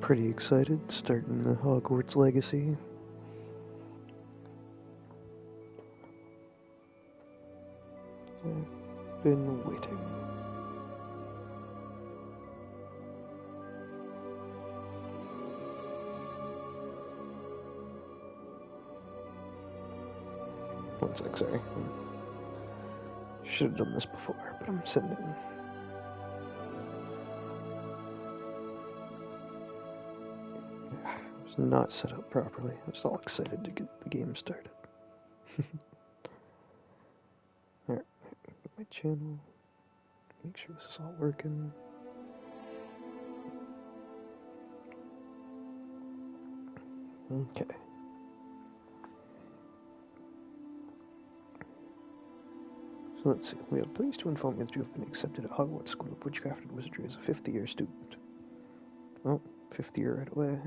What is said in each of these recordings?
Pretty excited, starting the Hogwarts legacy. I've been waiting. One sec, sorry. Should have done this before, but I'm sending. It was not set up properly. I was all excited to get the game started. Alright, my channel. Make sure this is all working. Okay. So let's see. We are pleased to inform you that you have been accepted at Hogwarts School of Witchcraft and Wizardry as a 5th-year student. Oh, 5th year right away.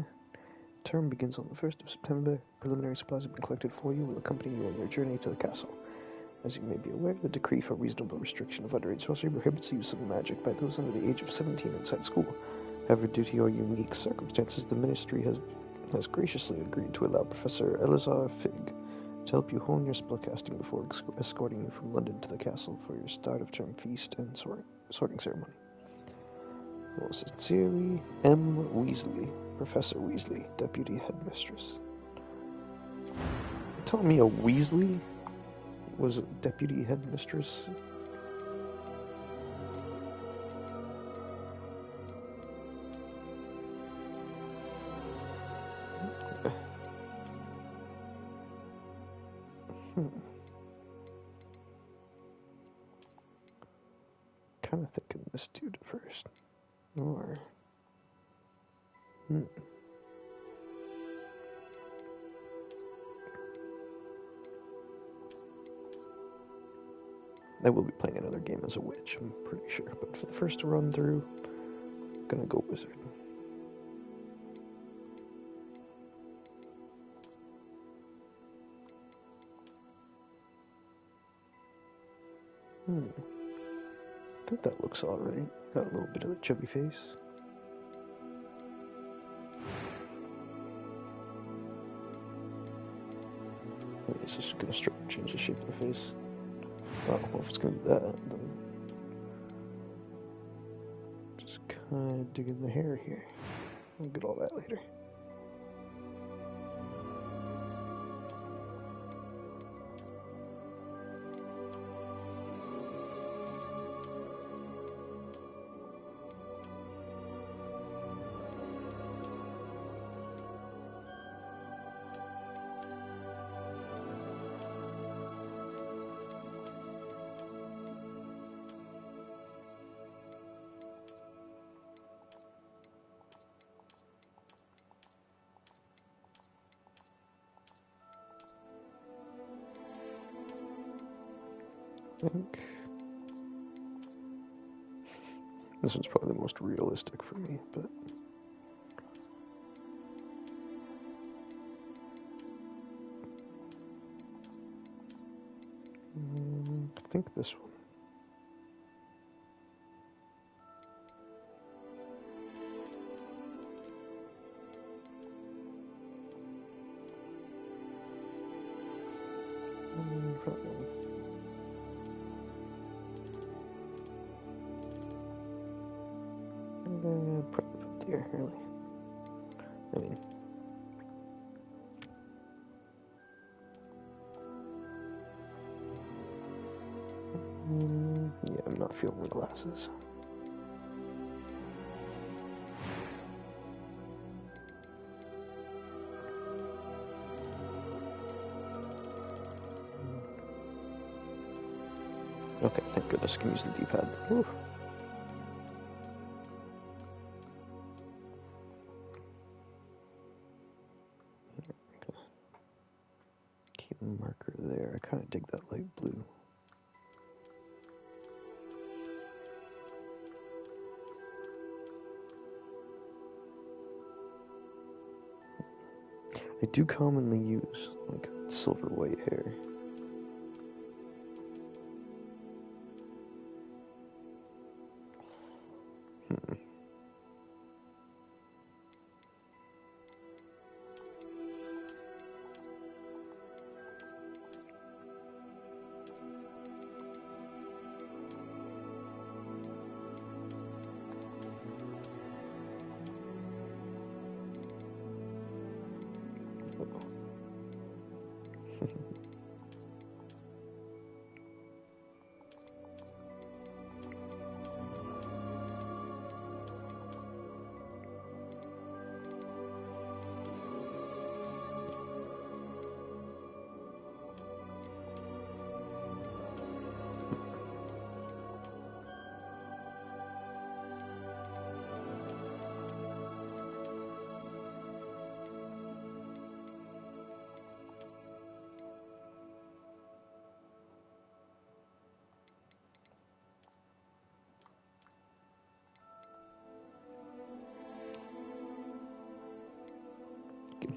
Term begins on the 1st of September. Preliminary supplies have been collected for you. Will accompany you on your journey to the castle. As you may be aware, the decree for reasonable restriction of underage sorcery prohibits the use of magic by those under the age of 17 inside school. However, due to your unique circumstances, the Ministry has graciously agreed to allow Professor Elazar Fig to help you hone your spellcasting before escorting you from London to the castle for your start-of-term feast and sorting ceremony. Yours sincerely, M. Weasley, Professor Weasley, Deputy Headmistress. You're telling me a Weasley was a Deputy Headmistress? Kind of thinking this dude first. Or... I will be playing another game as a witch, I'm pretty sure. But for the first run through, I'm gonna go wizard. I think that looks alright. Got a little bit of a chubby face. It's just gonna change the shape of the face. Oh, well, if it's gonna do that, then just kind of digging the hair here. We'll get all that later. I think this one's probably the most realistic for me, but I think this one. Probably. Probably up there, really. I mean, yeah, I'm not feeling the glasses. Okay, thank goodness I can use the D-pad. Whew. Keep the marker there. I kind of dig that light blue. I do commonly use, like, silver white hair.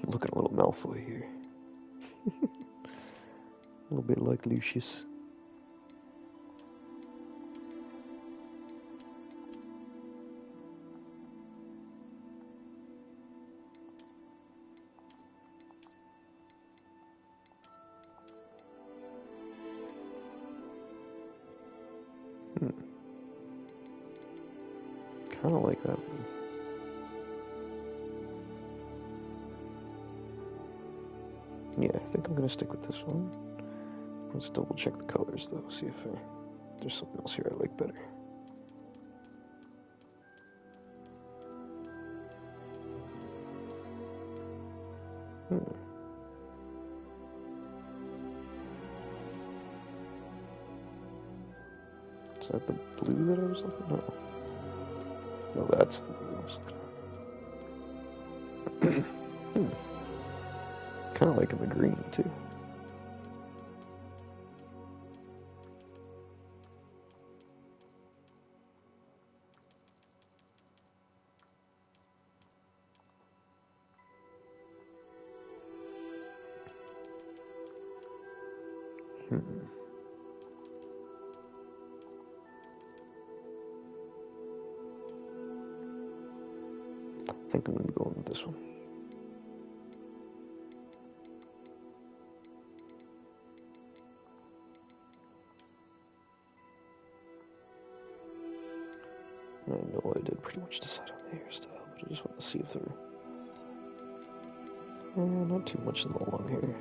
Looking a little Malfoy here. A little bit like Lucius. Kind of like that one. Yeah, I think I'm gonna stick with this one. Let's double check the colors though, see if there's something else here I like better. Is that the blue that I was looking at? No, that's the blue I was looking at. Kind of liking the green too. I think I'm going to be going with this one. I know I did pretty much decide on the hairstyle, but I just want to see if they're not too much in the long hair.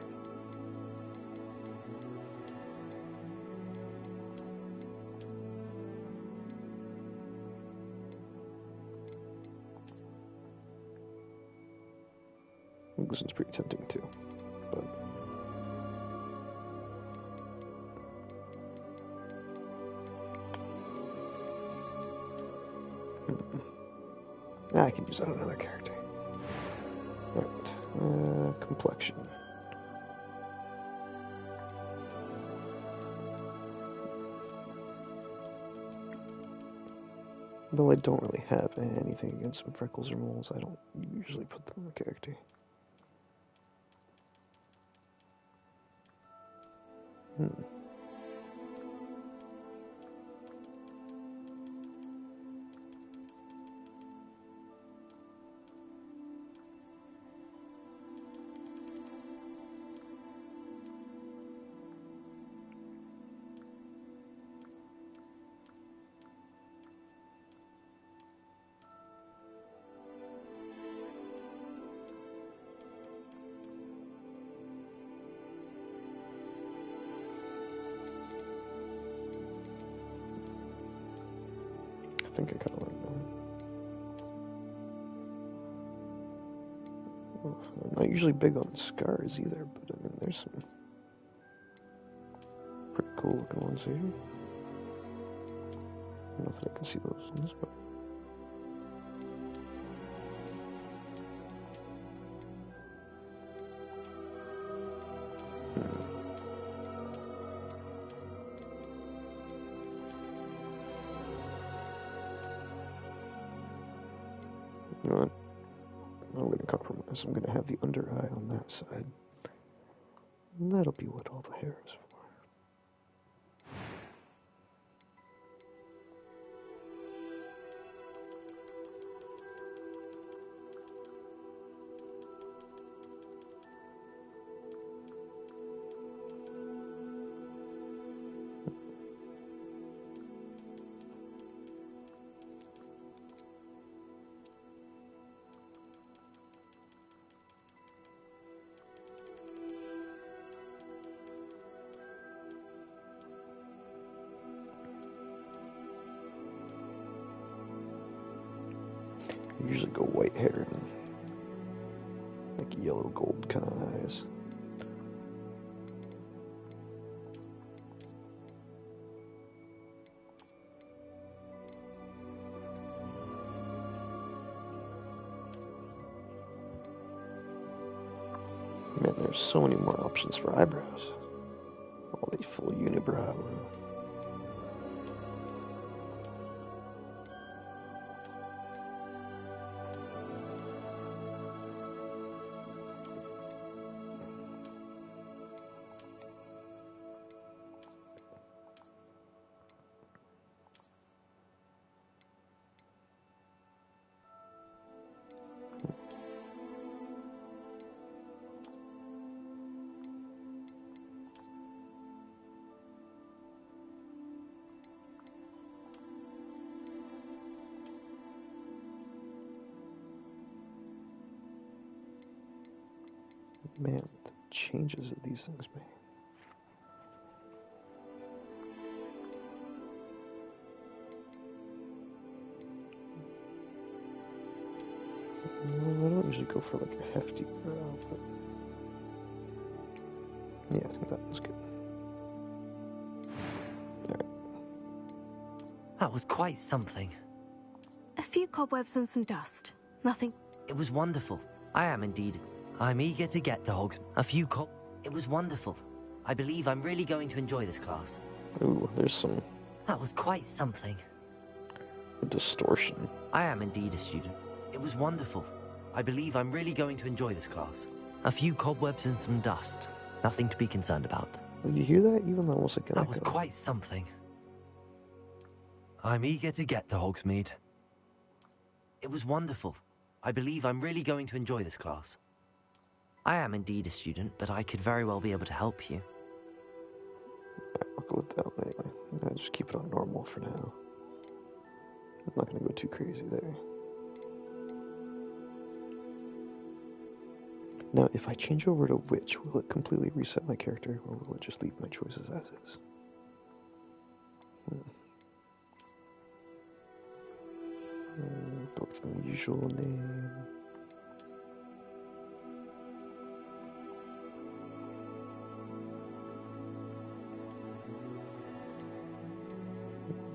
I think this one's pretty tempting too, but I can use that on another character. Alright, complexion. Though I don't really have anything against some freckles or moles, I don't usually put them on the character. I think I kind of like that. I'm not usually big on scars either, but I mean, there's some pretty cool looking ones here. I don't know if I can see those ones, but you know what? I'm going to compromise. I'm going to have the under eye on that side. And that'll be what all the hair is for. I usually go white hair and like yellow gold kind of eyes. Man, there's so many more options for eyebrows. All these full unibrow. Man, the changes that these things make. I don't usually go for like a hefty brow, but yeah, I think that was good. Alright. That was quite something. A few cobwebs and some dust. Nothing. It was wonderful. I am indeed. I'm eager to get to Hogs. It was wonderful. I believe I'm really going to enjoy this class. Ooh, there's some That was quite something. distortion. I am indeed a student. It was wonderful. I believe I'm really going to enjoy this class. A few cobwebs and some dust. Nothing to be concerned about. Did you hear that? Even almost like an That was echo. quite something. I'm eager to get to Hogsmeade. It was wonderful. I believe I'm really going to enjoy this class. I am indeed a student, but I could very well be able to help you. I'll go with that one anyway. I'll just keep it on normal for now. I'm not going to go too crazy there. Now, if I change over to Witch, will it completely reset my character, or will it just leave my choices as is? Go with my usual name.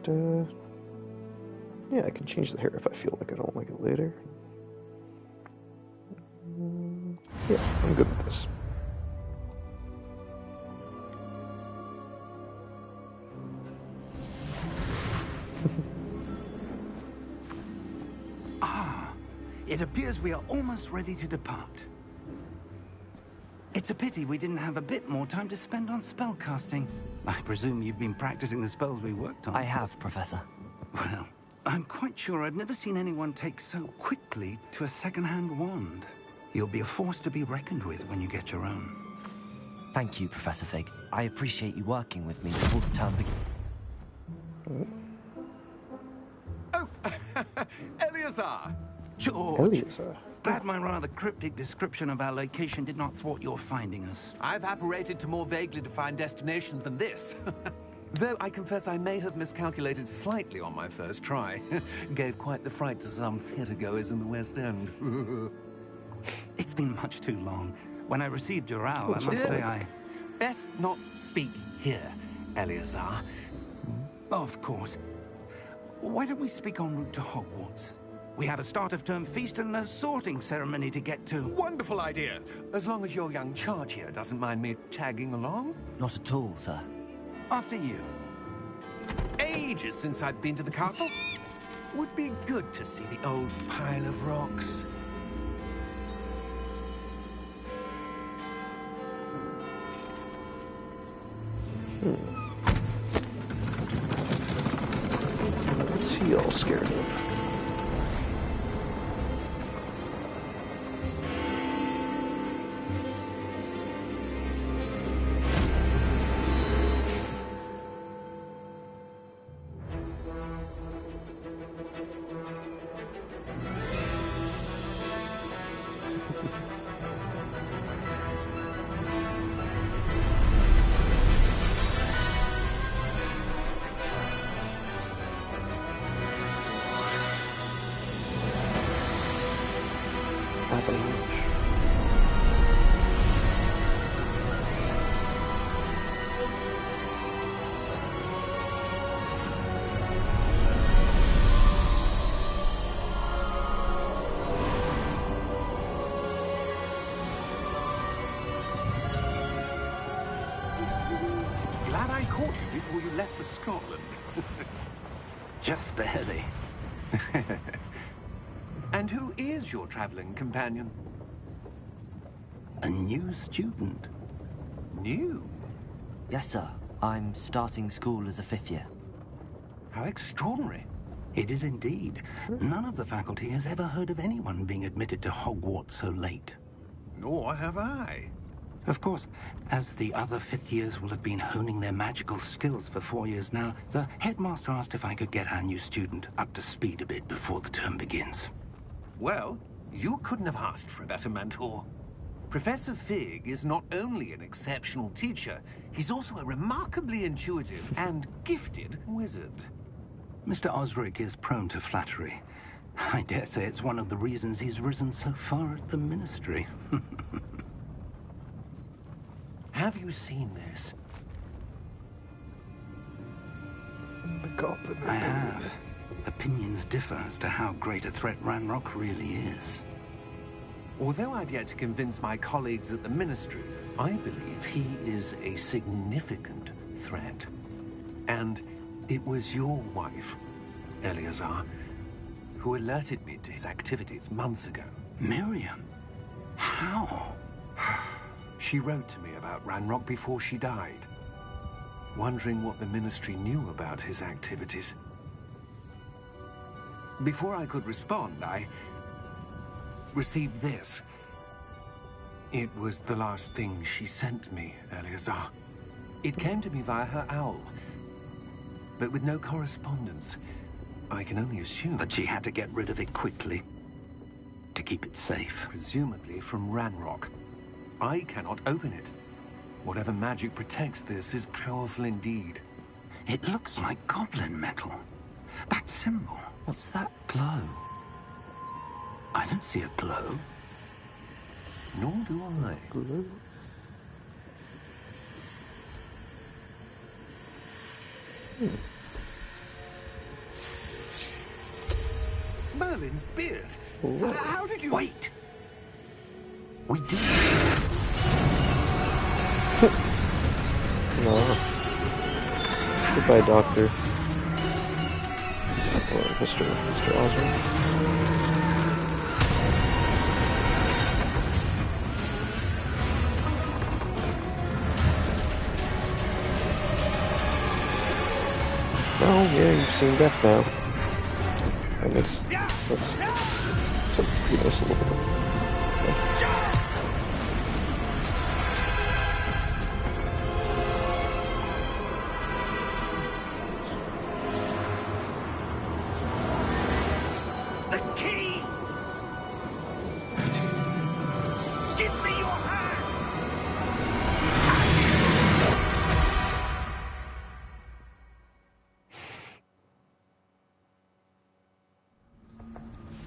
And, yeah, I can change the hair if I feel like I don't like it later. Yeah, I'm good with this. It appears we are almost ready to depart. It's a pity we didn't have a bit more time to spend on spellcasting. I presume you've been practicing the spells we worked on. I have, Professor. Well, I'm quite sure I've never seen anyone take so quickly to a second-hand wand. You'll be a force to be reckoned with when you get your own. Thank you, Professor Fig. I appreciate you working with me before the term begins. Oh, Eleazar! George, Eleazar. glad my rather cryptic description of our location did not thwart your finding us. I've apparated to more vaguely defined destinations than this. Though I confess I may have miscalculated slightly on my first try. Gave quite the fright to some theatergoers in the West End. It's been much too long. When I received your owl, I must say I... Best not speak here, Eleazar. Of course. Why don't we speak en route to Hogwarts? We have a start-of-term feast and a sorting ceremony to get to. Wonderful idea. As long as your young charge here doesn't mind me tagging along. Not at all, sir. After you. Ages since I'd been to the castle. Would be good to see the old pile of rocks. What's he all scared of? Avalanche. Glad I caught you before you left for Scotland. Just barely. And who is your traveling companion? A new student. New? Yes, sir. I'm starting school as a 5th year. How extraordinary. It is indeed. None of the faculty has ever heard of anyone being admitted to Hogwarts so late. Nor have I. Of course, as the other 5th years will have been honing their magical skills for 4 years now, the headmaster asked if I could get our new student up to speed a bit before the term begins. Well, you couldn't have asked for a better mentor. Professor Fig is not only an exceptional teacher, he's also a remarkably intuitive and gifted wizard. Mr. Osric is prone to flattery. I dare say it's one of the reasons he's risen so far at the Ministry. Have you seen this? The goblin. I have. Opinions differ as to how great a threat Ranrock really is. Although I've yet to convince my colleagues at the Ministry, I believe he is a significant threat. And it was your wife, Eleazar, who alerted me to his activities months ago. Miriam? How? She wrote to me about Ranrock before she died, wondering what the Ministry knew about his activities. Before I could respond, I received this. It was the last thing she sent me, Eleazar. It came to me via her owl, but with no correspondence. I can only assume That she had to get rid of it quickly, to keep it safe. presumably from Ranrock. I cannot open it. Whatever magic protects this is powerful indeed. It looks like goblin metal. That symbol. What's that glow? I don't see a glow. Nor do I. Merlin's beard. How did you... Wait! We do. No. Goodbye, Doctor. Or Mr. Oswald. Oh, yeah, you've seen death now. And let's do this a little bit. Okay. The key! Give me your hand!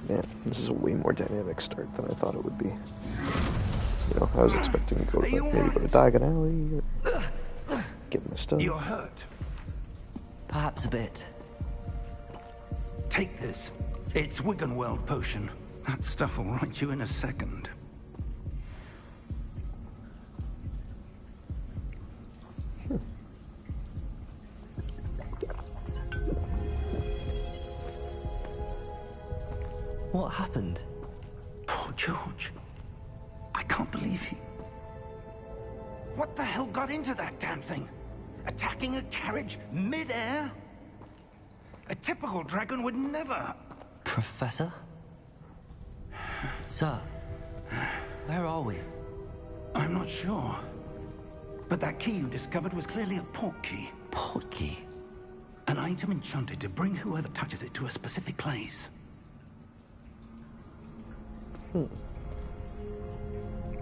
Man, this is a way more dynamic start than I thought it would be. You know, I was expecting to go to, like, maybe go to Diagon Alley or get my stuff. You're hurt. Perhaps a bit. Take this. It's Wiggenweld potion. That stuff will right you in a second. What happened? Poor George. I can't believe he... What the hell got into that damn thing? Attacking a carriage mid-air? A typical dragon would never... Professor? Sir, where are we? I'm not sure. But that key you discovered was clearly a port key. Port key? An item enchanted to bring whoever touches it to a specific place.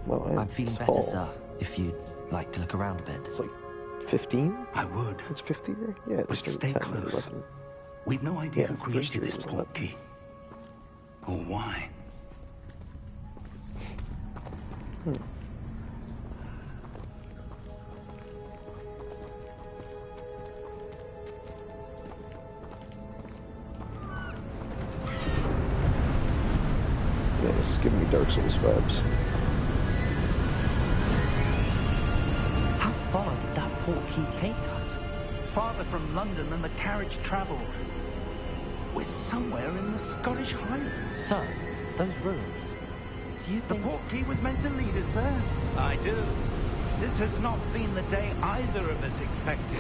Well, I'm feeling it's better, fall. sir, if you'd like to look around a bit. It's like 15? I would. It's 50 here? Yeah, it But started stay 10 close. 11. We've no idea Yeah, who first created year this was port 11. key. Or why. Yeah, this is giving me Dark Souls vibes. How far did that port key take us? Farther from London than the carriage travelled. We're somewhere in the Scottish Highlands. Sir, those ruins. Do you The think... port key was meant to lead us there. I do. This has not been the day either of us expected.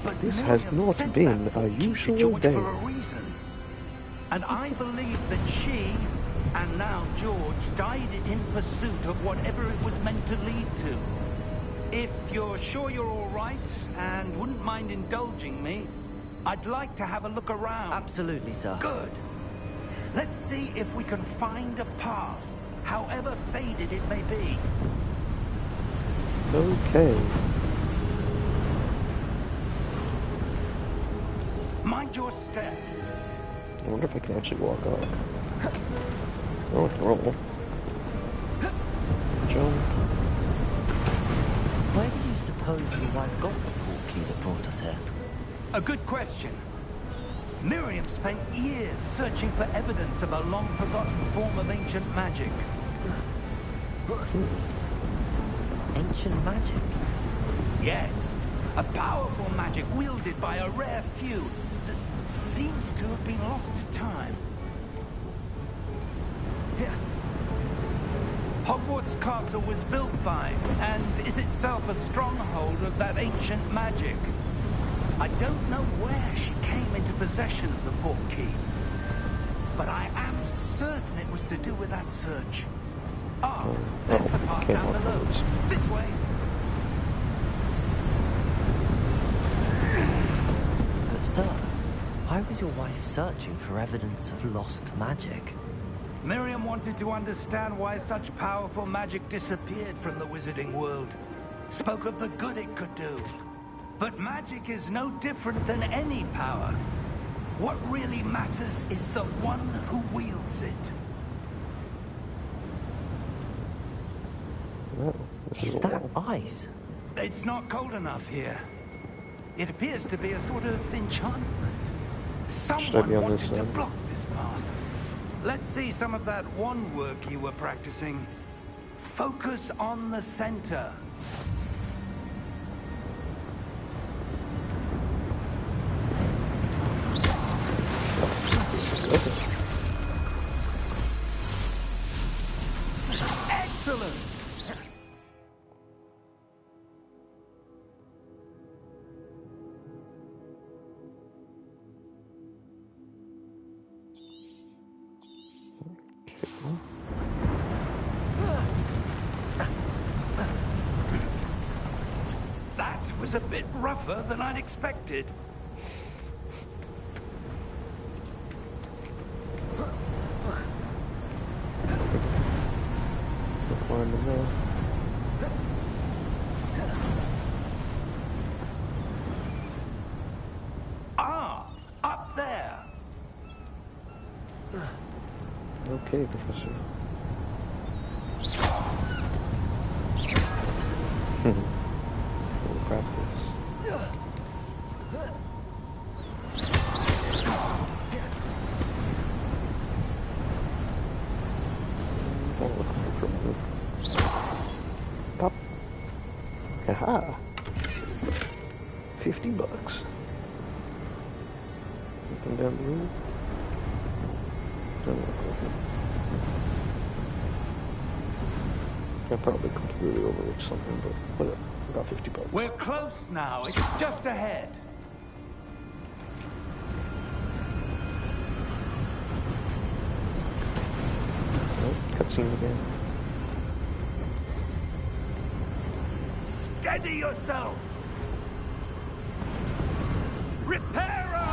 But This has Miriam not sent been that a port key to usual George day. for a reason. And I believe that she, and now George, died in pursuit of whatever it was meant to lead to. If you're sure you're all right, and wouldn't mind indulging me, I'd like to have a look around. Absolutely, sir. Good. Let's see if we can find a path however faded it may be. Okay. Mind your step. I wonder if I can actually walk up. Oh, it's normal. Jump. Where do you suppose your wife got the portkey that brought us here? A good question. Miriam spent years searching for evidence of a long-forgotten form of ancient magic. Ancient magic? Yes, a powerful magic wielded by a rare few that seems to have been lost to time. Here. Hogwarts Castle was built by, and is itself a stronghold of that ancient magic. I don't know where she came into possession of the portkey, but I am certain it was to do with that search. Ah, there's the path down below. This way. But sir, why was your wife searching for evidence of lost magic? Miriam wanted to understand why such powerful magic disappeared from the wizarding world. Spoke of the good it could do. But magic is no different than any power. What really matters is the one who wields it. Oh, this Is a that wall. ice? It's not cold enough here. It appears to be a sort of enchantment. Someone be on wanted this to side? block this path. Let's see some of that wand work you were practicing. Focus on the center. Excellent! That was a bit rougher than I'd expected. Climb in there. Ah, up there. Okay, Professor. Little practice. Oh, looking for a pop. Haha. $50. Something down the road. Don't look like it. I probably completely overlooked something, but whatever. About $50. We're close now. It's just ahead. Oh, cutscene again. Steady yourself. Reparo!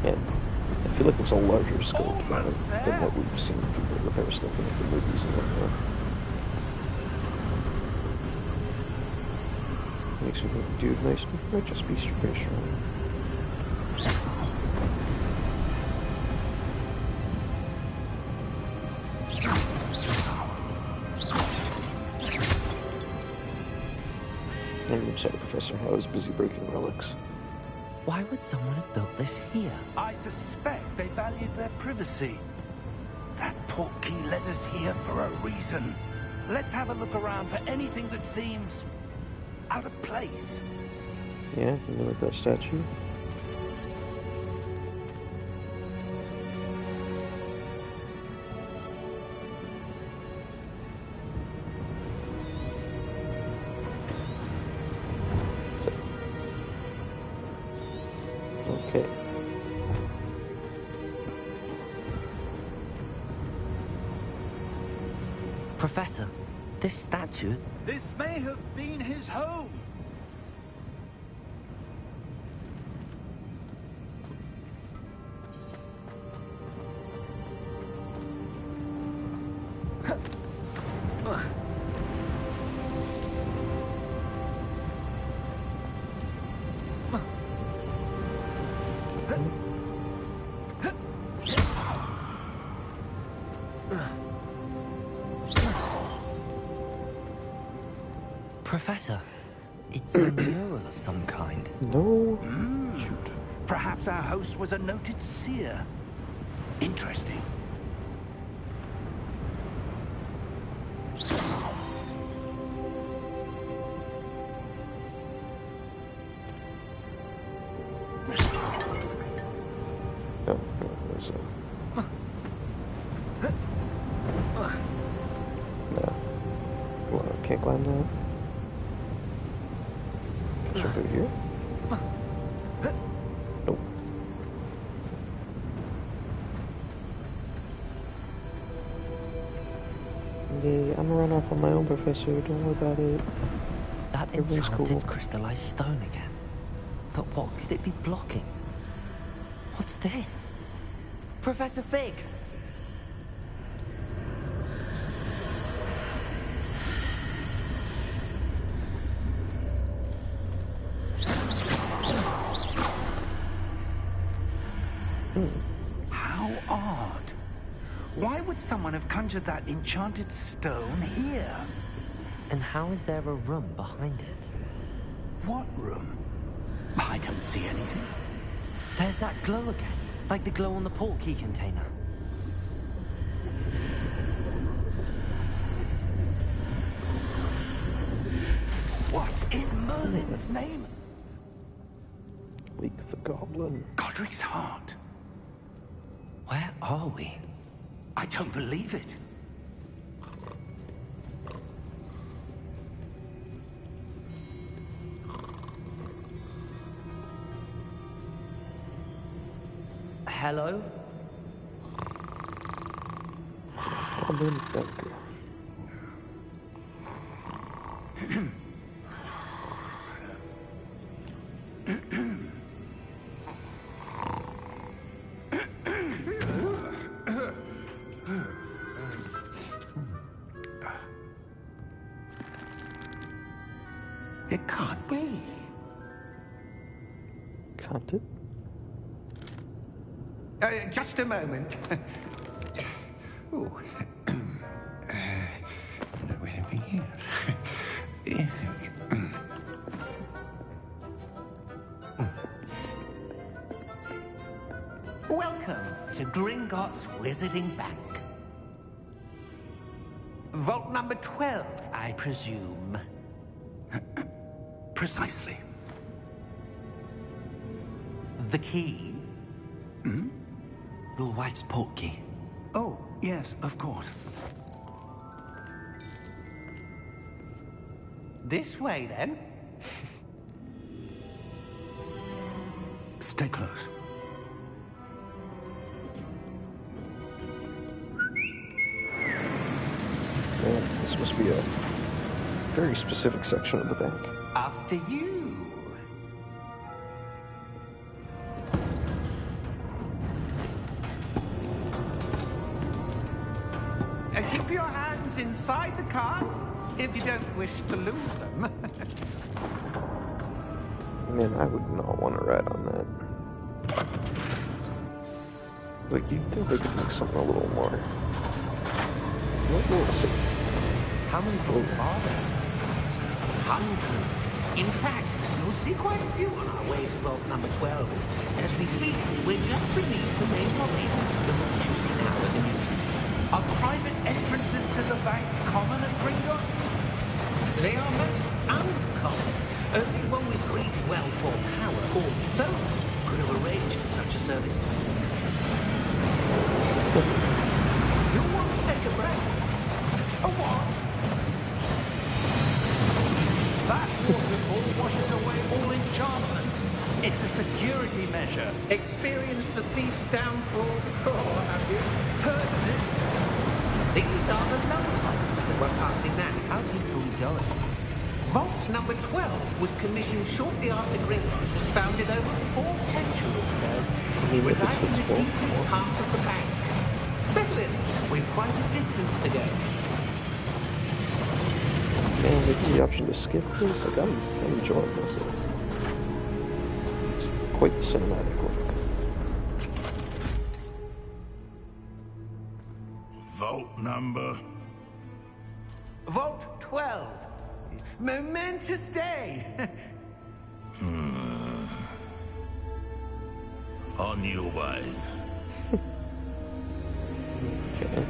Yeah, I feel like it's a larger scope now Almost than there. what we've seen people repair stuff in the movies and whatnot. Makes me think, dude, might just be pretty strong. I'm sorry, Professor. I was busy breaking relics. Why would someone have built this here? I suspect they valued their privacy. That portkey led us here for a reason. Let's have a look around for anything that seems out of place. Yeah, you know, like that statue? Okay. Professor, this statue... This may have been his home. Professor, it's a mural of some kind. No. Shoot. Perhaps our host was a noted seer. Interesting. Oh, there's a... No. Well, I can't climb that. Jump over here? Nope. Yeah, I'm gonna run off on my own, Professor. Don't worry about it. That Everything's enchanted cool. crystallized stone again. But what could it be blocking? What's this? Professor Fig! How odd. Why would someone have conjured that enchanted stone here? And how is there a room behind it? What room? I don't see anything. There's that glow again, like the glow on the portkey container. What in Merlin's name? Leak the Goblin. Godric's heart. Where are we? I don't believe it. Hello? Goblin Bunker. It can't be. Can't it? Just a moment. Ooh. Where have we here? Welcome to Gringotts Wizarding Bank. Vault number 12, I presume. Precisely. The key? Your wife's portkey. Oh, yes, of course. This way, then. Stay close. Man, this must be a very specific section of the bank. After you. Keep your hands inside the cart if you don't wish to lose them. Man, I would not want to ride on that. Like, you'd think they could make something a little more... How many vaults are there? Hundreds. In fact, you'll see quite a few on our way to vault number 12. As we speak, we're just beneath the main lobby. The vault you see now at the east. Are private entrances to the bank common at Gringotts? They are most uncommon. Only one with great wealth or power, or both, could have arranged for such a service. You'll want to take a breath. A what? That waterfall washes away all enchantments. It's a security measure. Experienced the thief's downfall before, have you? Heard of it? These are the lower vaults that we're passing now. How deep are we going? Vault number 12 was commissioned shortly after Gringotts was founded over 4 centuries ago. It resides in the deepest part of the bank. Settle in. We've quite a distance to go. Man, they give me the option to skip this. Like, I'm enjoying this. It's quite the cinematic look. Vault number? Vault 12. Momentous day. On your way. Okay.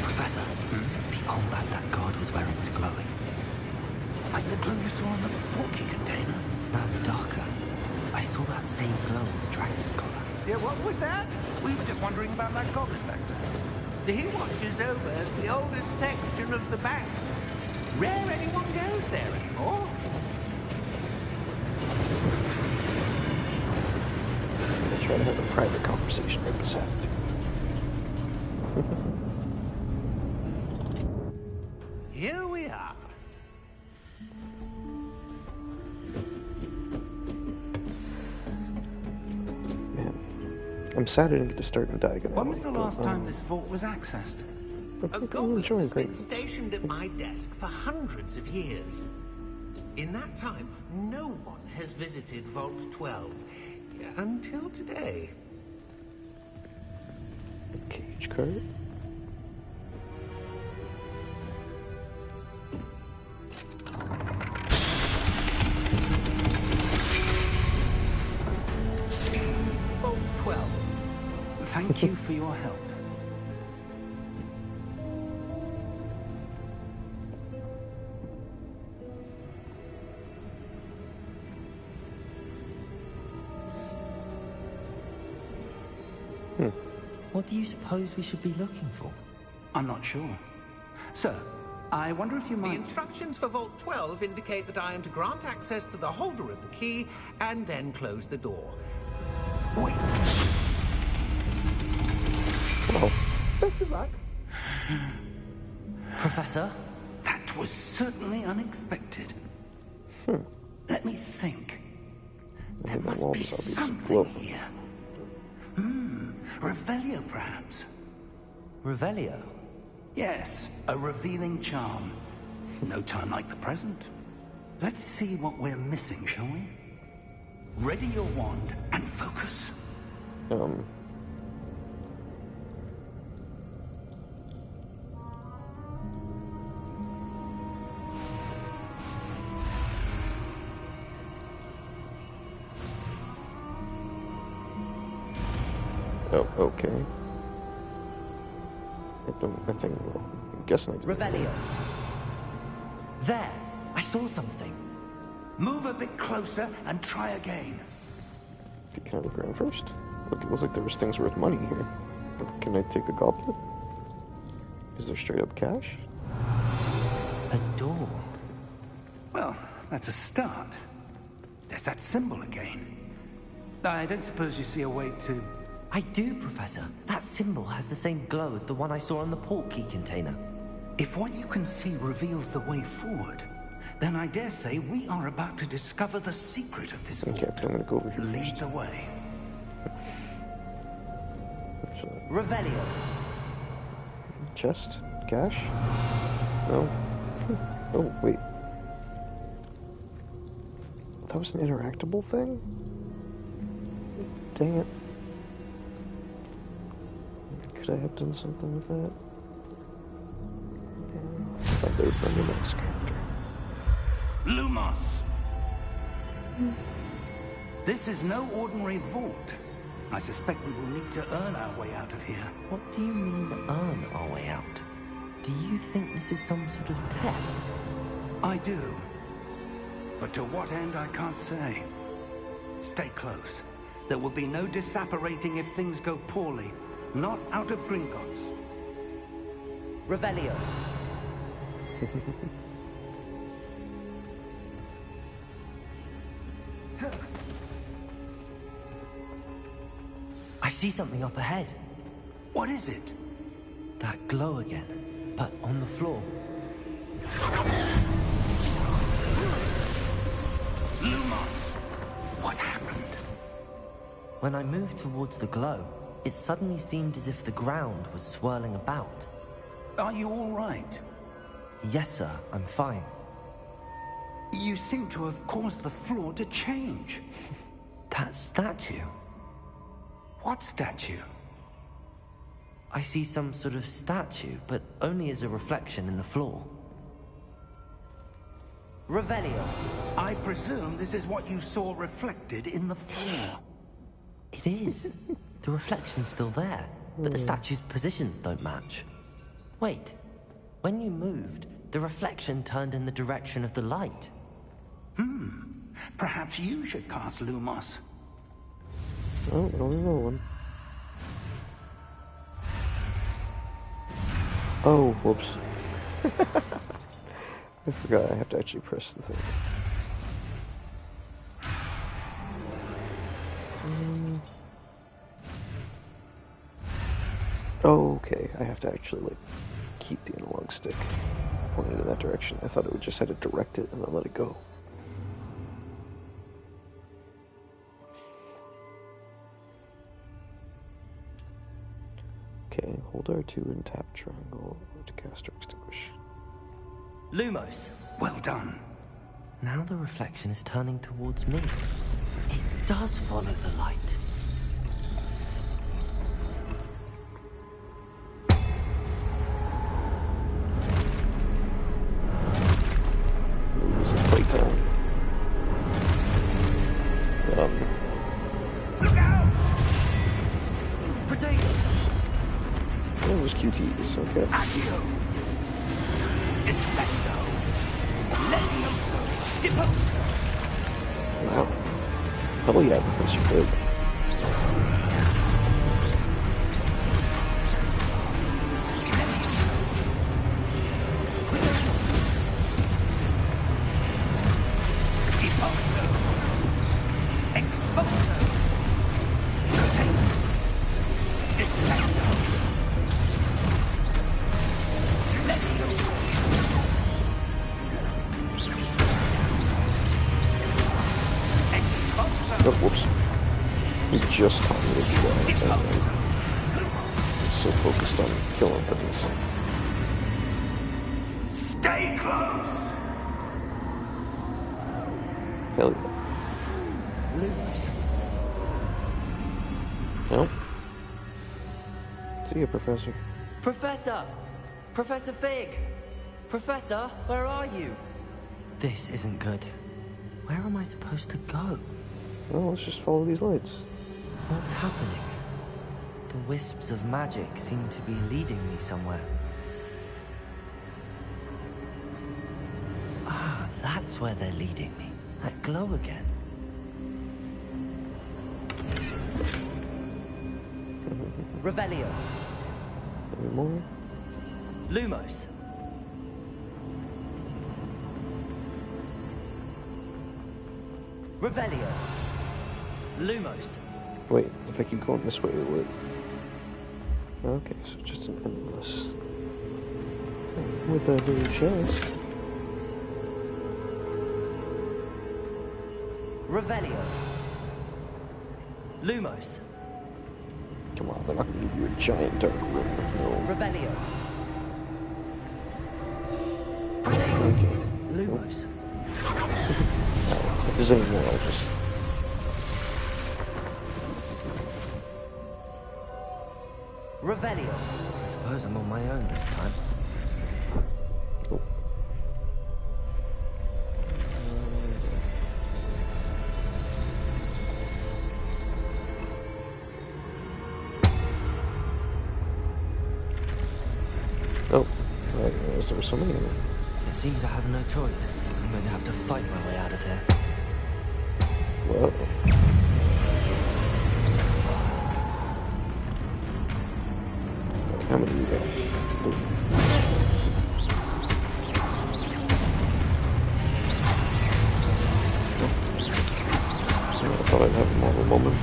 Professor, the old band that guard was wearing was glowing. Like the glow you saw on the porky container? No, darker. I saw that same glow on the dragon's collar. Yeah, what was that? We were just wondering about that goblin back there. He watches over the oldest section of the bank. Rare anyone goes there anymore. I'll try to have a private conversation right beside it. Here we are. I'm sad I didn't get to start in Diagon. When was the last time this vault was accessed? A goblin has been stationed at my desk for hundreds of years. In that time, no one has visited Vault 12. Until today. Cage card. Vault 12. Thank you for your help. What do you suppose we should be looking for? I'm not sure. Sir, I wonder if you might... The instructions for Vault 12 indicate that I am to grant access to the holder of the key and then close the door. Wait. Professor? That was certainly unexpected. Let me think. There must be something here. Revelio, perhaps. Revelio? Yes, a revealing charm. No time like the present. Let's see what we're missing, shall we? Ready your wand and focus. Oh, okay. I think, well, I'm guessing I did. Revelio. There! I saw something. Move a bit closer and try again. Can I look around first? Look, it looks like there was things worth money here. But can I take a goblet? Is there straight up cash? A door. Well, that's a start. There's that symbol again. I don't suppose you see a way to... I do, Professor. That symbol has the same glow as the one I saw on the port key container. If what you can see reveals the way forward, then I dare say we are about to discover the secret of this vault. Okay, I'm gonna go over here Lead first. the way. Revelio. Chest? Cash? No. Oh, wait. That was an interactable thing? Dang it. Could I have done something with that? Yeah. I thought they would bring the next character. Lumos! This is no ordinary vault. I suspect we will need to earn our way out of here. What do you mean, earn our way out? Do you think this is some sort of test? I do. But to what end, I can't say. Stay close. There will be no disapparating if things go poorly. Not out of Gringotts. Revelio. I see something up ahead. What is it? That glow again, but on the floor. Lumos! What happened? When I moved towards the glow, it suddenly seemed as if the ground was swirling about. Are you all right? Yes, sir, I'm fine. You seem to have caused the floor to change. That statue. What statue? I see some sort of statue, but only as a reflection in the floor. Revelio. I presume this is what you saw reflected in the floor. It is. The reflection's still there, but the statue's positions don't match. Wait. When you moved, the reflection turned in the direction of the light. Perhaps you should cast Lumos. Oh, only one. Oh, whoops. I forgot I have to actually press the thing. Oh, okay. I have to actually, like, keep the analog stick pointed in that direction. I thought it would just had to direct it and then let it go. Okay, hold R2 and tap triangle to cast or extinguish. Lumos. Well done. Now the reflection is turning towards me. It does follow the light. This is playtime. Look out! Potato! That was QTs, okay. Accio! Descendo! Levioso! Deposo! Wow. Hell yeah, Professor Fig. Deposo! Exposo! Potato! Descendo! Levioso! Oh, whoops. He just told me to do that. I'm so focused on killing things. Stay close! Hell yeah. Lumos. No? See ya, Professor. Professor! Professor Fig! Professor, where are you? This isn't good. Where am I supposed to go? Well, let's just follow these lights. What's happening? The wisps of magic seem to be leading me somewhere. Ah, that's where they're leading me. That glow again. Revelio. Any more? Lumos. Revelio. Lumos. Wait, if I keep going this way, will it? Okay, so just an endless. With a blue chest. Revelio. Lumos. Come on, they're not gonna give you a giant dark room with no. Revelio. Okay. Lumos. If there's any more, I'll just. Revelio. I suppose I'm on my own this time. Oh. Oh, I didn't realize there were so many of them. It seems I have no choice. I'm going to have to fight my way out of here. Whoa. How many you got? a moment.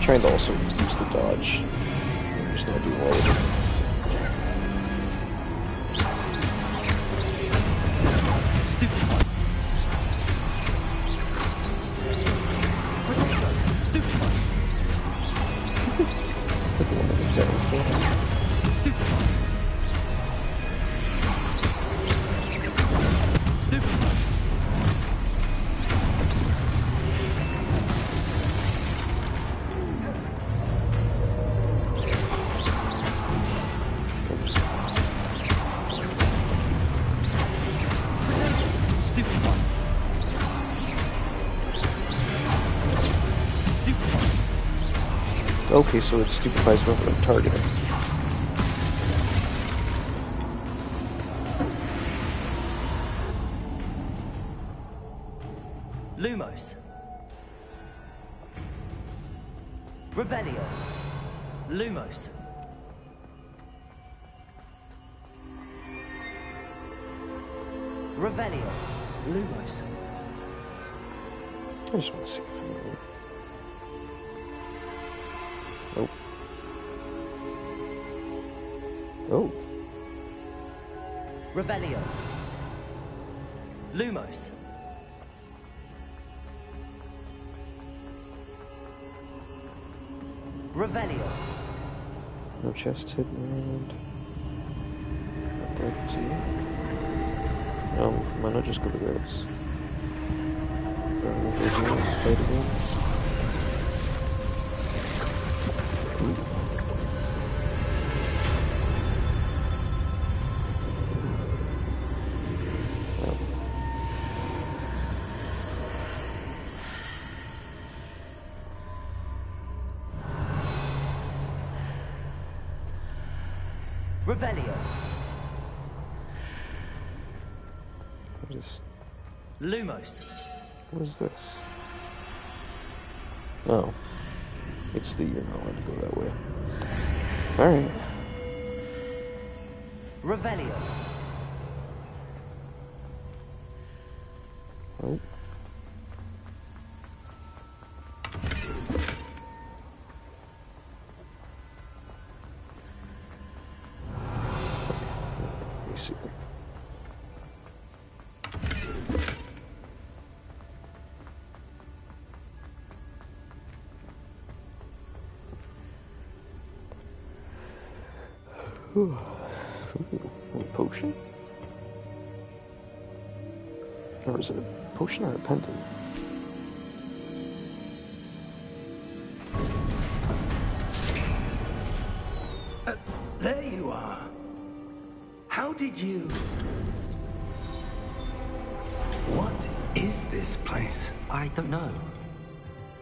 Trying to also use the dodge. I'm just not doing well with it. Okay, so it stupefies whoever I'm targeting. Lumos. Revelio. Lumos. Revelio. Lumos. I just want to see if I'm Nope. Oh. Revelio. Lumos. Revelio. No chest hidden. Let's see. Why not just go to this? Fight again. Revelio. What is... Lumos. What is this? Oh. It's the you're not allowed to go that way. Alright. Revelio. Oh. Basically. Ooh. A potion? Or is it a potion or a pendant? There you are. How did you... What is this place? I don't know.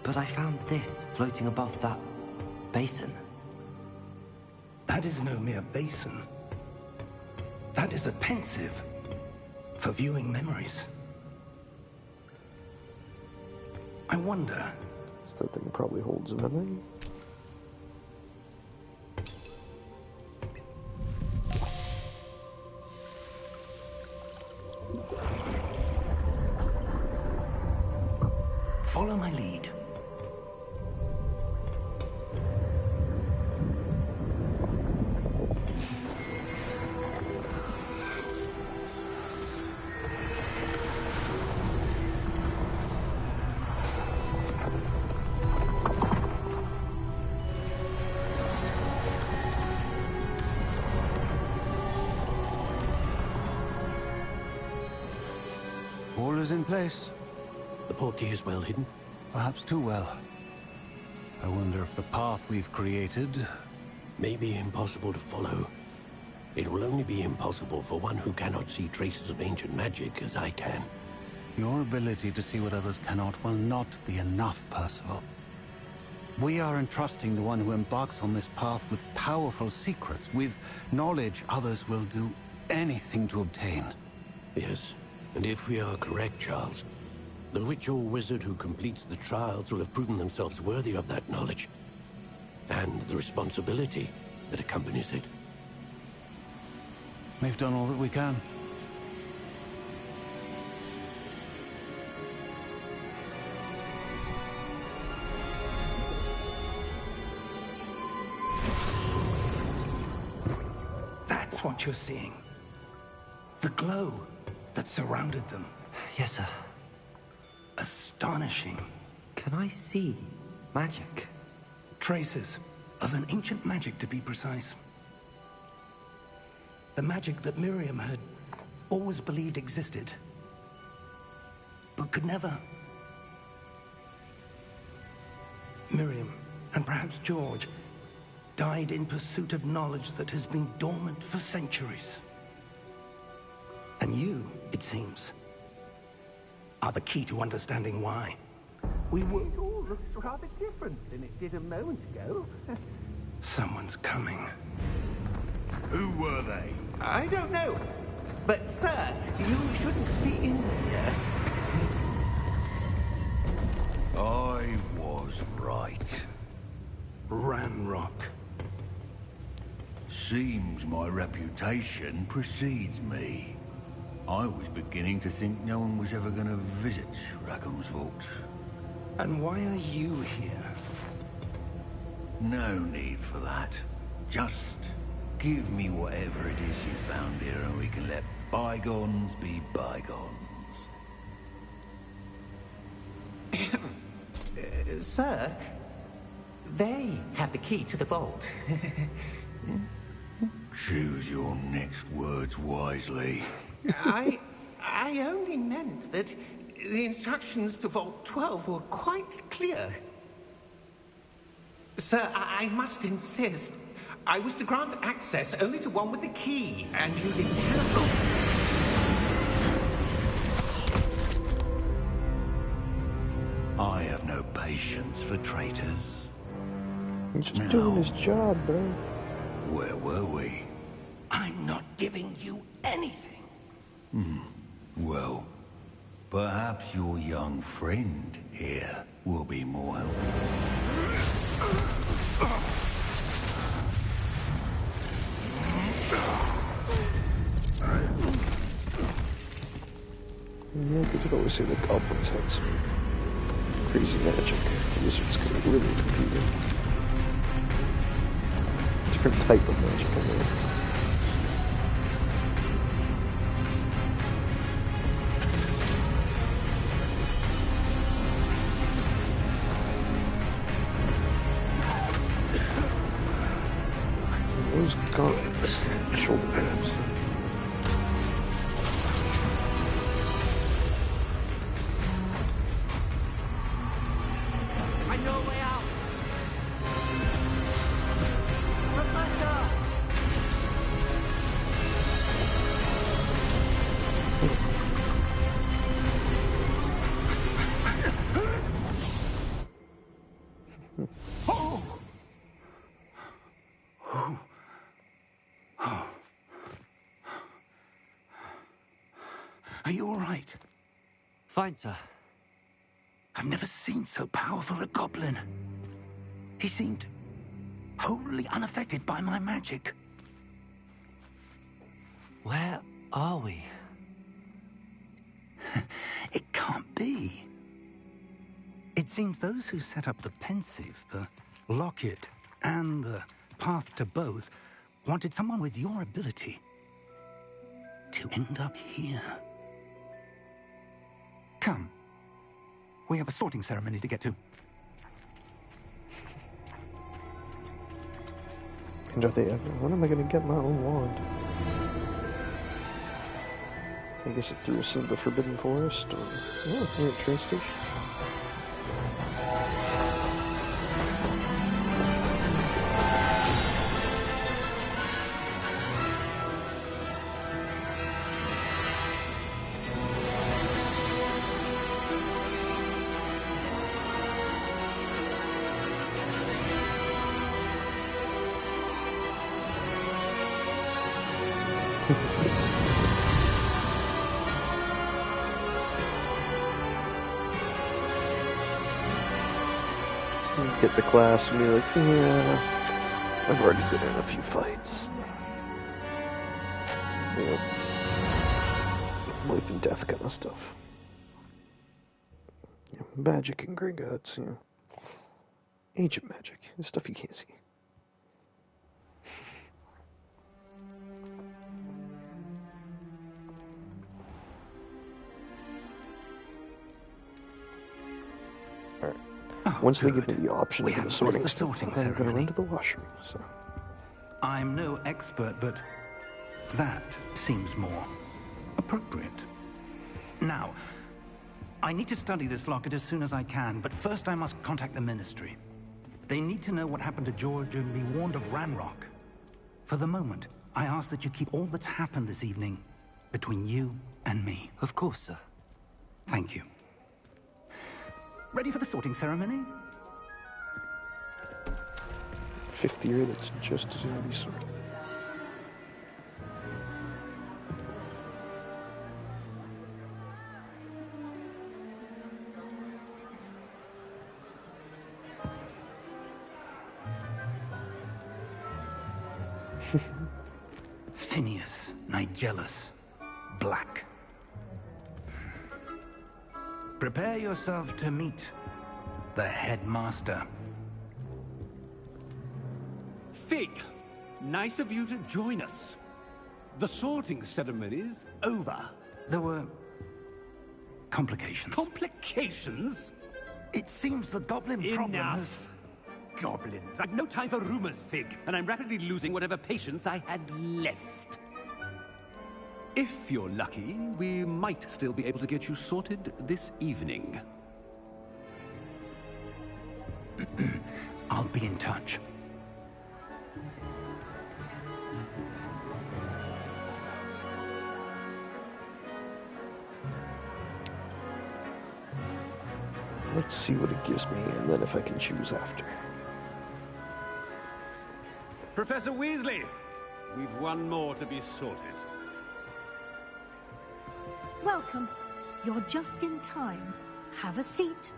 But I found this floating above that basin. That is no mere basin. That is a pensive for viewing memories. I wonder... So that thing probably holds a memory. Follow my lead. All is in place. The portkey is well hidden. Perhaps too well. I wonder if the path we've created... May be impossible to follow. It will only be impossible for one who cannot see traces of ancient magic as I can. Your ability to see what others cannot will not be enough, Percival. We are entrusting the one who embarks on this path with powerful secrets, with knowledge others will do anything to obtain. Yes, and if we are correct, Charles, the witch or wizard who completes the trials will have proven themselves worthy of that knowledge, and the responsibility that accompanies it. We've done all that we can. That's what you're seeing. The glow that surrounded them. Yes, sir. Astonishing. Can I see magic? Traces of an ancient magic, to be precise. The magic that Miriam had always believed existed, but could never. Miriam, and perhaps George, died in pursuit of knowledge that has been dormant for centuries. And you, it seems, are the key to understanding why. We were... It all looks rather different than it did a moment ago. Someone's coming. Who were they? I don't know. But, sir, you shouldn't be in here. I was right. Ranrock. Seems my reputation precedes me. I was beginning to think no one was ever going to visit Rackham's vault. And why are you here? No need for that. Just give me whatever it is you found here and we can let bygones be bygones. Sir, they have the key to the vault. Choose your next words wisely. I only meant that the instructions to Vault 12 were quite clear. Sir, I must insist. I was to grant access only to one with the key, and you didn't have one. I have no patience for traitors. He's just doing his job, bro. Where were we? I'm not giving you anything. Well, perhaps your young friend here will be more helpful. Yeah, they could always say the goblins had some crazy magic. The wizards could have really competed. Different type of magic, I mean. Those gauntlets, shoulder pads. I know a way out. Professor! Are you all right? Fine, sir. I've never seen so powerful a goblin. He seemed wholly unaffected by my magic. Where are we? It can't be. It seems those who set up the pensive, the locket, and the path to both wanted someone with your ability to end up here. Come. We have a sorting ceremony to get to. And are they ever? When am I going to get my own wand? I guess it through some of the Forbidden Forest, or... Oh, we're at train station. Get the class and be like, yeah, I've already been in a few fights. You know, life and death kind of stuff. You know, magic and Grey Gods, you know. Ancient magic, stuff you can't see. Alright. Once they give me the option for the sorting stuff, I'm going to run to the washroom, so... I'm no expert, but that seems more appropriate. Now, I need to study this locket as soon as I can, but first I must contact the Ministry. They need to know what happened to George and be warned of Ranrock. For the moment, I ask that you keep all that's happened this evening between you and me. Of course, sir. Thank you. Ready for the sorting ceremony? 50 year that's just as going to be sorted. Phineas, Nigellus, Black. Prepare yourself to meet the headmaster. Fig, nice of you to join us. The sorting ceremony's over. There were complications. Complications? It seems the goblin problem has... Enough. Goblins. I've no time for rumors, Fig, and I'm rapidly losing whatever patience I had left. If you're lucky, we might still be able to get you sorted this evening. I'll be in touch. Let's see what it gives me, and then if I can choose after. Professor Weasley, we've one more to be sorted. Welcome. You're just in time. Have a seat.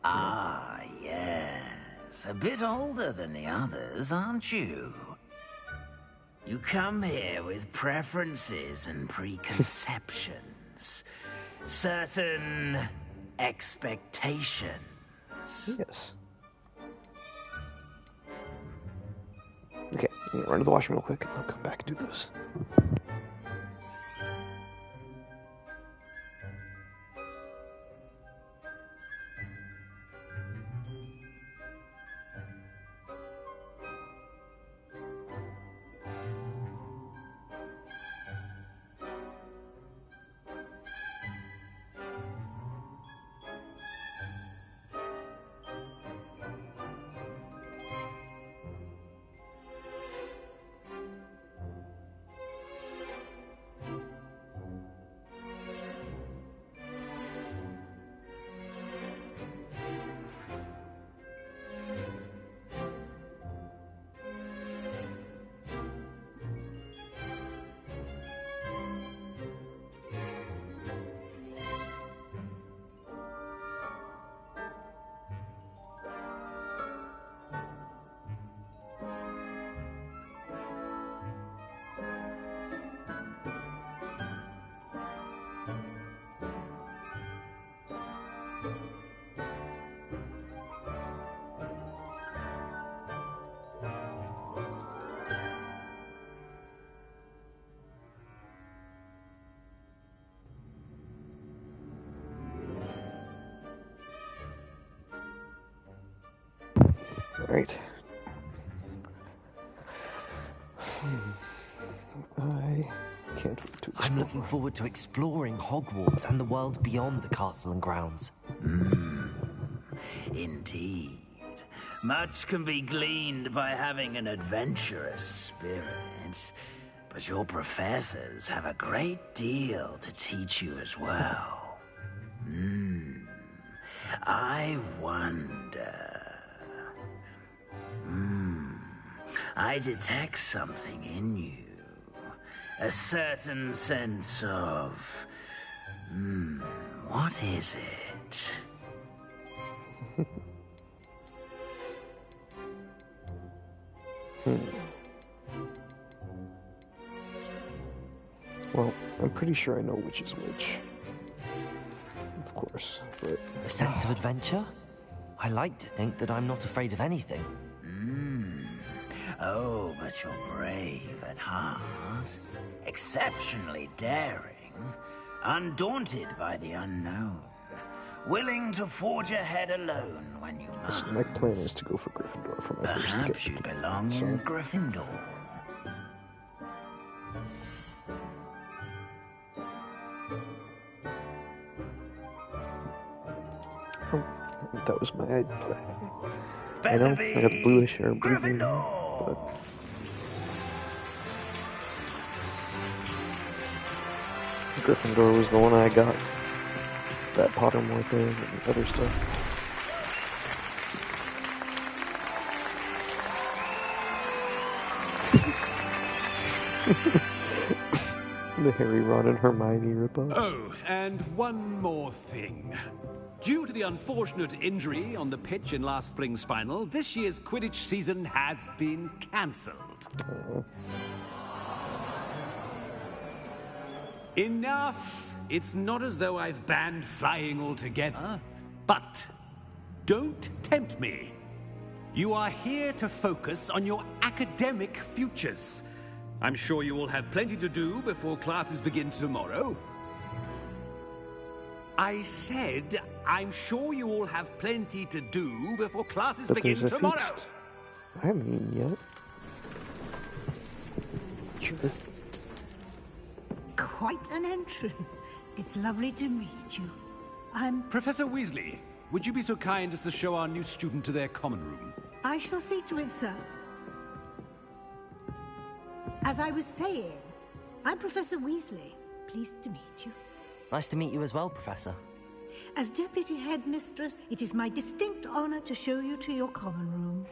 Ah, yes. A bit older than the others, aren't you? You come here with preferences and preconceptions. Certain expectations. Yes. Okay, I'm gonna run to the washroom real quick, and I'll come back and do this. Right. I can't wait to explore. I'm looking forward to exploring Hogwarts and the world beyond the castle and grounds. Indeed. Much can be gleaned by having an adventurous spirit. but your professors have a great deal to teach you as well. I wonder... I detect something in you. A certain sense of... what is it? Well, I'm pretty sure I know which is which. Of course, but... A sense of adventure? I like to think that I'm not afraid of anything. Oh, but you're brave at heart. Exceptionally daring. Undaunted by the unknown. Willing to forge ahead alone when you must. My plan is to go for Gryffindor for my first Perhaps gift. you belong in Gryffindor. Oh, that was my plan. I know, I got the bluish or blue green, but... Gryffindor was the one I got. That Pottermore thing and other stuff. The Harry, Ron, and Hermione ripoffs. Oh, and one more thing. Due to the unfortunate injury on the pitch in last spring's final, this year's Quidditch season has been cancelled. Enough! It's not as though I've banned flying altogether. But don't tempt me. You are here to focus on your academic futures. I'm sure you will have plenty to do before classes begin tomorrow. I said, I'm sure you all have plenty to do before classes begin tomorrow. Feast. I haven't eaten yet. Sure. Quite an entrance. It's lovely to meet you. I'm... Professor Weasley, would you be so kind as to show our new student to their common room? I shall see to it, sir. As I was saying, I'm Professor Weasley. Pleased to meet you. Nice to meet you as well, Professor. As Deputy Headmistress, it is my distinct honor to show you to your common room.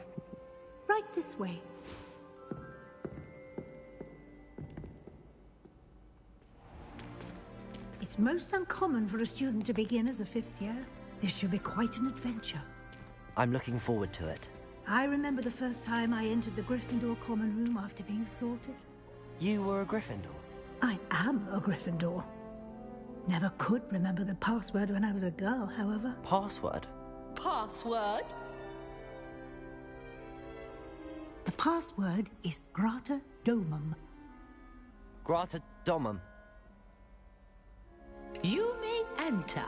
Right this way. It's most uncommon for a student to begin as a fifth year. This should be quite an adventure. I'm looking forward to it. I remember the first time I entered the Gryffindor common room after being sorted. You were a Gryffindor? I am a Gryffindor. Never could remember the password when I was a girl, however. Password? Password? The password is Grata Domum. Grata Domum. You may enter.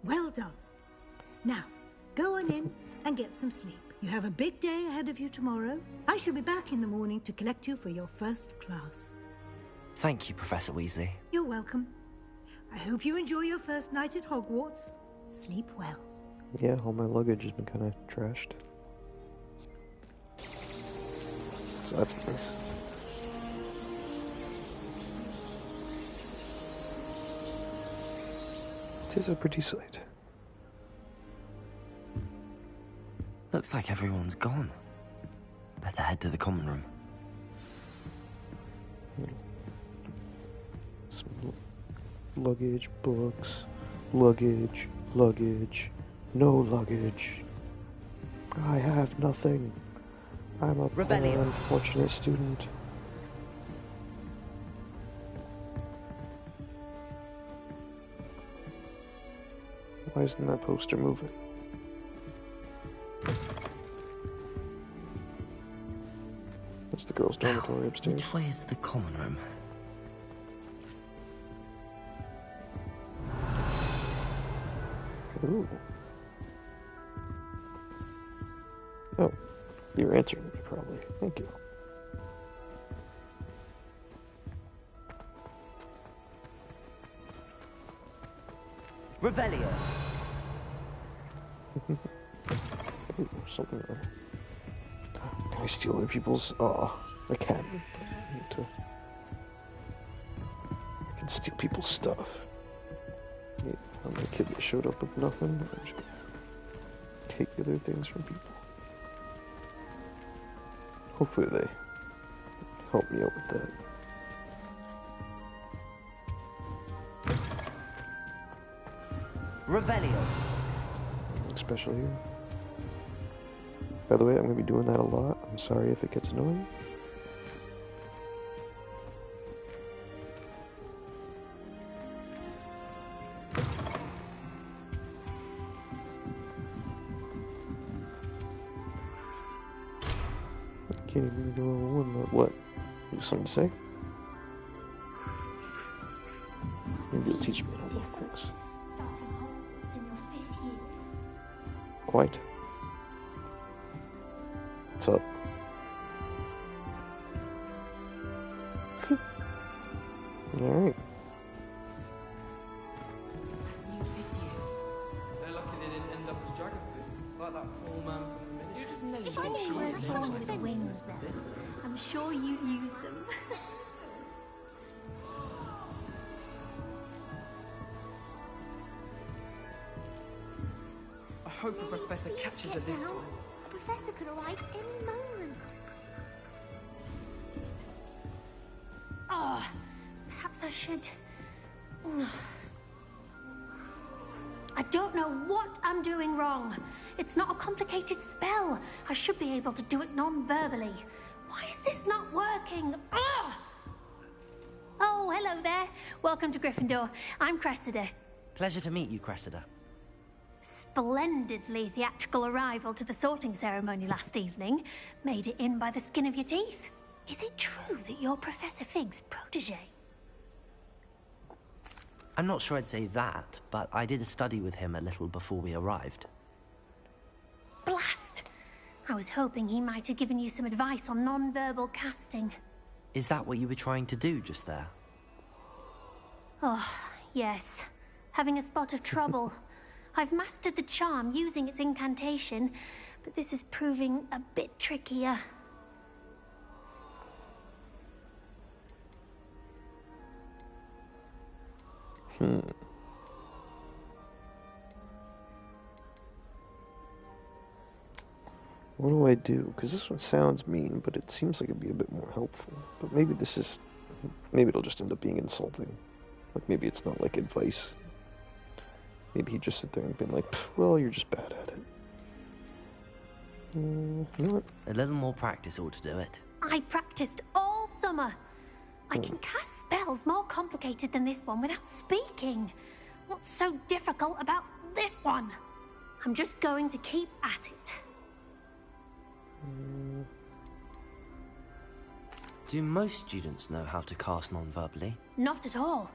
Well done. Now, go on in and get some sleep. You have a big day ahead of you tomorrow. I shall be back in the morning to collect you for your first class. Thank you, Professor Weasley. You're welcome. I hope you enjoy your first night at Hogwarts. Sleep well. Yeah, all my luggage has been kind of trashed. So that's nice. Tis a pretty sight. Looks like everyone's gone. Better head to the common room. Some luggage, books, luggage, no luggage. I have nothing. I'm a poor, unfortunate student. Why isn't that poster moving? That's the girls' dormitory upstairs. Which way is the common room? Ooh. Oh, you're answering me, probably. Thank you. Revelio. Ooh, something there. I steal other people's... I can. But I need to... I can steal people's stuff. Yeah, I'm the kid that showed up with nothing. I'm just take other things from people. Hopefully they help me out with that. Revelio. Especially here. By the way, I'm going to be doing that a lot. I'm sorry if it gets annoying. I can't even do one. What? You have something to say? Maybe you'll teach me how to love things. Quite. What's up? Alright. They're lucky they didn't end up as dragon food, like that poor man from the ministry. You just nearly If I knew you weren't born with wings then, I'm sure you'd use them. I hope a professor catches her this time. A professor could arrive any moment. Oh, perhaps I should... I don't know what I'm doing wrong. It's not a complicated spell. I should be able to do it non-verbally. Why is this not working? Ugh! Oh, hello there. Welcome to Gryffindor. I'm Cressida. Pleasure to meet you, Cressida. Splendidly theatrical arrival to the sorting ceremony last evening. Made it in by the skin of your teeth. Is it true that you're Professor Fig's protege? I'm not sure I'd say that, but I did a study with him a little before we arrived. Blast! I was hoping he might have given you some advice on non-verbal casting. Is that what you were trying to do just there? Oh, yes. Having a spot of trouble. I've mastered the charm using its incantation, but this is proving a bit trickier. What do I do? Because this one sounds mean, but it seems like it'd be a bit more helpful. But maybe this is... Maybe it'll just end up being insulting. Like, maybe it's not like advice. Maybe he'd just sit there and be like, well, you're just bad at it. You know what? A little more practice ought to do it. I practiced all summer. I can cast spells more complicated than this one without speaking. What's so difficult about this one? I'm just going to keep at it. Do most students know how to cast non-verbally? Not at all.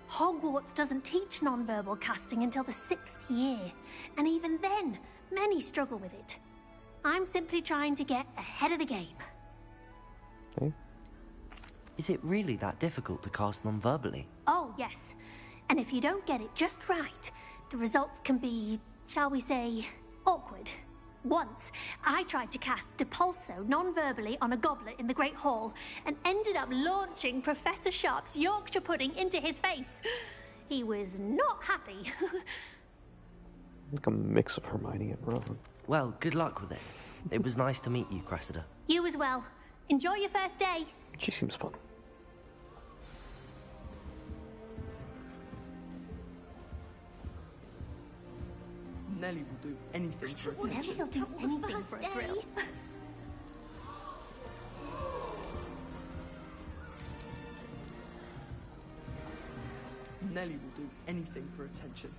Hogwarts doesn't teach non-verbal casting until the 6th year. And even then, many struggle with it. I'm simply trying to get ahead of the game. Okay. Is it really that difficult to cast non-verbally? Oh, yes. And if you don't get it just right, the results can be, shall we say, awkward. Once, I tried to cast Depulso non-verbally on a goblet in the Great Hall and ended up launching Professor Sharp's Yorkshire pudding into his face. He was not happy. Like a mix of Hermione and Ron. Well, good luck with it. It was nice to meet you, Cressida. You as well. Enjoy your first day. She seems fun. Nellie will do anything for attention. Nellie will do anything for a thrill. Nellie will do anything for attention.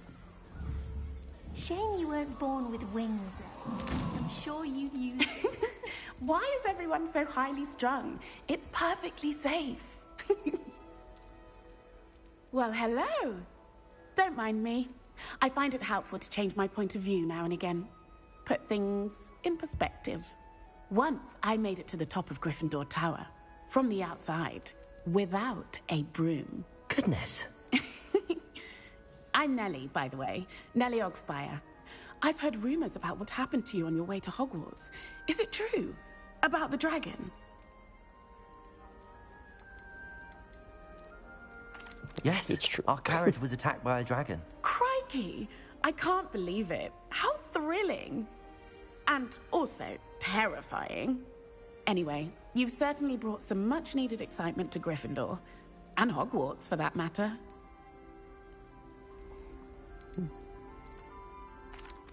Shame you weren't born with wings, though. I'm sure you'd use it. Why is everyone so highly strung? It's perfectly safe. Well, hello. Don't mind me. I find it helpful to change my point of view now and again. Put things in perspective. Once I made it to the top of Gryffindor Tower, from the outside, without a broom. Goodness. I'm Nellie, by the way. Nellie Ogspire. I've heard rumors about what happened to you on your way to Hogwarts. Is it true? About the dragon? Yes, it's true. Our carriage was attacked by a dragon. Crikey! I can't believe it. How thrilling! And also terrifying. Anyway, you've certainly brought some much-needed excitement to Gryffindor. And Hogwarts, for that matter.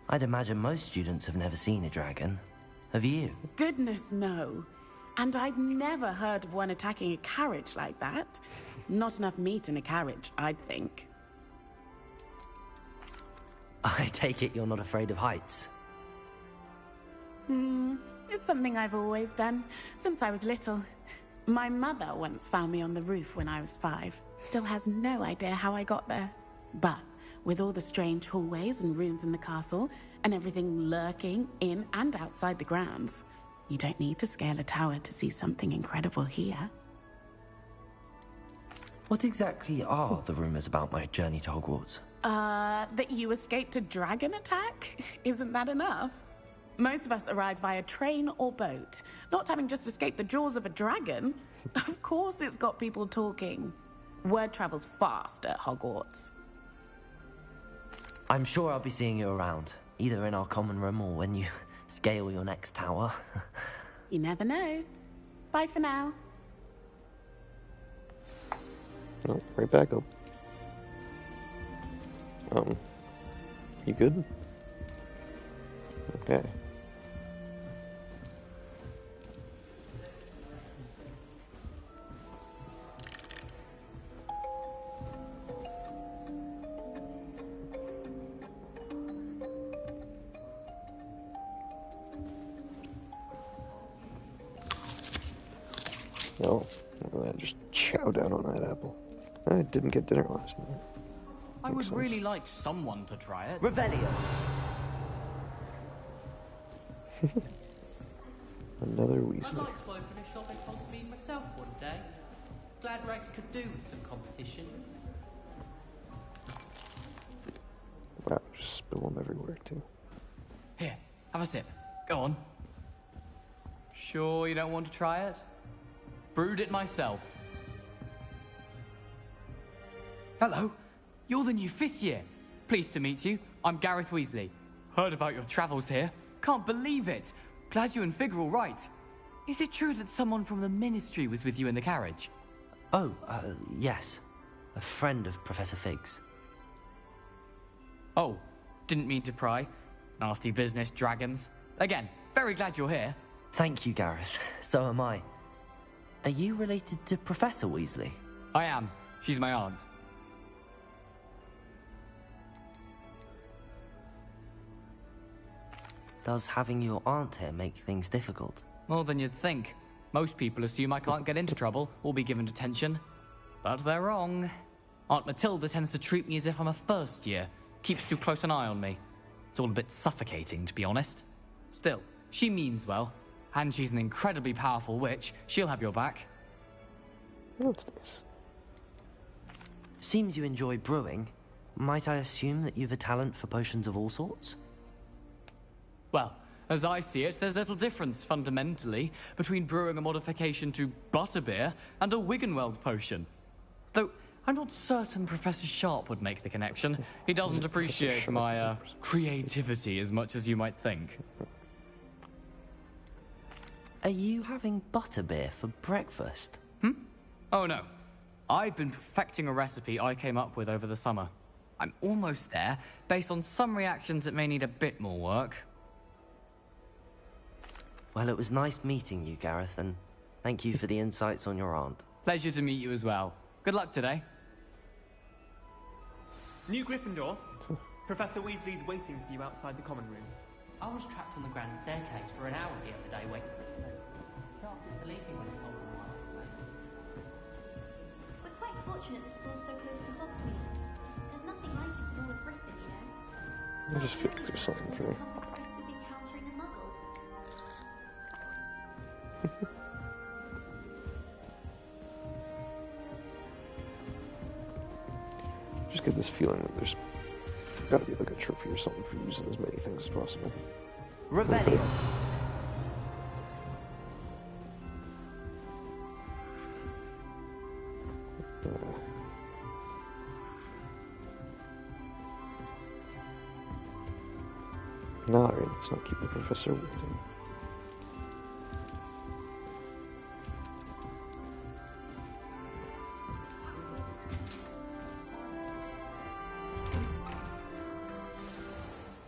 I'd imagine most students have never seen a dragon. Have you? Goodness, no. And I've never heard of one attacking a carriage like that. Not enough meat in a carriage, I'd think. I take it you're not afraid of heights. It's something I've always done, since I was little. My mother once found me on the roof when I was 5. Still has no idea how I got there. But with all the strange hallways and rooms in the castle, and everything lurking in and outside the grounds, you don't need to scale a tower to see something incredible here. What exactly are the rumors about my journey to Hogwarts? That you escaped a dragon attack? Isn't that enough? Most of us arrive via train or boat, not having just escaped the jaws of a dragon. Of course it's got people talking. Word travels fast at Hogwarts. I'm sure I'll be seeing you around, either in our common room or when you scale your next tower. You never know. Bye for now. Oh, right back up. You good? Okay. Oh, I just chow down on that apple. I didn't get dinner last night. I would really like someone to try it. Revelio! Another I'd Weasley. like to open a shop in Hogsmeade myself one day. Glad Rex could do with some competition. Wow, just spill them everywhere too. Here, have a sip. Go on. Sure you don't want to try it? Brewed it myself. Hello, you're the new 5th year. Pleased to meet you. I'm Gareth Weasley. Heard about your travels here. Can't believe it. Glad you and Fig are all right. Is it true that someone from the Ministry was with you in the carriage? Oh, yes. A friend of Professor Fig's. Oh, didn't mean to pry. Nasty business, dragons. Again, very glad you're here. Thank you, Gareth. So am I. Are you related to Professor Weasley? I am. She's my aunt. Does having your aunt here make things difficult? More than you'd think. Most people assume I can't get into trouble or be given detention. But they're wrong. Aunt Matilda tends to treat me as if I'm a first year. Keeps too close an eye on me. It's all a bit suffocating, to be honest. Still, she means well. And she's an incredibly powerful witch. She'll have your back. That's nice. Seems you enjoy brewing. Might I assume that you've a talent for potions of all sorts? Well, as I see it, there's little difference, fundamentally, between brewing a modification to butterbeer and a Wiggenweld potion. Though, I'm not certain Professor Sharp would make the connection. He doesn't appreciate my, creativity as much as you might think. Are you having butterbeer for breakfast? Oh no. I've been perfecting a recipe I came up with over the summer. I'm almost there. Based on some reactions, it may need a bit more work. Well, it was nice meeting you, Gareth, and thank you for the insights on your aunt. Pleasure to meet you as well. Good luck today. New Gryffindor. Professor Weasley's waiting for you outside the common room. I was trapped on the grand staircase for an hour the other day waiting. Can't believe you when I told them why I was late. We're quite fortunate the school's so close to Hogsmeade. There's nothing like it in all of Britain, you know. I just feel like there's something for me. We've been countering a muggle. Just get this feeling that there's gotta be like a trophy or something for using as many things as possible. Revelio! No, alright, let's not keep the professor waiting.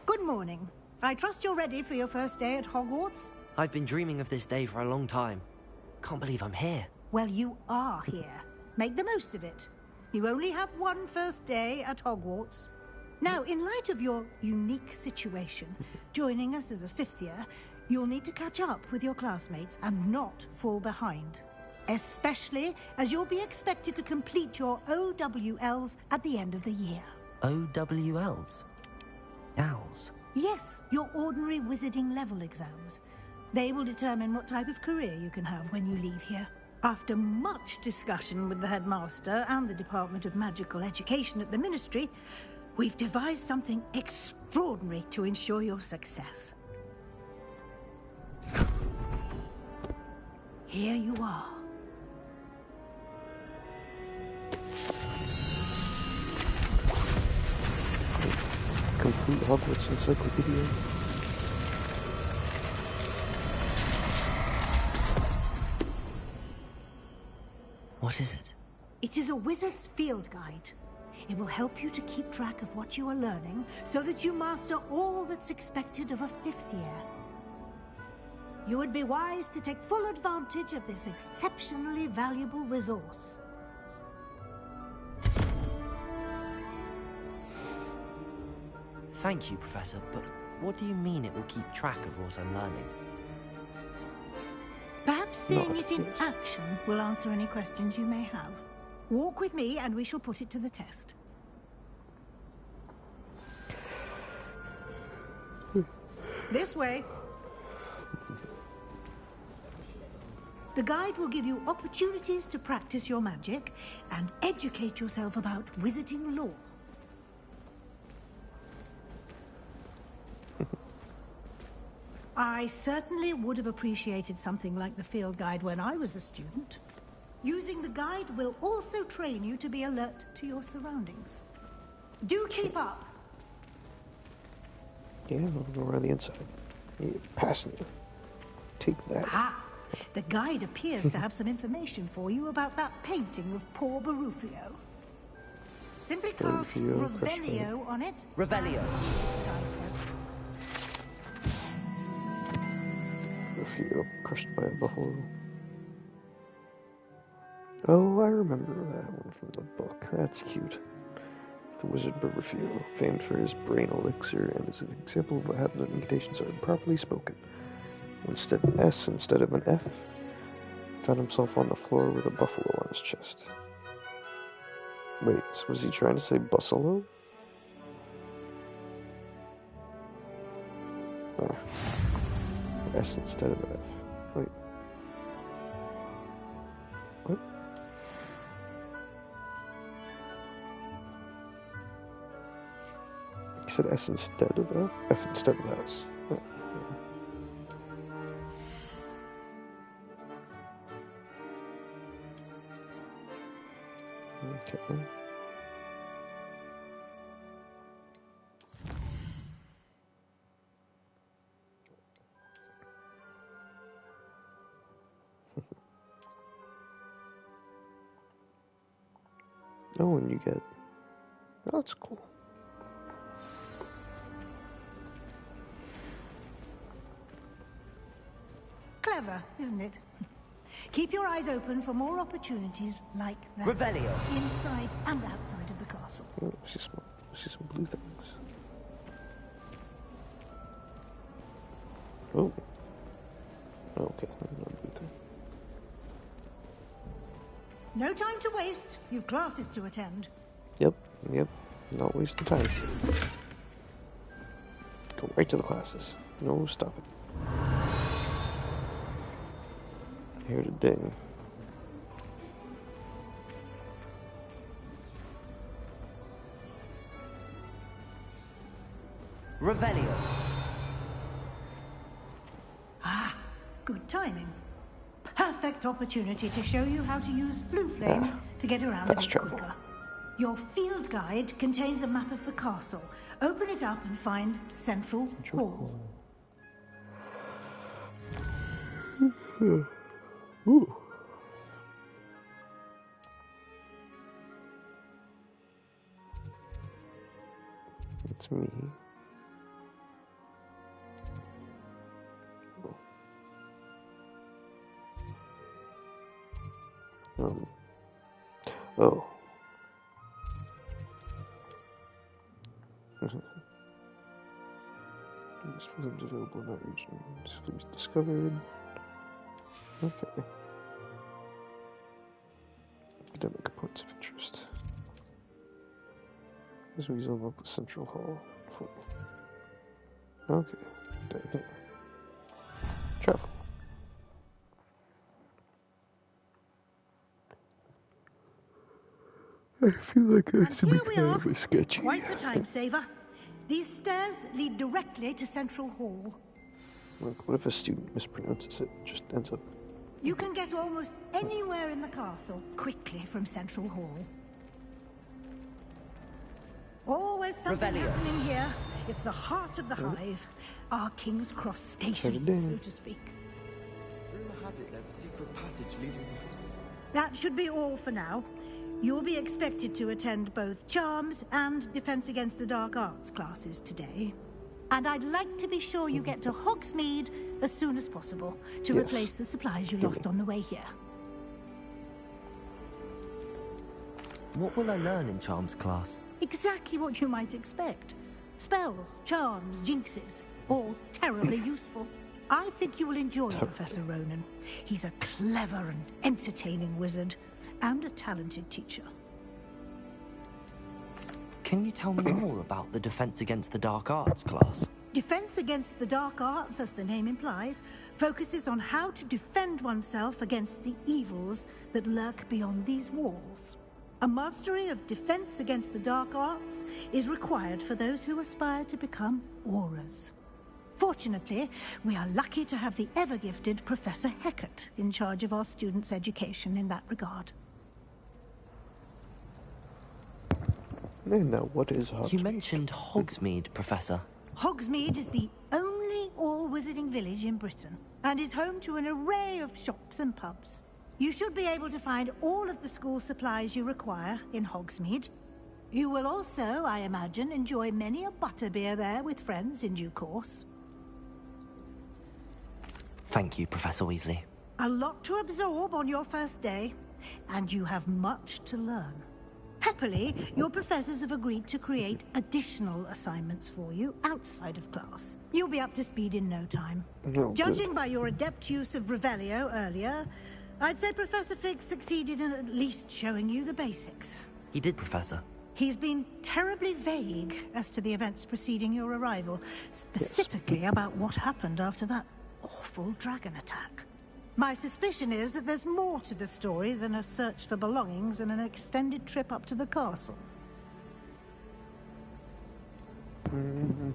Good morning. I trust you're ready for your first day at Hogwarts? I've been dreaming of this day for a long time. Can't believe I'm here. Well, you are here. Make the most of it. You only have one first day at Hogwarts. Now, in light of your unique situation, joining us as a fifth year, you'll need to catch up with your classmates and not fall behind. Especially as you'll be expected to complete your OWLs at the end of the year. OWLs? Owls? Yes, your ordinary wizarding level exams. They will determine what type of career you can have when you leave here. After much discussion with the headmaster and the Department of Magical Education at the Ministry, we've devised something extraordinary to ensure your success. Here you are. Complete Hogwarts Encyclopedia. What is it? It is a wizard's field guide. It will help you to keep track of what you are learning so that you master all that's expected of a fifth year. You would be wise to take full advantage of this exceptionally valuable resource. Thank you, Professor, but what do you mean it will keep track of what I'm learning? Perhaps seeing it in action will answer any questions you may have. Walk with me and we shall put it to the test. This way. The guide will give you opportunities to practice your magic and educate yourself about wizarding lore. I certainly would have appreciated something like the field guide when I was a student. Using the guide will also train you to be alert to your surroundings. Do keep up! Yeah, I'll go around the inside. Yeah, passing you. Take that. Ah! The guide appears to have some information for you about that painting of poor Barufio. Simply cast Revelio on it. Revelio. The guide says. Barufio crushed by a buffalo. Oh, I remember that one from the book. That's cute. The wizard Barufio, famed for his brain elixir, and is an example of what happens when incantations are improperly spoken. Instead of S instead of an F, found himself on the floor with a buffalo on his chest. Wait, so was he trying to say buffalo? Ah. S instead of F. Wait. What? He said S instead of F? F instead of S. Oh, yeah. Okay. Oh, and you get... Oh, that's cool. Clever, isn't it? Keep your eyes open for more opportunities like that. Revelio. Inside and outside of the castle. Oh, I see some blue things. Oh. Okay, no blue thing. No time to waste. You've classes to attend. Yep. Not wasting time. Go right to the classes. No stopping. Here to ding. Revelio. Ah, good timing. Perfect opportunity to show you how to use blue flames to get around a bit quicker. Your field guide contains a map of the castle. Open it up and find Central Hall. Ooh. It's me. Oh. These films available in that region. This film's discovered. Okay. Academic points of interest. This weasel unlock the central hall. Okay. Down here. Travel. I feel like I have to be kind of a sketchy. Quite the time saver. These stairs lead directly to Central Hall. Look, what if a student mispronounces it and just ends up... You can get almost anywhere in the castle quickly from Central Hall. Always something happening here. It's the heart of the hive. Our King's Cross station, so to speak. Rumor has it there's a secret passage leading to... That should be all for now. You'll be expected to attend both Charms and Defense Against the Dark Arts classes today. And I'd like to be sure you get to Hogsmeade as soon as possible to replace the supplies you lost on the way here. What will I learn in Charms class? Exactly what you might expect. Spells, charms, jinxes, all terribly useful. I think you will enjoy Professor Ronan. He's a clever and entertaining wizard, and a talented teacher. Can you tell me more about the Defense Against the Dark Arts class? Defense Against the Dark Arts, as the name implies, focuses on how to defend oneself against the evils that lurk beyond these walls. A mastery of Defense Against the Dark Arts is required for those who aspire to become Aurors. Fortunately, we are lucky to have the ever-gifted Professor Hecat in charge of our students' education in that regard. And now, what is Hogsmeade? You mentioned Hogsmeade, Professor. Hogsmeade is the only all-wizarding village in Britain, and is home to an array of shops and pubs. You should be able to find all of the school supplies you require in Hogsmeade. You will also, I imagine, enjoy many a butterbeer there with friends in due course. Thank you, Professor Weasley. A lot to absorb on your first day, and you have much to learn. Happily, your professors have agreed to create additional assignments for you outside of class. You'll be up to speed in no time. Judging by your adept use of Revelio earlier, I'd say Professor Fig succeeded in at least showing you the basics. He did, Professor. He's been terribly vague as to the events preceding your arrival, specifically about what happened after that awful dragon attack. My suspicion is that there's more to the story than a search for belongings and an extended trip up to the castle. I'm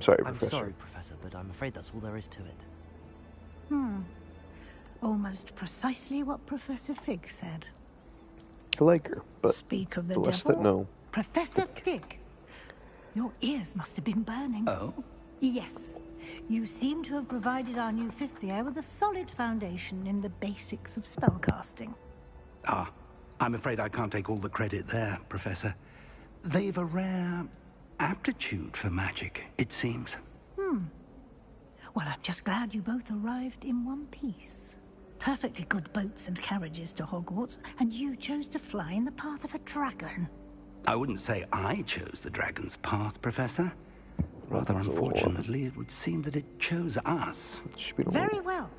sorry, Professor. I'm sorry, Professor, but I'm afraid that's all there is to it. Almost precisely what Professor Fig said. I like her, but Speak of the less devil, that no. Professor Fig, your ears must have been burning. Oh? Yes. You seem to have provided our new fifth year with a solid foundation in the basics of spellcasting. Ah, I'm afraid I can't take all the credit there, Professor. They've a rare aptitude for magic, it seems. Well, I'm just glad you both arrived in one piece. Perfectly good boats and carriages to Hogwarts, and you chose to fly in the path of a dragon. I wouldn't say I chose the dragon's path, Professor. Rather unfortunately, it would seem that it chose us. Very well.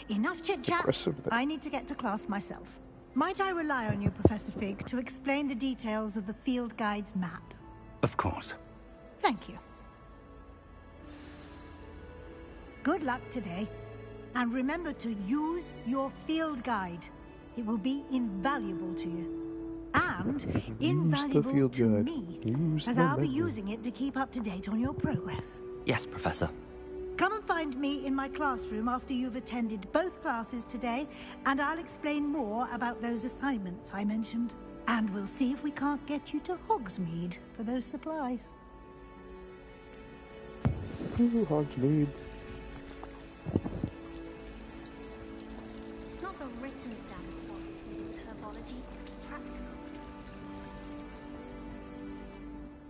Enough chit-chat. I need to get to class myself. Might I rely on you, Professor Fig, to explain the details of the field guide's map? Of course. Thank you. Good luck today. And remember to use your field guide. It will be invaluable to you. And invaluable to me, as I'll be using it to keep up to date on your progress. Yes, Professor. Come and find me in my classroom after you've attended both classes today, and I'll explain more about those assignments I mentioned. And we'll see if we can't get you to Hogsmeade for those supplies. Ooh, Hogsmeade. It's not the written exam that worries me with herbology, it's practical.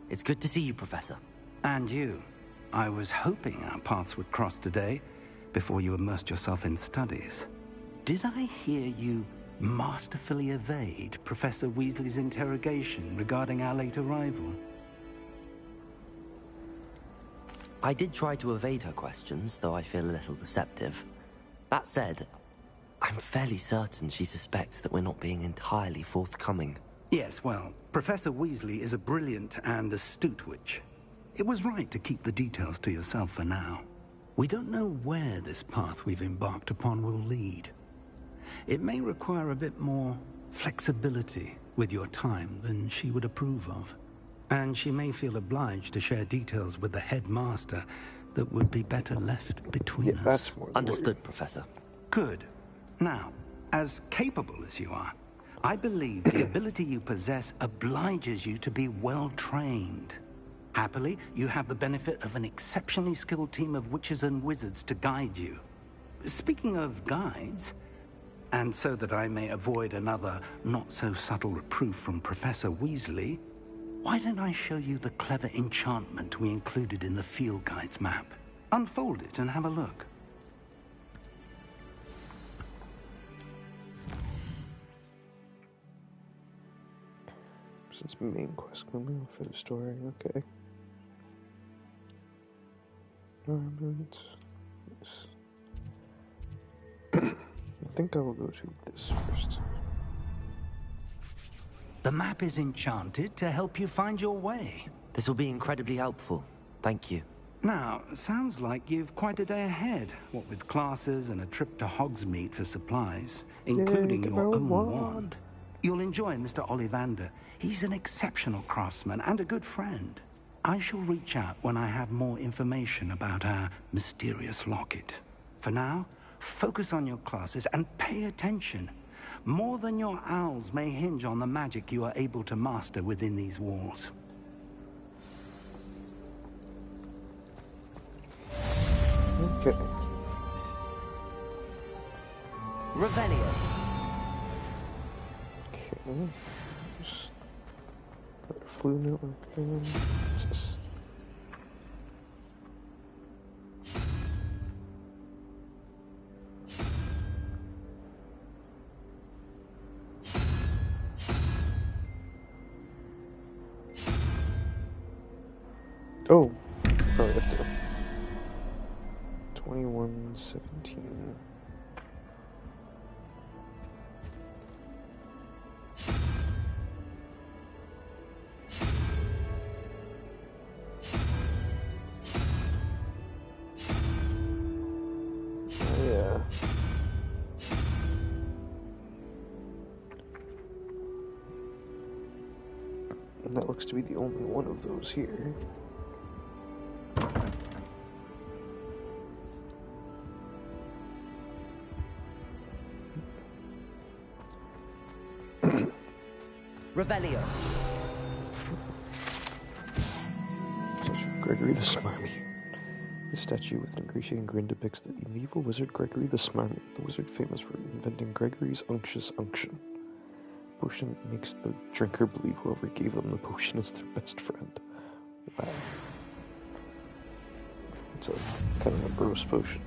It's good to see you, Professor. And you. I was hoping our paths would cross today, before you immersed yourself in studies. Did I hear you masterfully evade Professor Weasley's interrogation regarding our late arrival? I did try to evade her questions, though I feel a little deceptive. That said, I'm fairly certain she suspects that we're not being entirely forthcoming. Yes, well, Professor Weasley is a brilliant and astute witch. It was right to keep the details to yourself for now. We don't know where this path we've embarked upon will lead. It may require a bit more flexibility with your time than she would approve of. And she may feel obliged to share details with the headmaster that would be better left between us. That's more understood, Professor. Good. Now, as capable as you are, I believe the ability you possess obliges you to be well trained. Happily, you have the benefit of an exceptionally skilled team of witches and wizards to guide you. Speaking of guides, and so that I may avoid another not-so-subtle reproof from Professor Weasley, why don't I show you the clever enchantment we included in the field guide's map? Unfold it and have a look. Since main quest coming for the story, okay. I think I will go to this first. The map is enchanted to help you find your way. This will be incredibly helpful. Thank you. Now, sounds like you've quite a day ahead, what with classes and a trip to Hogsmeade for supplies, including your own wand. You'll enjoy Mr. Ollivander. He's an exceptional craftsman and a good friend. I shall reach out when I have more information about our mysterious locket. For now, focus on your classes and pay attention. More than your owls may hinge on the magic you are able to master within these walls. Okay. Revelio. Okay. Flu network thing. What's this? Oh, probably have to. 2117. Oh, yeah. And that looks to be the only one of those here. Revelio. Gregory the Smarmy. This statue with an ingratiating grin depicts the medieval wizard Gregory the Smarmy, the wizard famous for inventing Gregory's unctuous unction. Potion makes the drinker believe whoever gave them the potion is their best friend. Wow. It's a kind of a gross potion.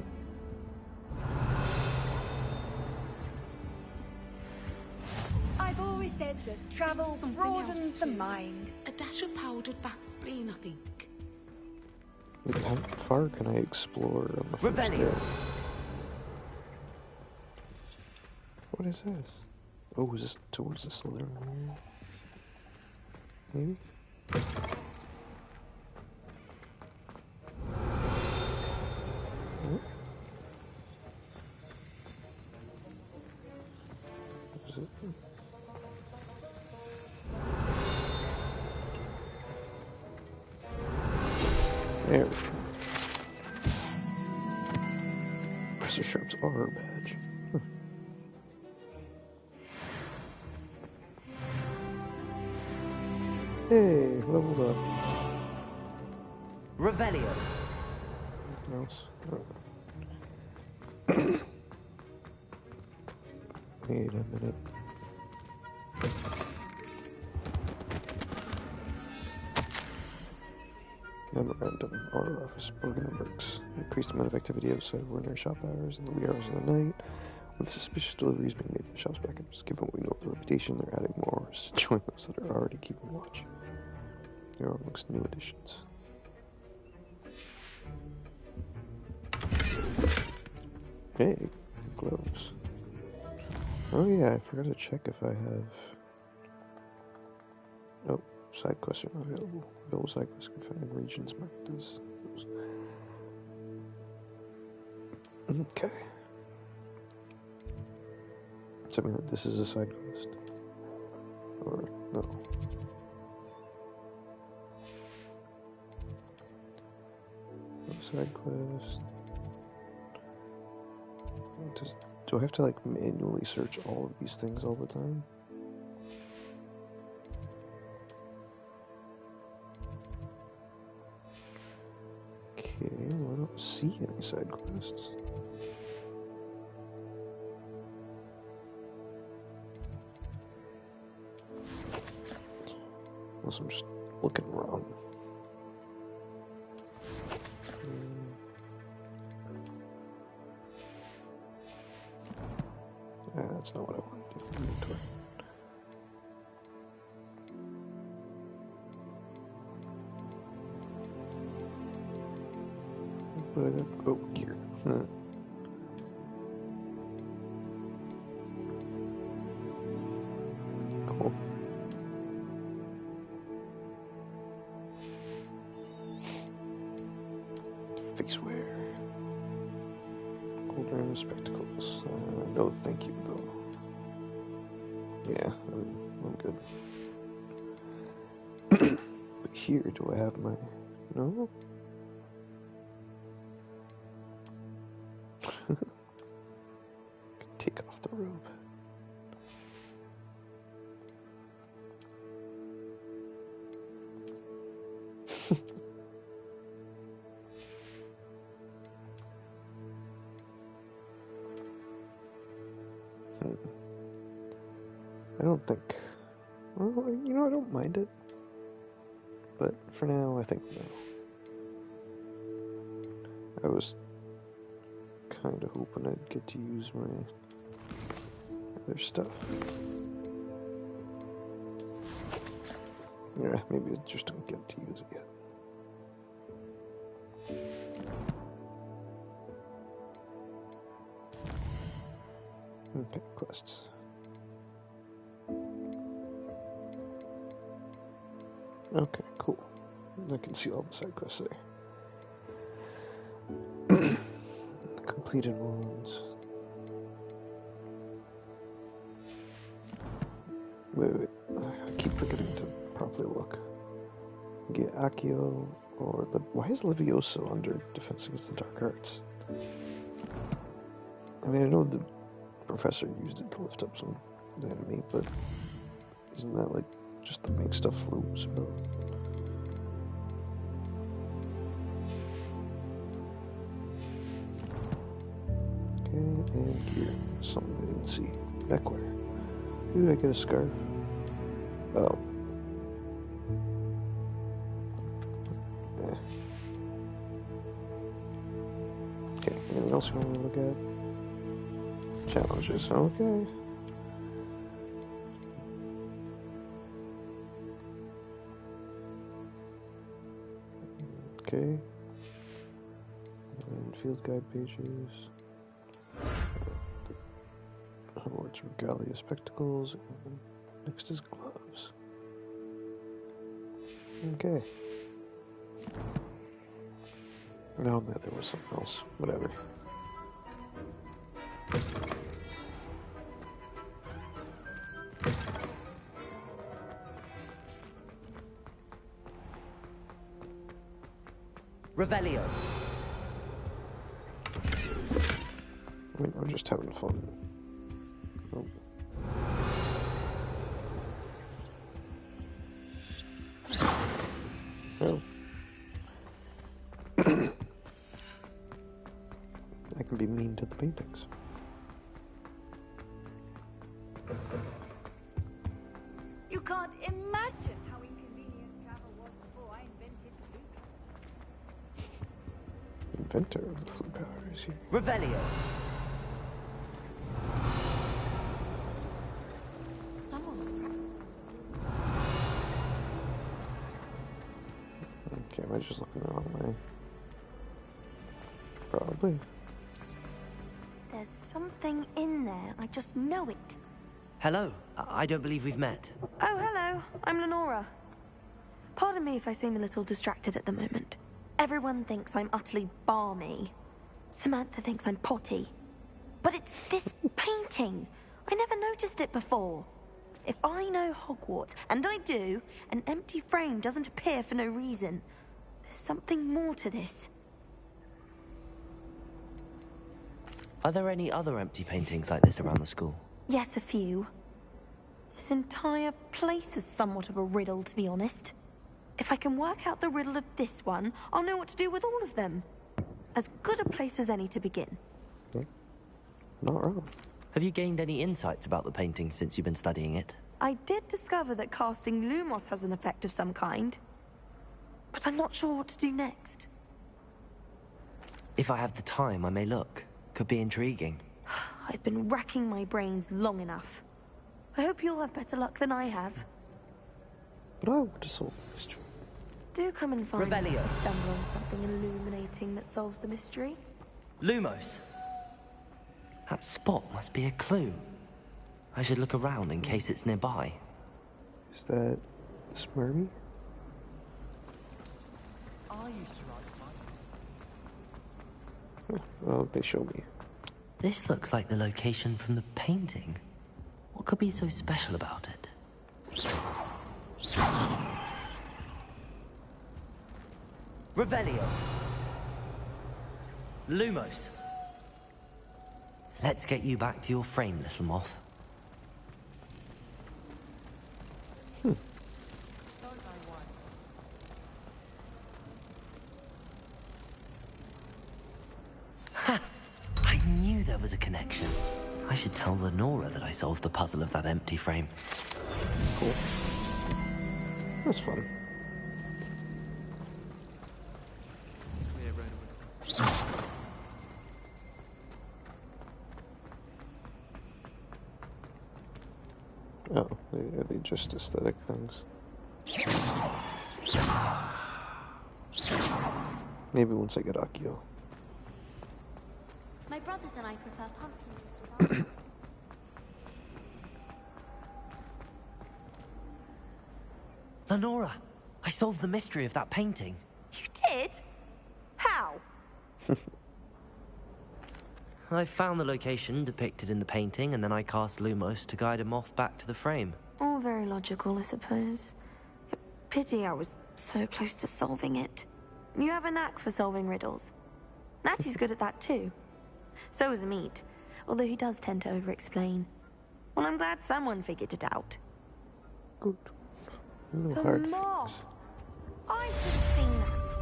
I've always said that travel broadens the mind. A dash of powdered bat spleen, I think. Wait, how far can I explore on the first day? What is this? Oh, is this towards the Slytherin area? Maybe? Oh. What is it? There we go. Professor Sharp's R badge. Hey, leveled up. Revelio. Anything else? Oh. Wait a minute. Memorandum. Our office Borgenbergs. Increased amount of activity outside of ordinary shop hours and the wee hours of the night. With suspicious deliveries being made to the shop's backups. Given what we know of the reputation, they're adding more orders to join those that are already keeping watch. There are amongst new additions. Hey, gloves. Oh yeah, I forgot to check if I have... Oh, side quests are not available. Available side quests can find in regions marked as those. Okay. Does that mean that this is a side quest? Or no? Side quest. Do I have to like manually search all of these things all the time? Okay, well, I don't see any side quests. Unless I'm just looking wrong. That's not what I want to do. Inventory. What I got? Oh, gear. Cool. Face wear. Gold rim spectacles. No, thank you, though. Yeah, I'm good. But here, do I have my... No? Take off the robe. I don't think... Well, you know, I don't mind it. But for now, I think no. I was kind of hoping I'd get to use my other stuff. Yeah, maybe I just don't get to use it yet. Okay, quests. Okay, cool. I can see all the side quests there. Completed ones. Wait. I keep forgetting to properly look. Get Accio or the... Why is Levioso under Defense Against the Dark Arts? I mean, I know the professor used it to lift up some enemy, but isn't that like just the main stuff Flume's about? Okay, and gear. Something I didn't see. Neckwear. Dude, I get a scarf. Oh. Okay, anything else you want me to look at? Challenges, okay. Okay. And field guide pages. Hogwarts Regalia spectacles. And next is gloves. Okay. No, man, there was something else. Whatever. Revelio. I mean, I'm just having fun. Oh. Well. I can be mean to the paintings. You can't imagine how inconvenient travel was before I invented food. Inventor of the food power is here. Revelio. Okay, am I just looking the wrong way? Probably. There's something in there. I just know it. Hello. I don't believe we've met. Oh, hello. I'm Lenora. Pardon me if I seem a little distracted at the moment. Everyone thinks I'm utterly balmy. Samantha thinks I'm potty. But it's this painting. I never noticed it before. If I know Hogwarts, and I do, an empty frame doesn't appear for no reason. There's something more to this. Are there any other empty paintings like this around the school? Yes, a few. This entire place is somewhat of a riddle, to be honest. If I can work out the riddle of this one, I'll know what to do with all of them. As good a place as any to begin. Not wrong. Have you gained any insights about the painting since you've been studying it? I did discover that casting Lumos has an effect of some kind. But I'm not sure what to do next. If I have the time, I may look. Could be intriguing. I've been racking my brains long enough. I hope you'll have better luck than I have. But I want to solve the mystery. Do come and find me if Revelio. you stumble on something illuminating that solves the mystery. Lumos. That spot must be a clue. I should look around in case it's nearby. Is that Smurmy? I used to ride Oh, they show me. This looks like the location from the painting. What could be so special about it? Revelio. Lumos. Let's get you back to your frame, little moth. Ha! I knew there was a connection. I should tell Lenora that I solved the puzzle of that empty frame. Cool. That's fun. Oh, are they just aesthetic things? Maybe once I get Akio. My brothers and I prefer pumpkins. Lenora, I solved the mystery of that painting. You did? How? I found the location depicted in the painting, and then I cast Lumos to guide a moth back to the frame. All very logical, I suppose. Pity I was so close to solving it. You have a knack for solving riddles. Natty's good at that too. So is Meat, although he does tend to over-explain. Well, I'm glad someone figured it out. Good. No The hard moth! I should have seen that.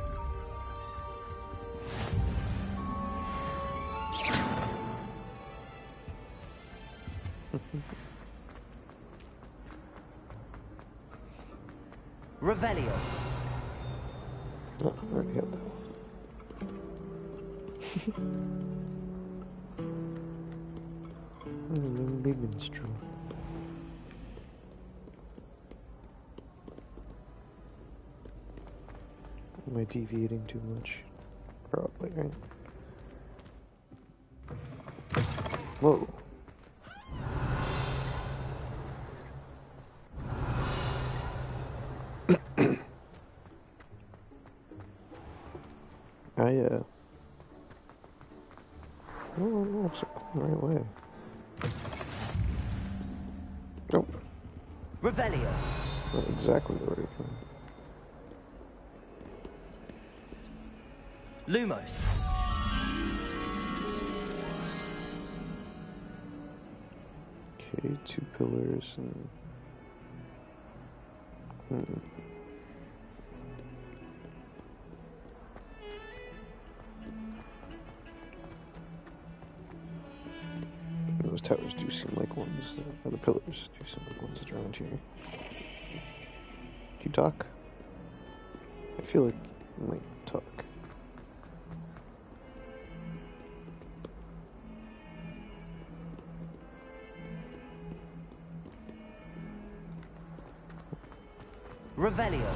Revelio. Oh, I already have that one. Lonely minstrel. Am I deviating too much? Probably, right? Whoa. I don't know if it's going the right way. Nope. Revelio. Not exactly the right way. Lumos. Okay, 2 pillars and... Those towers do seem like ones, or the pillars do seem like ones that are around here. Do you talk? I feel like you might talk. Revelio.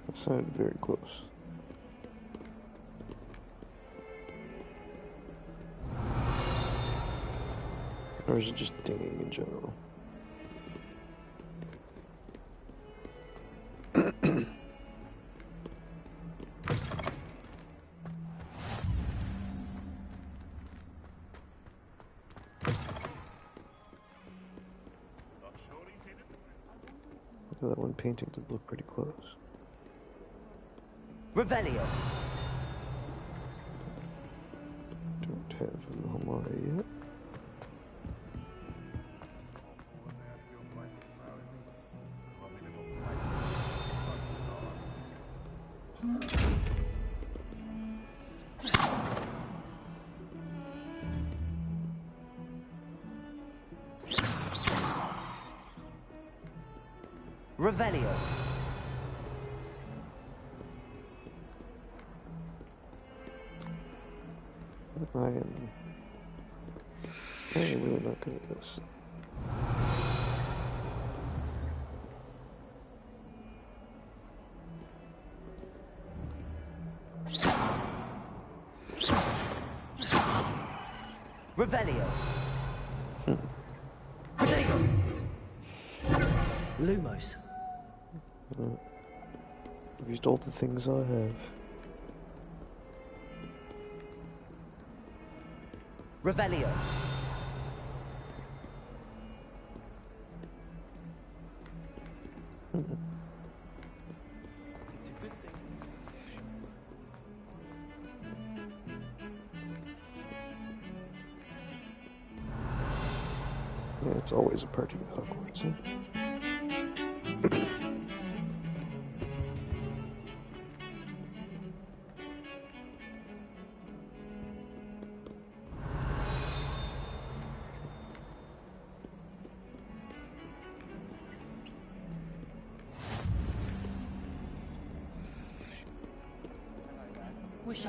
That sounded very close. Or is it just dinging in general? That one painting did look pretty close. Revelio. Don't have an Homari yet. Revelio. I am really not good at this. Revelio. Potato. Lumos. I've used all the things I have. Revelio. Yeah, it's always a party at Hogwarts, huh? Wish I.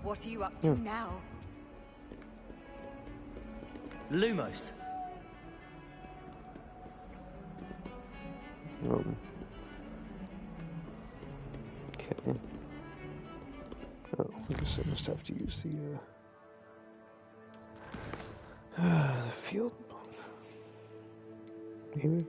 What are you up to now? Lumos. Okay. Oh, I guess I must have to use the field. Maybe.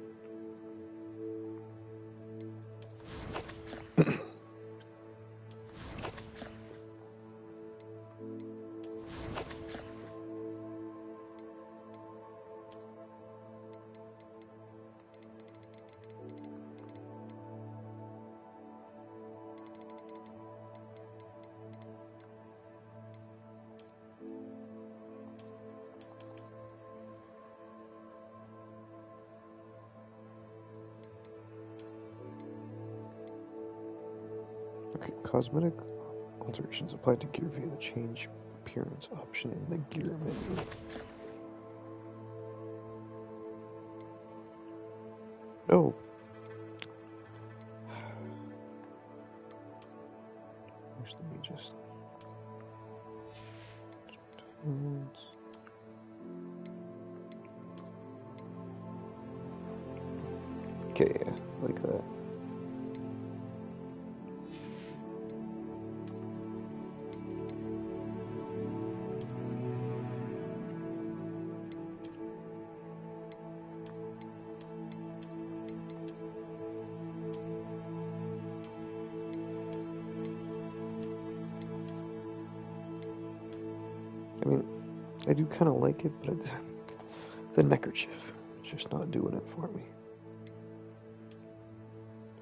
Okay, cosmetic alterations applied to gear via the change appearance option in the gear menu. Oh. First, let me just... Okay, yeah, like that. I do kind of like it, but the neckerchief is just not doing it for me.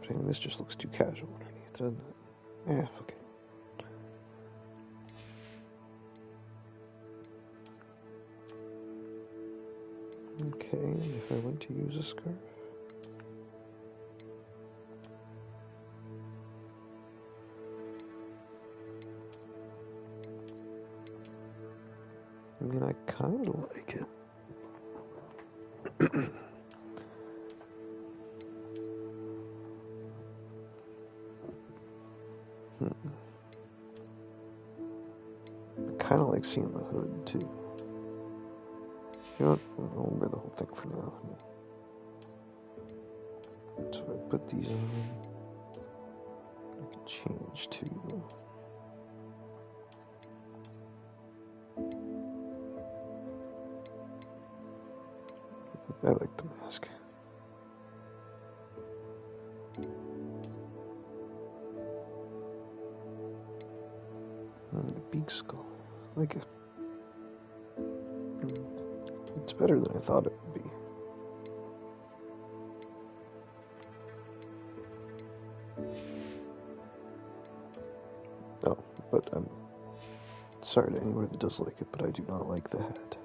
I mean, this just looks too casual underneath, doesn't it? Yeah, okay. Okay, and if I went to use a scarf. I mean, I kind of like it. I kind of like seeing the hood, too. You know what? I'll wear the whole thing for now. So I put these on. I can change to... I like the mask. And the beak skull. I like it. It's better than I thought it would be. Oh, but I'm sorry to anyone that does like it, but I do not like the hat.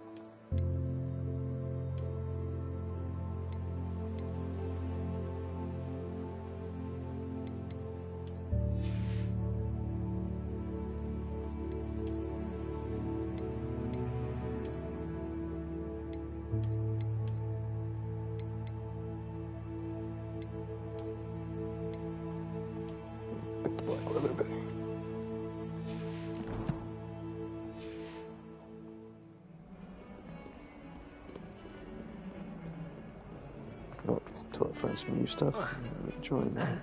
Until I find some new stuff and join that.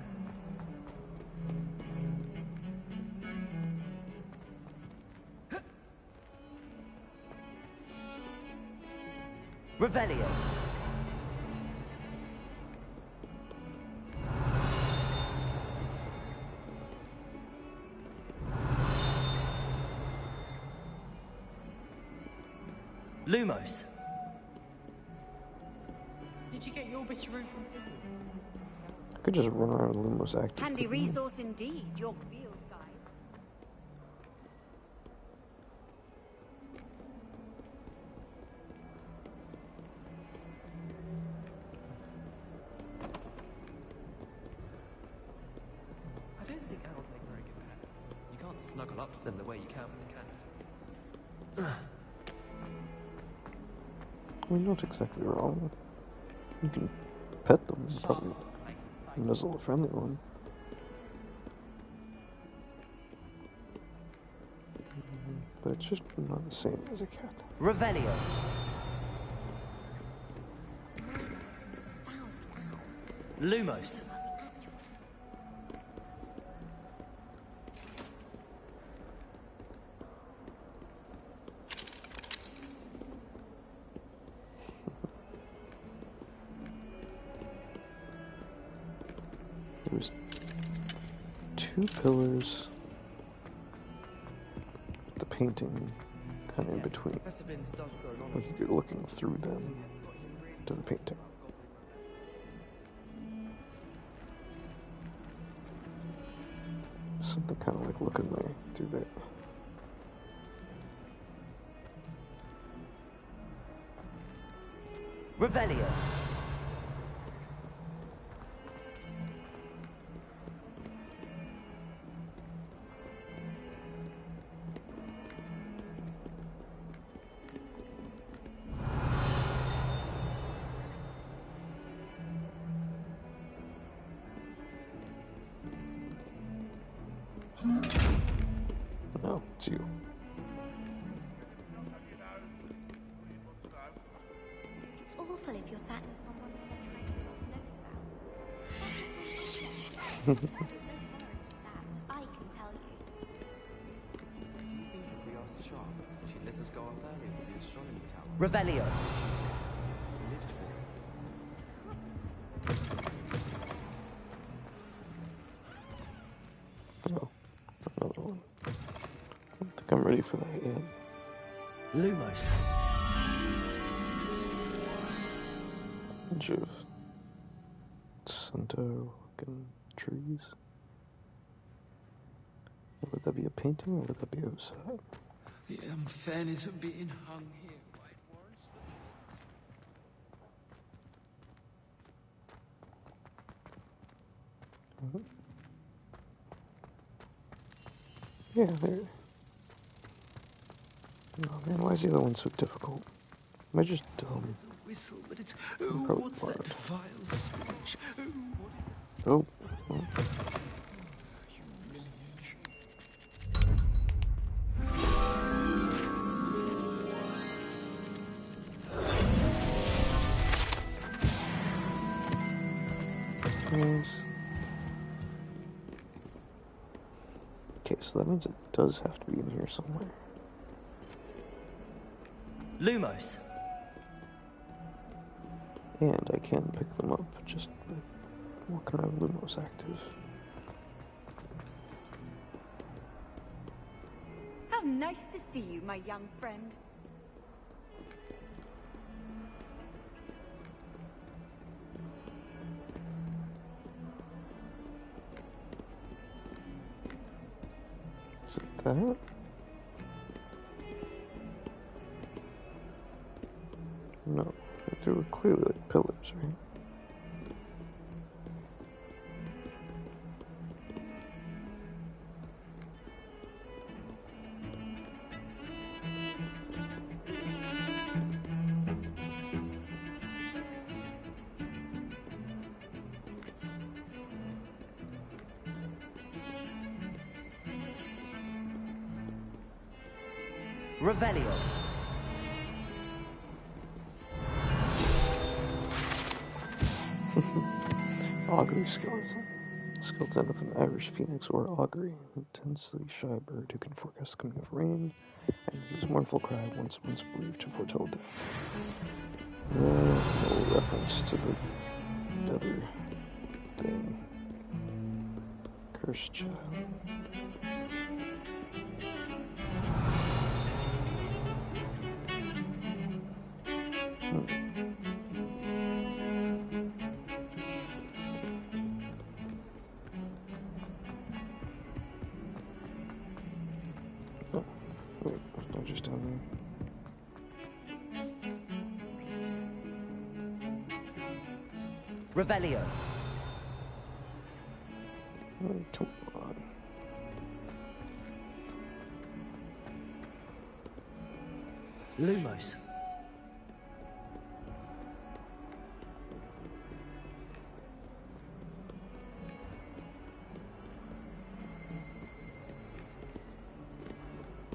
Revelio. Lumos. Did you get your bit of route? I could just run around Lumos active. Handy resource indeed, your field guide. I don't think owls make very good pets. You can't snuggle up to them the way you can with a cat. Well, you're not exactly wrong. You can pet them, probably nuzzle a friendly one. But it's just not the same as a cat. Revelio. Lumos. There's two pillars, the painting kind of in between. Like you're looking through them to the painting. Something kind of like looking there through there. Revelio. Oh, it's you. It's awful if you're sat in someone I can tell you. Do you think if we asked Sharp, she'd let us go up early to the astronomy tower? Revelio. He lives for it. Oh, another one. I don't think I'm ready for that yet. Lumos. Bunch of Sunto looking trees. Would that be a painting or would that be outside? The unfairness of being hung here. Yeah, there. Oh man, why is the other one so difficult? Am I just dumb? Whistle, but it's I'm probably what's blind. that vile speech? Oh. Well. Yes. Okay, so that means it does have to be in here somewhere. Lumos. And I can pick them up just by walking around Lumos active. How nice to see you, my young friend. Is it that? No, they were clearly like pillars, right? Revelio. Augury skeleton. Skeleton of an Irish phoenix or augury, an intensely shy bird who can forecast the coming of rain, and whose mournful cry once believed to foretell death. No reference to the other thing. Cursed child. Oh, wait, it's not just down there. Revelio. Oh, come on. Lumos.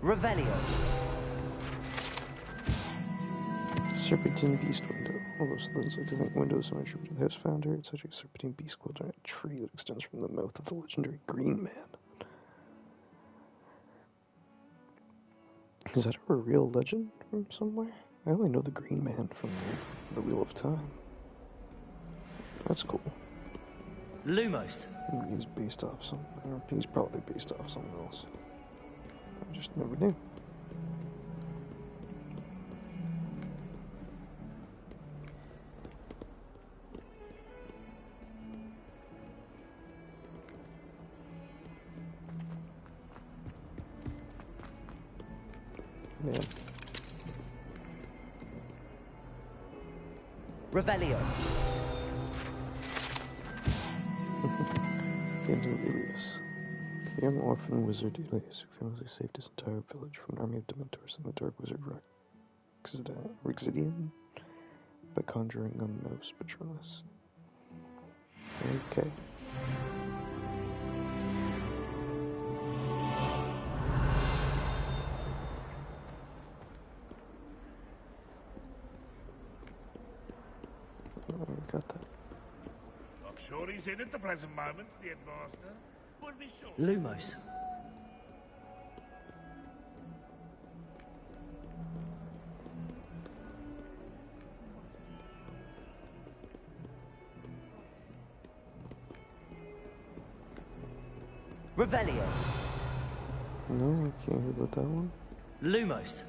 Revelio. Serpentine beast window. All those things like to think windows in my trip to the house founder. It's such a serpentine beast quilt on a tree that extends from the mouth of the legendary Green Man. Is that a real legend from somewhere? I only know the Green Man from the Wheel of Time. That's cool. Lumos. Maybe he's based off something, or he's probably based off something else. I just never knew. Yeah. Revelio. The ending of Ilias. A young orphan wizard Ilias who famously saved his entire village from an army of Dementors and the dark wizard Rexidian by conjuring a mouse Patronus. Okay. I got that. Not sure he's in at the present moment, the headmaster. Would be sure. Lumos. Revelio. No, I can't hear about that one. Lumos.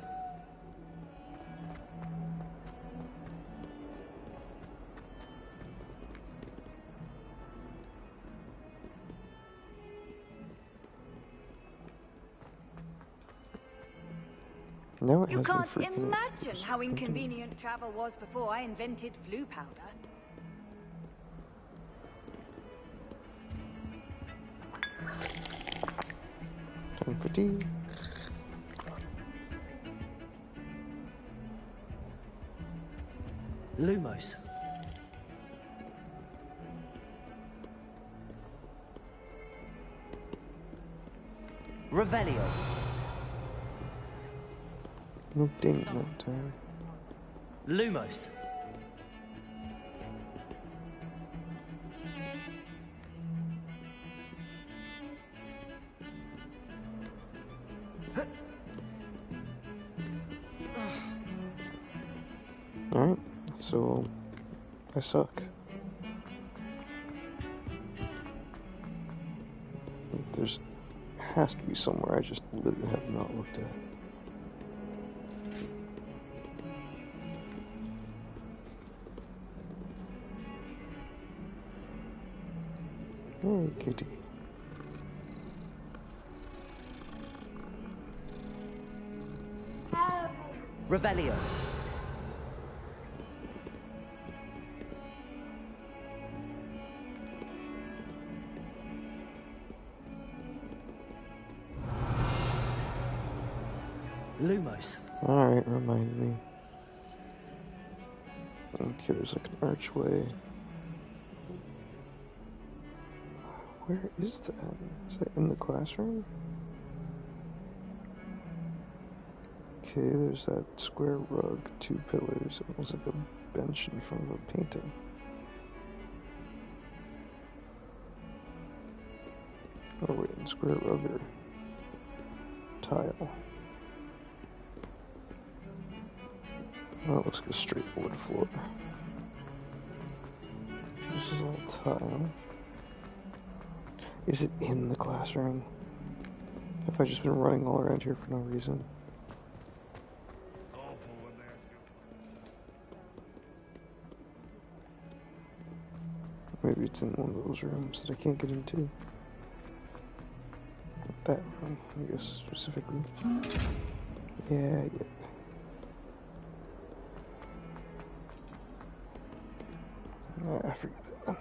No, it You has been can't freaking imagine how inconvenient travel was before I invented flu powder. Time for tea. Lumos. Revelio. No ding that time. Lumos. Alright, so I suck. There's has to be somewhere I just literally have not looked at. Hey, kitty. Revelio. Lumos. Alright, remind me. Okay, there's like an archway. Where is that? Is that in the classroom? Okay, there's that square rug, 2 pillars, and there's like a bench in front of a painting. Oh wait, and square rug or tile. Oh, it looks like a straight wood floor. This is all tile. Is it in the classroom? Have I just been running all around here for no reason? Maybe it's in one of those rooms that I can't get into. That room, I guess, specifically. Yeah. I forget it.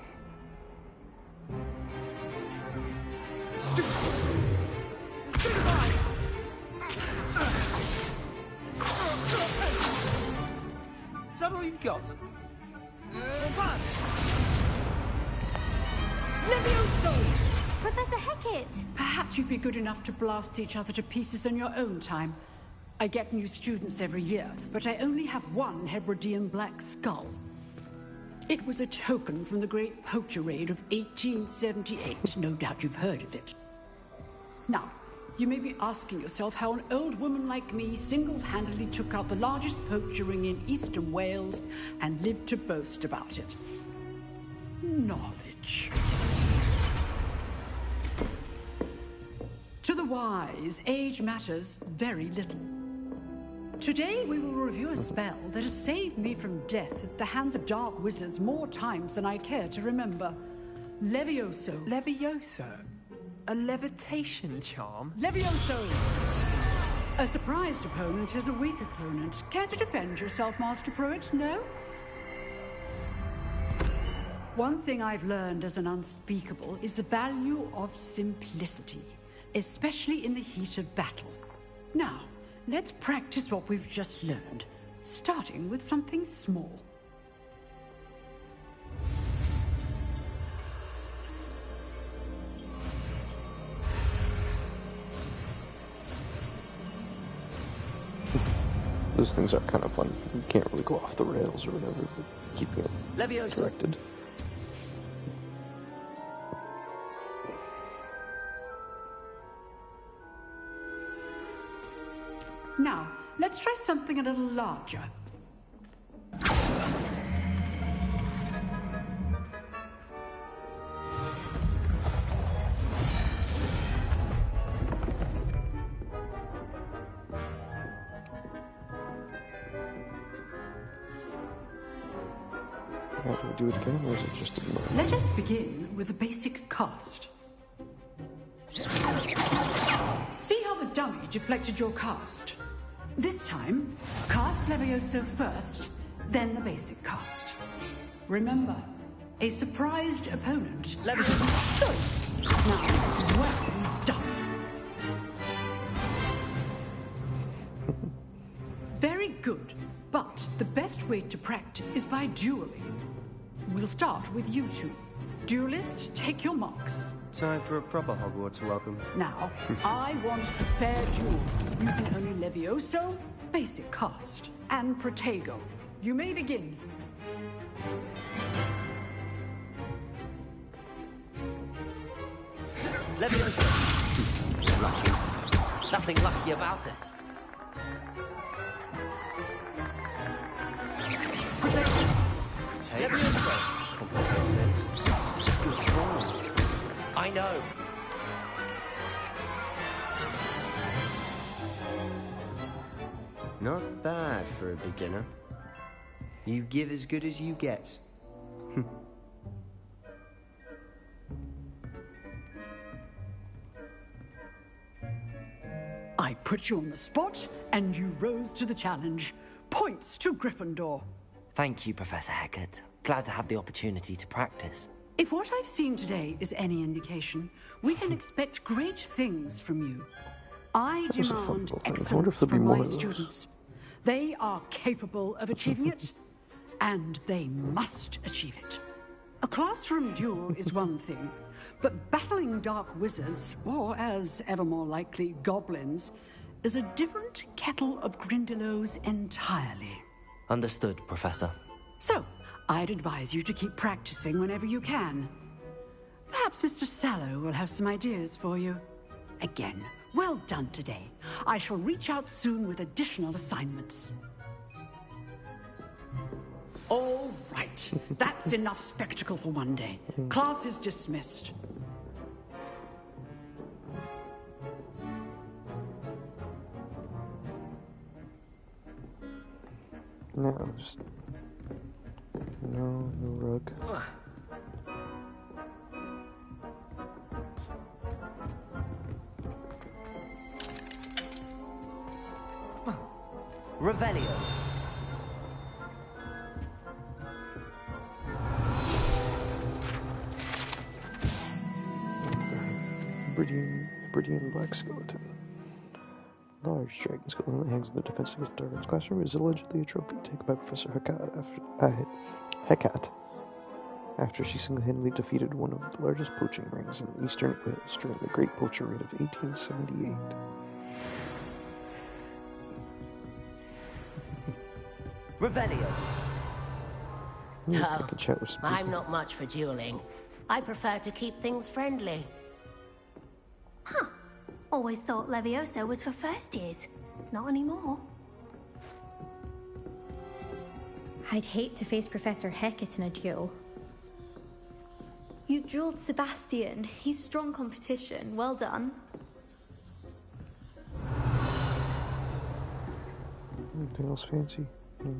Is that all you've got? Levioso! Professor Hecat! Perhaps you'd be good enough to blast each other to pieces on your own time. I get new students every year, but I only have one Hebridean black skull. It was a token from the Great Poacher Raid of 1878. No doubt you've heard of it. Now, you may be asking yourself how an old woman like me single-handedly took out the largest poacher ring in eastern Wales and lived to boast about it. Knowledge. To the wise, age matters very little. Today we will review a spell that has saved me from death at the hands of dark wizards more times than I care to remember. Levioso. Levioso? A levitation charm? Levioso! A surprised opponent is a weak opponent. Care to defend yourself, Master Pruitt? No? One thing I've learned as an unspeakable is the value of simplicity, especially in the heat of battle. Now, let's practice what we've just learned, starting with something small. Those things are kind of fun. You can't really go off the rails or whatever, but keeping it Levioso. directed. Now, let's try something a little larger. How do we do it again, or is it just a moment? Let us begin with the basic cast. See how the dummy deflected your cast? This time, cast Levioso first, then the basic cast. Remember, a surprised opponent. Levioso! Now, well done. Very good, but the best way to practice is by dueling. We'll start with you two. Duelists, take your marks. Time for a proper Hogwarts welcome. Now, I want a fair duel, using only Levioso, basic cast, and Protego. You may begin. Levioso. Lucky. Nothing lucky about it. Levioso. I know. Not bad for a beginner. You give as good as you get. I put you on the spot, and you rose to the challenge. Points to Gryffindor. Thank you, Professor Hecat. Glad to have the opportunity to practice. If what I've seen today is any indication, we can expect great things from you. I demand excellence from my students. They are capable of achieving it, and they must achieve it. A classroom duel is one thing, but battling dark wizards, or as ever more likely, goblins, is a different kettle of Grindylows entirely. Understood, Professor. So, I'd advise you to keep practicing whenever you can. Perhaps Mr. Sallow will have some ideas for you. Again, well done today. I shall reach out soon with additional assignments. All right. That's enough spectacle for one day. Class is dismissed. No, just... No rug. Revelio. Bridian black skeleton. Large dragon skeleton that hangs in the defensive Hogwarts classroom is allegedly a trophy taken by Professor Hecat after she single-handedly defeated one of the largest poaching rings in eastern Wales during the Great Poacher Raid of 1878. Revelio. No, I'm not much for dueling. I prefer to keep things friendly. Huh. Always thought Levioso was for first years. Not anymore. I'd hate to face Professor Hecat in a duel. You dueled Sebastian. He's strong competition. Well done. Anything else fancy? No.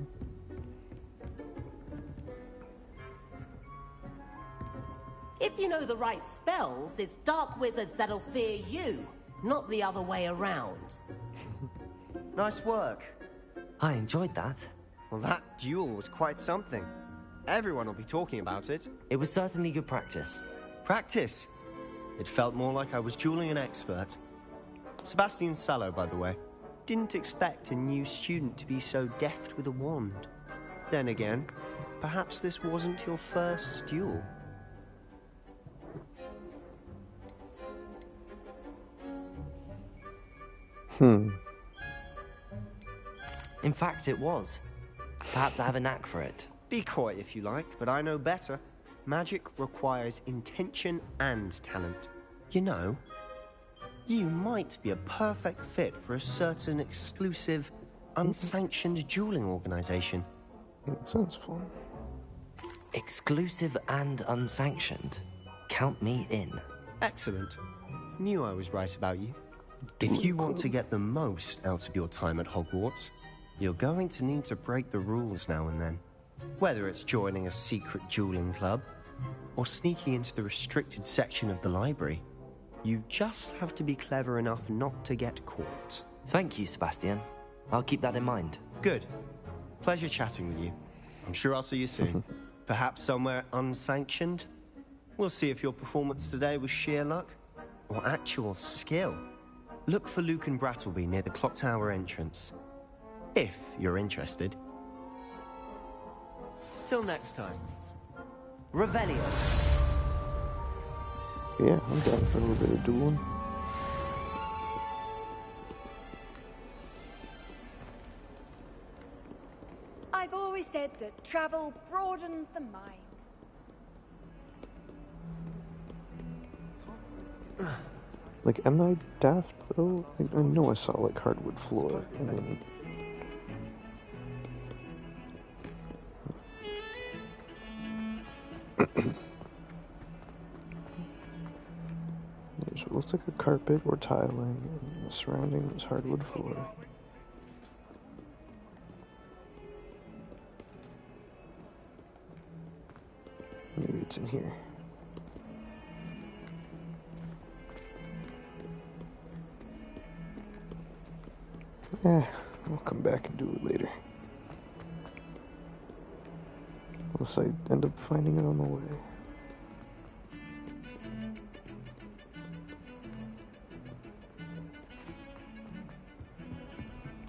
If you know the right spells, it's dark wizards that'll fear you, not the other way around. Nice work. I enjoyed that. Well, that duel was quite something. Everyone will be talking about it. It was certainly good practice. Practice? It felt more like I was dueling an expert. Sebastian Sallow, by the way. Didn't expect a new student to be so deft with a wand. Then again, perhaps this wasn't your first duel. In fact, it was. Perhaps I have a knack for it. Be coy if you like, but I know better. Magic requires intention and talent. You know, you might be a perfect fit for a certain exclusive, unsanctioned dueling organization. Sounds fun. Exclusive and unsanctioned. Count me in. Excellent. Knew I was right about you. If you want to get the most out of your time at Hogwarts, you're going to need to break the rules now and then. Whether it's joining a secret dueling club, or sneaking into the restricted section of the library, you just have to be clever enough not to get caught. Thank you, Sebastian. I'll keep that in mind. Good. Pleasure chatting with you. I'm sure I'll see you soon. Perhaps somewhere unsanctioned? We'll see if your performance today was sheer luck or actual skill. Look for Luke and Brattleby near the clock tower entrance. If you're interested. Till next time. Revelio. Yeah, I'm down for a little bit of dueling. I've always said that travel broadens the mind. Like, am I daft though? I know I saw like hardwood floor, and then there's what looks like a carpet or tiling, and the surrounding is hardwood floor. Maybe it's in here. I'll come back and do it later. Unless I end up finding it on the way.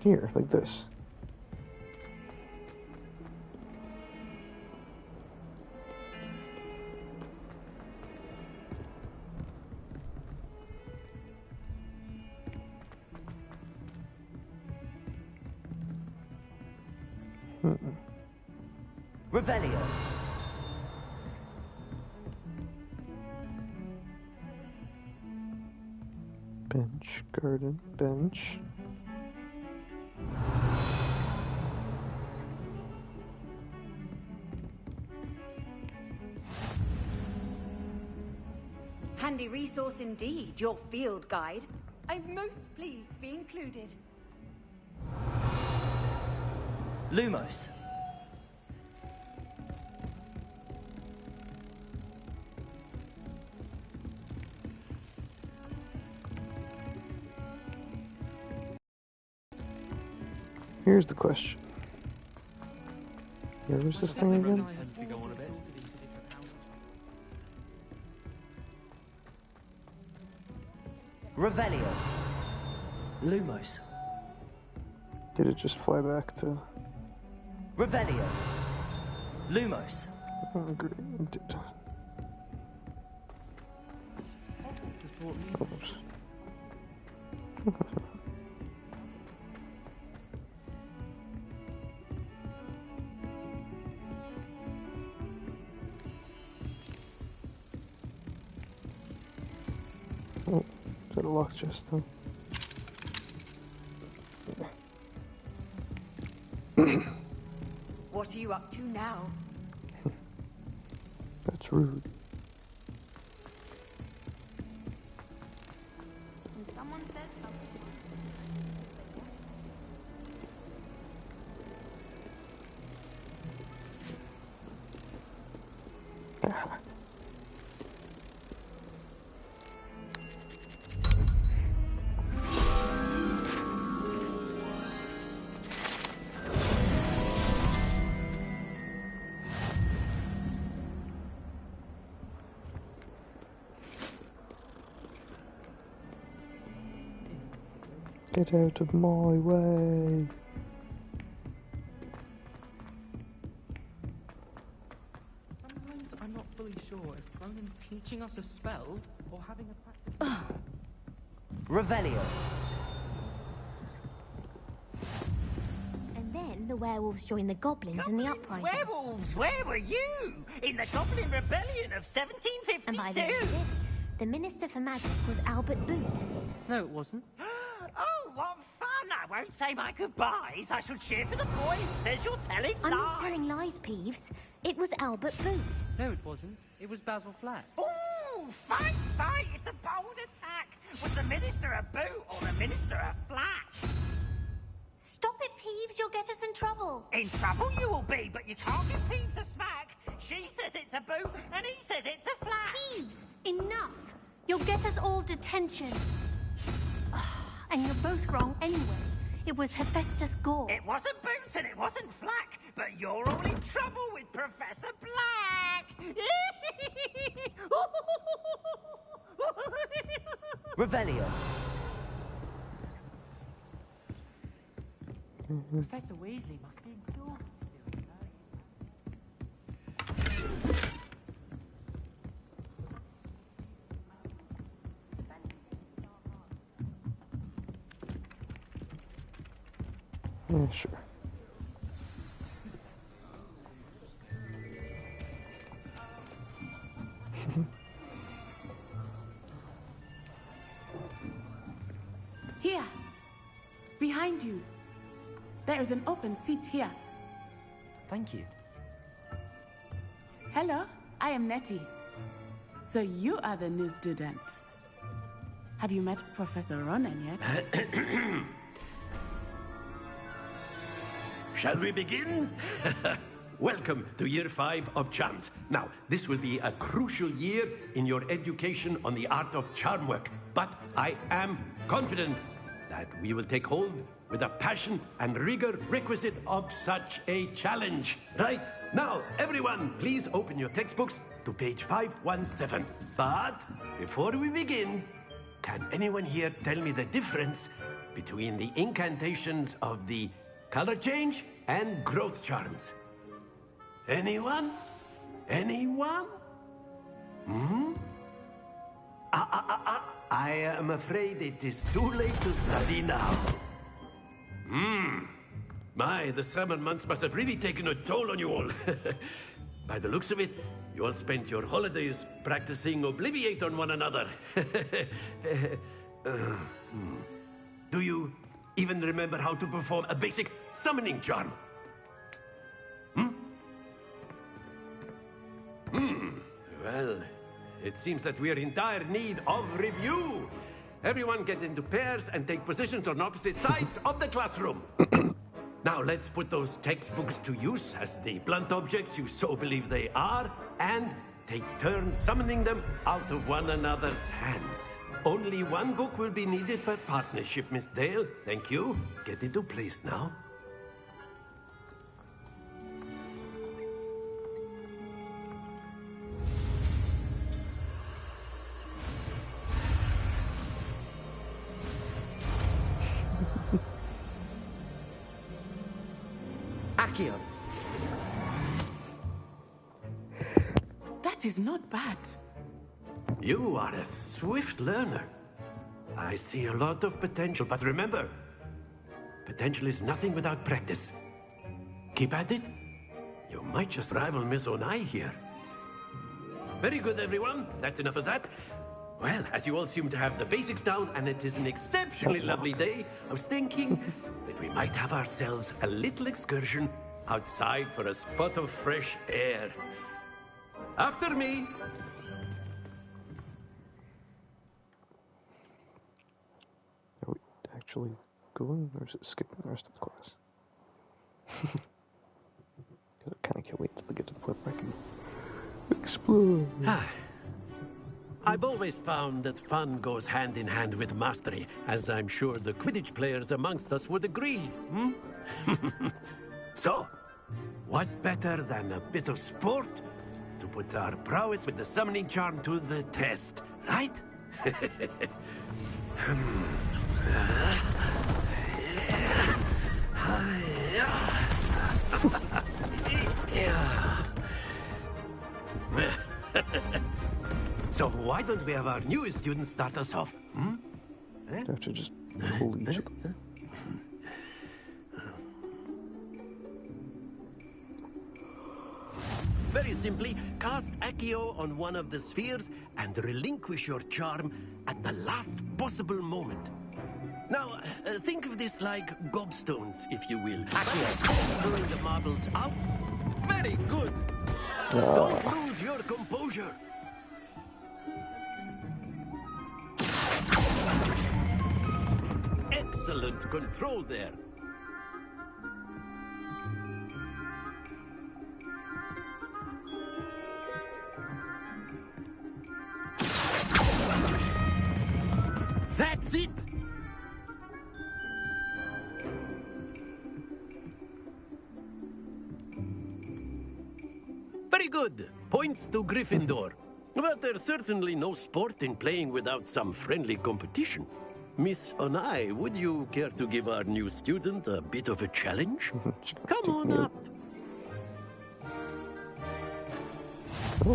Here, like this. Revelio. Bench, garden, bench. Handy resource indeed, your field guide. I'm most pleased to be included. Lumos. Here's the question. Where was this thing again? Revelio. Lumos. Did it just fly back to... Revelio. Lumos. Oh, great, it did. Oops. Oh, is that a lock chest though? What are you up to now? That's rude. Someone said Get out of my way. Sometimes I'm not fully sure if Ronan's teaching us a spell or having a practice. Revelio. And then the werewolves joined the goblins in the uprising. Werewolves, where were you? In the Goblin Rebellion of 1752? And by the end of it, the Minister for Magic was Albert Boot. No, it wasn't. Oh, what fun! I won't say my goodbyes. I shall cheer for the boy who says you're telling I'm lies. not telling lies, Peeves. It was Albert Boot. No, it wasn't. It was Basil Flat. Ooh, fight, fight! It's a bold attack. Was the Minister a boot or the Minister a flat? Stop it, Peeves. You'll get us in trouble. In trouble you will be, but you can't give Peeves a smack. She says it's a boot, and he says it's a flat. Peeves, enough. You'll get us all detention. And you're both wrong anyway. It was Hephaestus Gore. It wasn't Boots and it wasn't Flack, but you're all in trouble with Professor Black! Revelio. Professor Weasley must be exhausted doing that. Yeah, sure. Here. Behind you. There is an open seat here. Thank you. Hello, I am Nettie. So you are the new student. Have you met Professor Ronan yet? Shall we begin? Welcome to Year 5 of Charms. Now, this will be a crucial year in your education on the art of charm work. But I am confident that we will take hold with the passion and rigor requisite of such a challenge. Right, now, everyone, please open your textbooks to page 517. But before we begin, can anyone here tell me the difference between the incantations of the color change and growth charms? Anyone? Anyone? I am afraid it is too late to study now. My, the summer months must have really taken a toll on you all. By the looks of it, you all spent your holidays practicing Obliviate on one another. Do you even remember how to perform a basic summoning charm? Well, it seems that we are in dire need of review. Everyone get into pairs and take positions on opposite sides of the classroom. Now let's put those textbooks to use as the blunt objects you so believe they are, and take turns summoning them out of one another's hands. Only one book will be needed per partnership, Miss Dale. Thank you. Get into place now. Accio. That is not bad. You are a swift learner. I see a lot of potential, but remember, potential is nothing without practice. Keep at it. You might just rival Miss Onai here. Very good, everyone. That's enough of that. Well, as you all seem to have the basics down, and it is an exceptionally lovely day, I was thinking that we might have ourselves a little excursion outside for a spot of fresh air. After me. Are we actually going, or is it skipping the rest of the class? Because I kind of can't wait till I get to the point where I can explore. I've always found that fun goes hand in hand with mastery, as I'm sure the Quidditch players amongst us would agree. So, what better than a bit of sport to put our prowess with the summoning charm to the test, right? So why don't we have our newest students start us off? I have to just pull each of them. Very simply, cast Accio on one of the spheres and relinquish your charm at the last possible moment. Now, think of this like gobstones, if you will. Accio, throwing the marbles out. Very good. Don't lose your composure. Excellent control there. That's it! Very good. Points to Gryffindor. But there's certainly no sport in playing without some friendly competition. Miss Onai, would you care to give our new student a bit of a challenge? Come on up.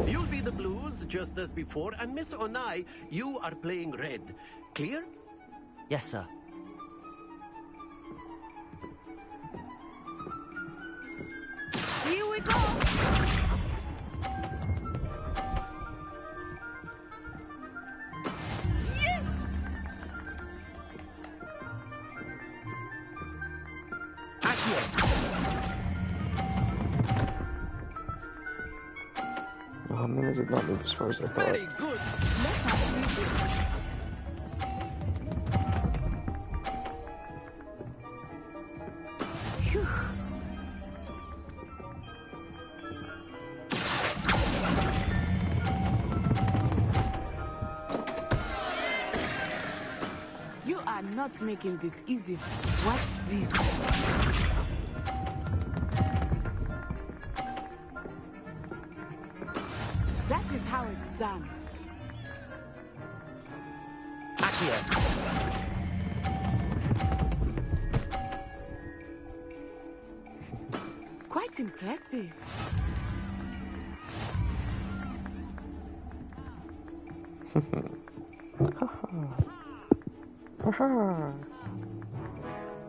You'll be the blues, just as before, and Miss Onai, you are playing red. Clear? Yes, sir. Here we go! Yes! Oh man, that did not move as far as I thought. Very good. Phew. You are not making this easy. Watch this. That is how it's done. Quite impressive.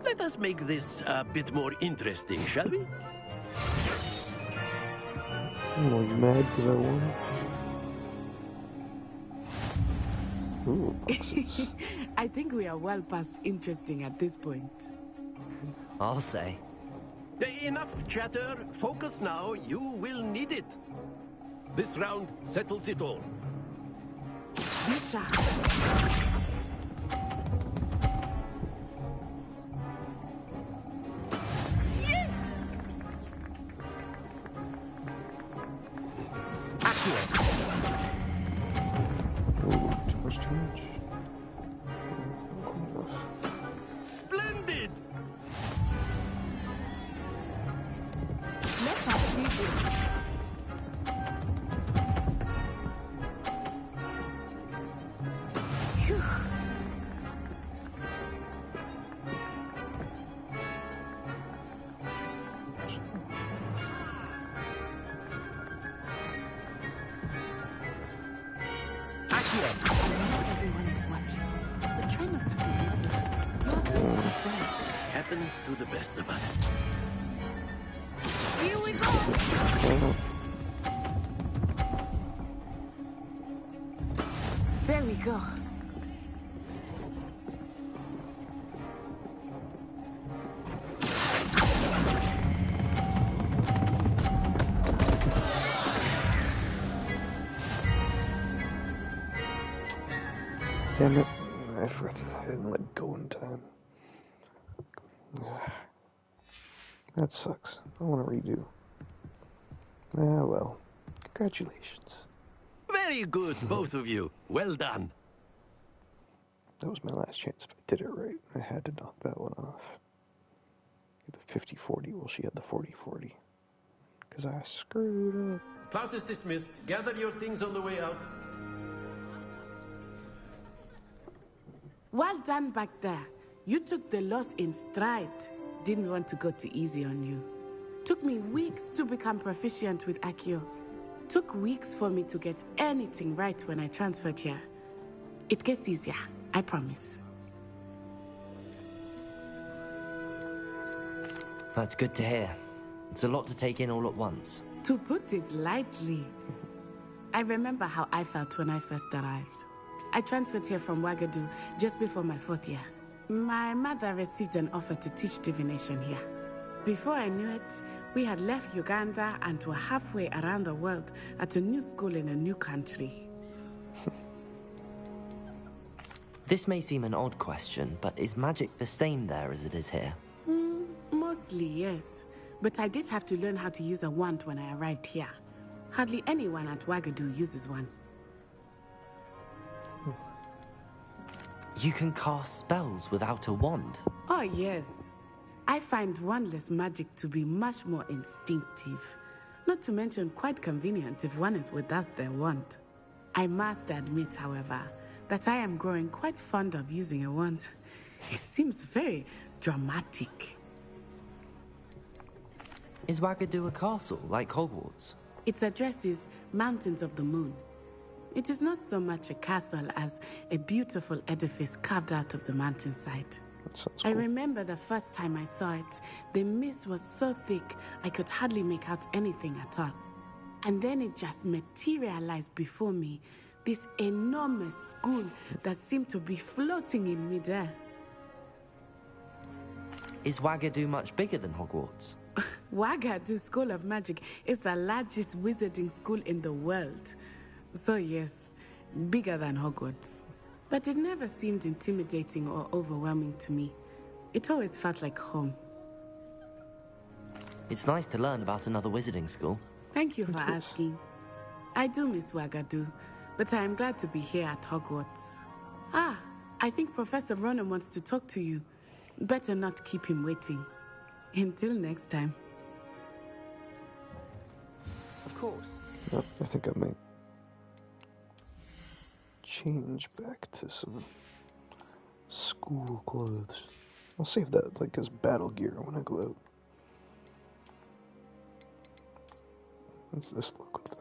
Let us make this a bit more interesting, shall we? Oh, you mad because I won? Ooh, I think we are well past interesting at this point. I'll say. Enough chatter. Focus now. You will need it. This round settles it all. Bisha. Splendid! Let us see this. Phew. Everyone is watching, but try not to be nervous. Happens to the best of us. Here we go! There we go. Damn it. I forgot to, I didn't let go in time. That sucks. I want to redo. Ah, well. Congratulations. Very good, both of you. Well done. That was my last chance if I did it right. I had to knock that one off. The 50-40, well, she had the 40-40. Because I screwed up. Class is dismissed. Gather your things on the way out. Well done back there. You took the loss in stride. Didn't want to go too easy on you. Took me weeks to become proficient with Accio. Took weeks for me to get anything right when I transferred here. It gets easier, I promise. That's good to hear. It's a lot to take in all at once. To put it lightly, I remember how I felt when I first arrived. I transferred here from Wagadu just before my 4th year. My mother received an offer to teach divination here. Before I knew it, we had left Uganda and were halfway around the world at a new school in a new country. This may seem an odd question, but is magic the same there as it is here? Mostly, yes. But I did have to learn how to use a wand when I arrived here. Hardly anyone at Wagadu uses one. You can cast spells without a wand? Oh, yes. I find wandless magic to be much more instinctive. Not to mention quite convenient if one is without their wand. I must admit, however, that I am growing quite fond of using a wand. It seems very dramatic. Is Wagadu a castle, like Hogwarts? Its address is Mountains of the Moon. It is not so much a castle as a beautiful edifice carved out of the mountainside. I remember the first time I saw it, the mist was so thick I could hardly make out anything at all. And then it just materialized before me, this enormous school that seemed to be floating in midair. Is Wagadu much bigger than Hogwarts? Wagadu School of Magic is the largest wizarding school in the world. So yes, bigger than Hogwarts. But it never seemed intimidating or overwhelming to me. It always felt like home. It's nice to learn about another wizarding school. Thank you for asking. I do miss Wagadu, but I am glad to be here at Hogwarts. Ah, I think Professor Ronan wants to talk to you. Better not keep him waiting. Until next time. Of course. Yep, I think I might change back to some school clothes. I'll save that like as battle gear when I go out. What's this look with that?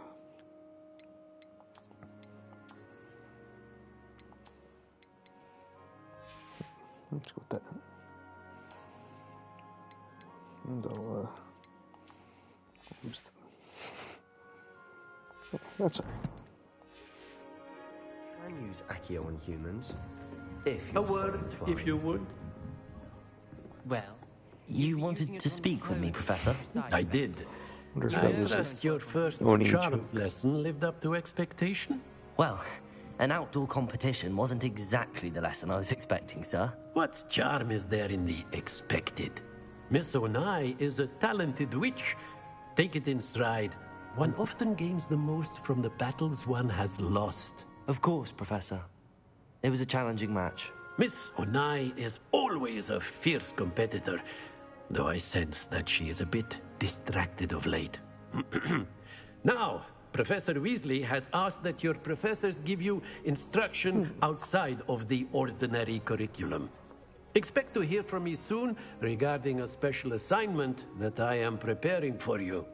Let's go with that. And I'll use the... Yeah, that's alright. Can use Accio on humans. If A word, if you would. Well, you wanted to speak with me, Professor? I did. I trust your first charms lesson lived up to expectation? Well, an outdoor competition wasn't exactly the lesson I was expecting, sir. What charm is there in the expected? Miss Onai is a talented witch. Take it in stride. One often gains the most from the battles one has lost. Of course, Professor. It was a challenging match. Miss Onai is always a fierce competitor, though I sense that she is a bit distracted of late. Now, Professor Weasley has asked that your professors give you instruction outside of the ordinary curriculum. Expect to hear from me soon regarding a special assignment that I am preparing for you.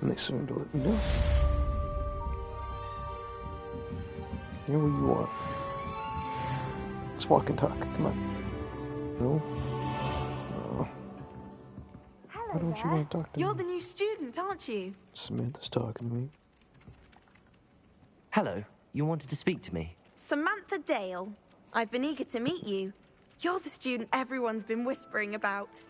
Nice of him to let me know. You know what you want. Let's walk and talk. Come on. No? Why don't you want to talk to You're me? the new student, aren't you? Samantha's talking to me. Hello, you wanted to speak to me? Samantha Dale. I've been eager to meet you. You're the student everyone's been whispering about.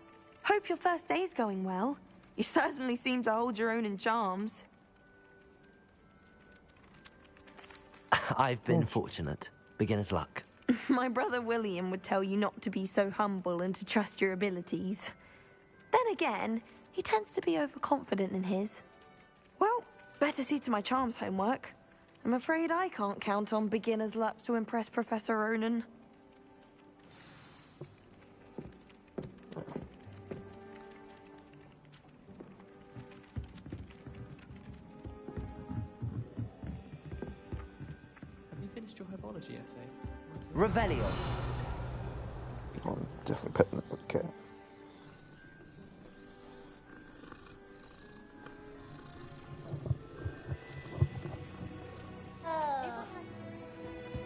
Hope your first day's going well. You certainly seem to hold your own in charms. I've been fortunate. Beginner's luck. My brother William would tell you not to be so humble and to trust your abilities. Then again, he tends to be overconfident in his. Well, better see to my charms homework. I'm afraid I can't count on beginner's luck to impress Professor Ronan. Have you finished your herbology essay? Revelio. Oh, I'm definitely petting that little cat.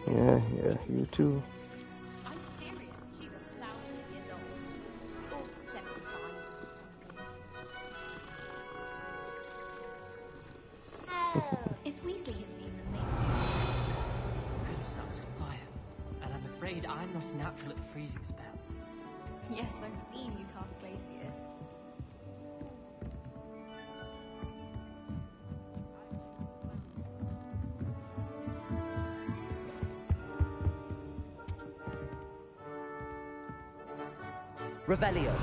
Yeah, you too. I'm serious. She's 1,000 years old. Or 75 or something. If Weasley had seen them, they Fire. And I'm afraid I'm not a natural at the freezing spell. Yes, I've seen you cast Glacier. Revelio.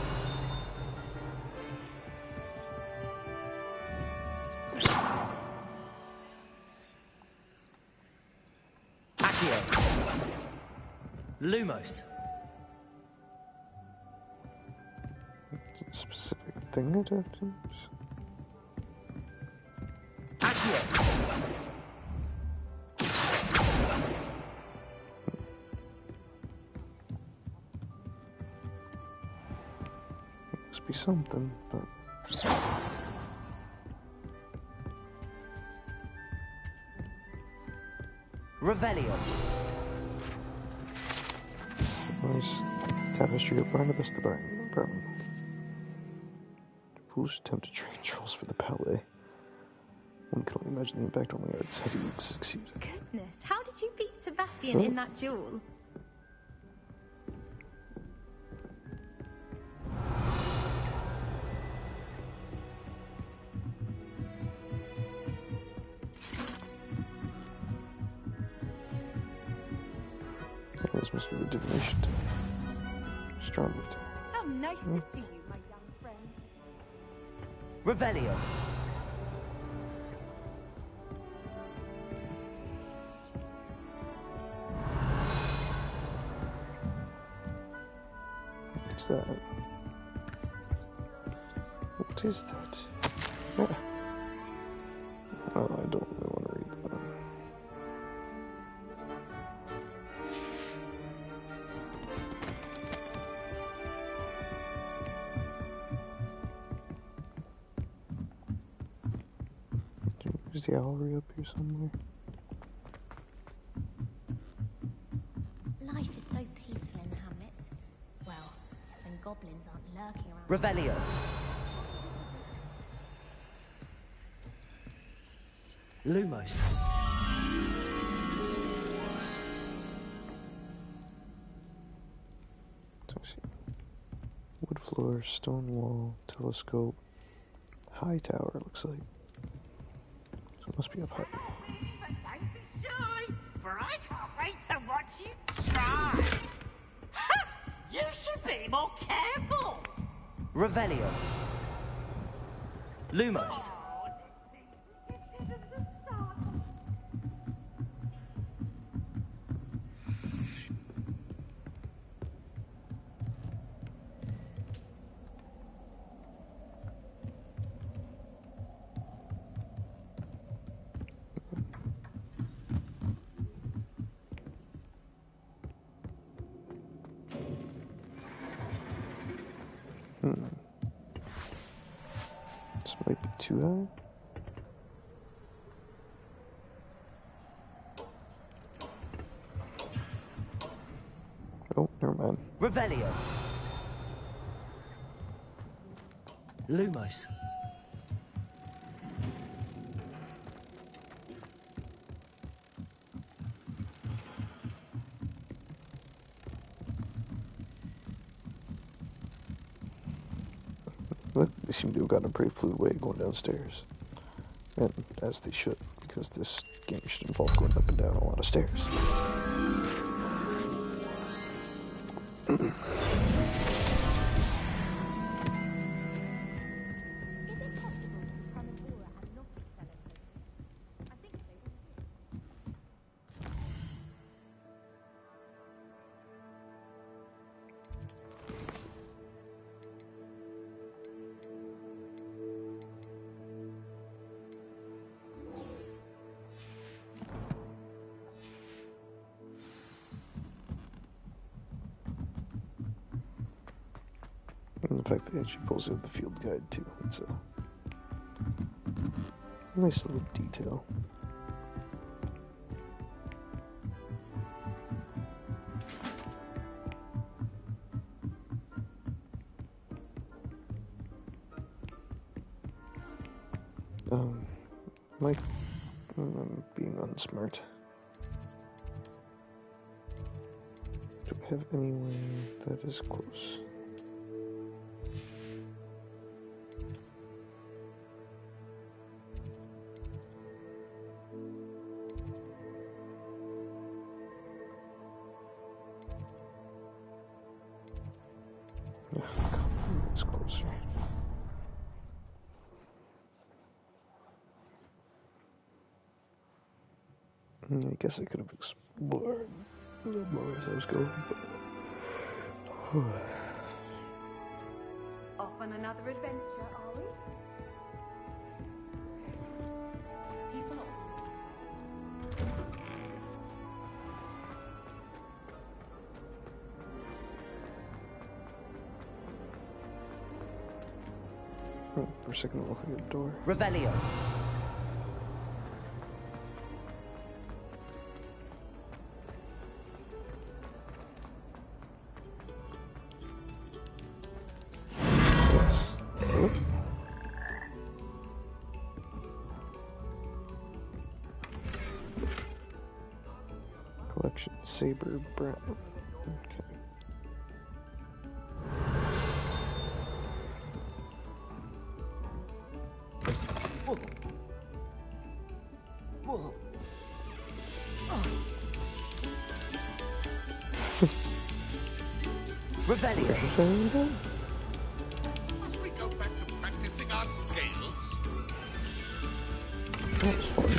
Accio. Lumos. Specific. thing adapters. Must be something, but Revelio. nice tapestry of Barnabas the Brown. Foolish attempt to train trolls for the ballet. One can only imagine the impact on the arts had he succeeded. Goodness, how did you beat Sebastian in that duel? Oh, this must be the divination team. Strong. How nice to see you, my young friend. Revelio. What's that? What is that? Yeah. Oh, I don't really want to read that. Is the owlry up here somewhere? Life is so peaceful in the hamlets. Well, when goblins aren't lurking around. Revelio. Lumos. Wood floor, stone wall, telescope, high tower, looks like. So it must be up high. Don't be shy, for I can't wait to watch you try. Ha! You should be more careful. Revelio. Lumos. This might be too high. Oh, never mind. Revelio. Lumos. Look, they seem to have gotten a pretty fluid way of going downstairs. And as they should, because this game should involve going up and down a lot of stairs. And the fact that it actually pulls out the field guide too. It's a nice little detail. Mike, I'm being unsmart. Do I have anyone that is close? It's closer. I guess I could have explored a little more as I was going, but... Oh, Off on another adventure, are we? People are... For a second, look at the door. Revelio. Collection Saber Brown. Okay. Whoa. Revelio. Must we go back to practicing our scales? That's fun.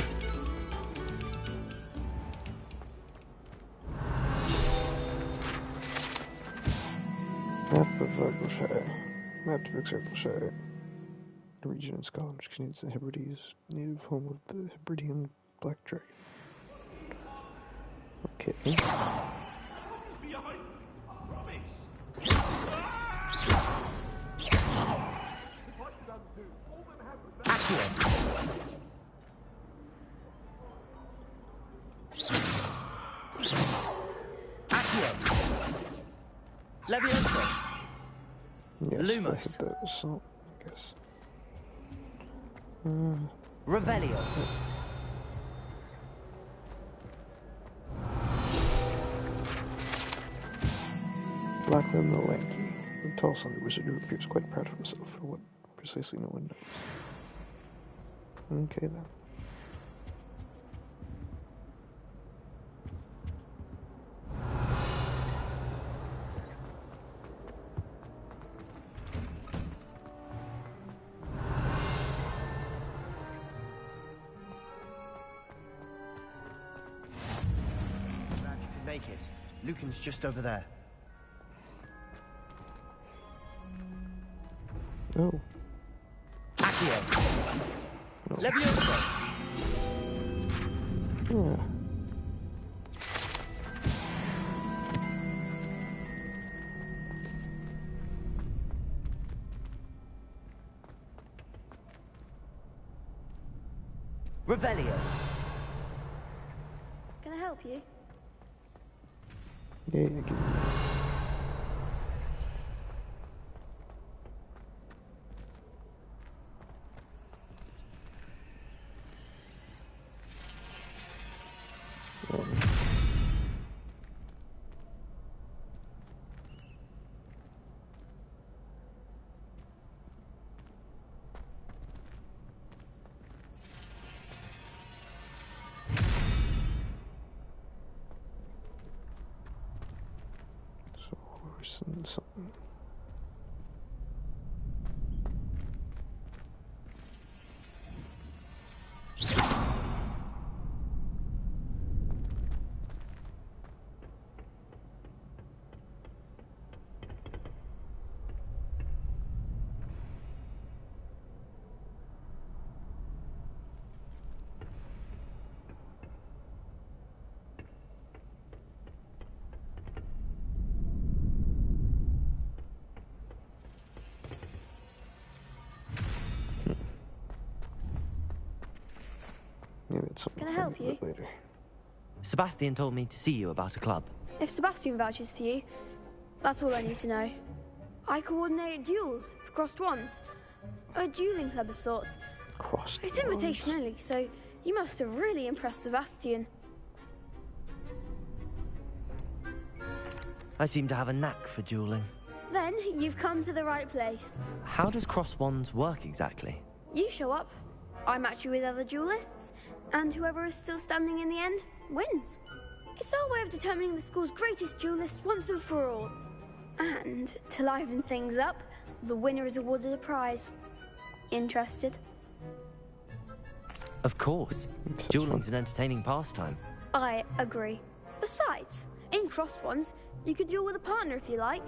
Map of Argyllshire. Map of Argyllshire. The region in Scotland which contains the Hebrides, native home of the Hebridean black dragon. Okay. Behind, promise. Leviosa. Yes, Lumos. I hit that assault, I guess. Revelio. Blackman the Lanky, a tall, slender wizard who appears quite proud of himself for what precisely no one knows. Okay then. Glad you could make it. Lucan's just over there. Oh. Accio. No. Leviosa. Yeah. Revelio. Can I help you? Yeah, give me horse and something. Maybe it's something Can I help you? later. Sebastian told me to see you about a club. If Sebastian vouches for you, that's all I need to know. I coordinate duels for crossed ones. A dueling club of sorts. Crossed It's invitation only, so you must have really impressed Sebastian. I seem to have a knack for dueling. Then you've come to the right place. How does cross wands work exactly? You show up, I match you with other duelists, and whoever is still standing in the end wins. It's our way of determining the school's greatest duelist once and for all. And to liven things up, the winner is awarded a prize. Interested? Of course. Dueling's an entertaining pastime. I agree. Besides, in crossed ones, you could duel with a partner if you like.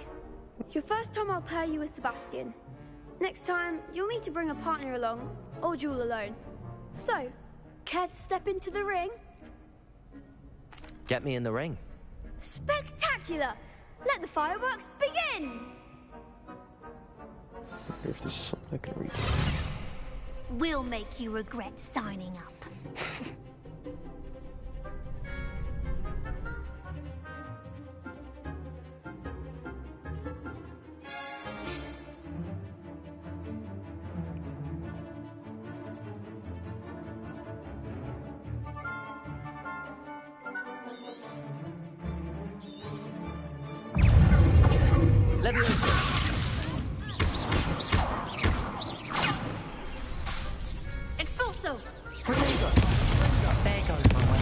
Your first time I'll pair you with Sebastian. Next time, you'll need to bring a partner along, or duel alone. So, care to step into the ring? Get me in the ring. Spectacular! Let the fireworks begin! I wonder if this is something I can read. We'll make you regret signing up. Expulso! There goes my way.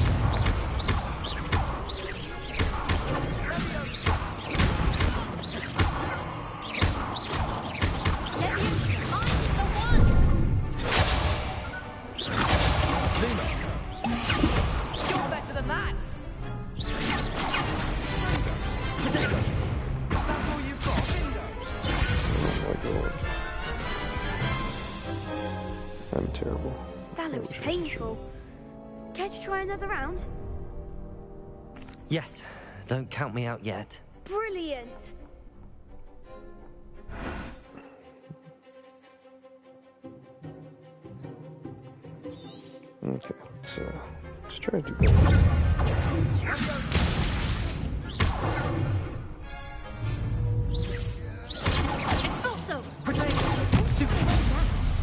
You're better than that! Oh my god. I'm terrible. That looks painful. Care to try another round? Yes, don't count me out yet. Brilliant! Okay, let's try to do better. Expulso!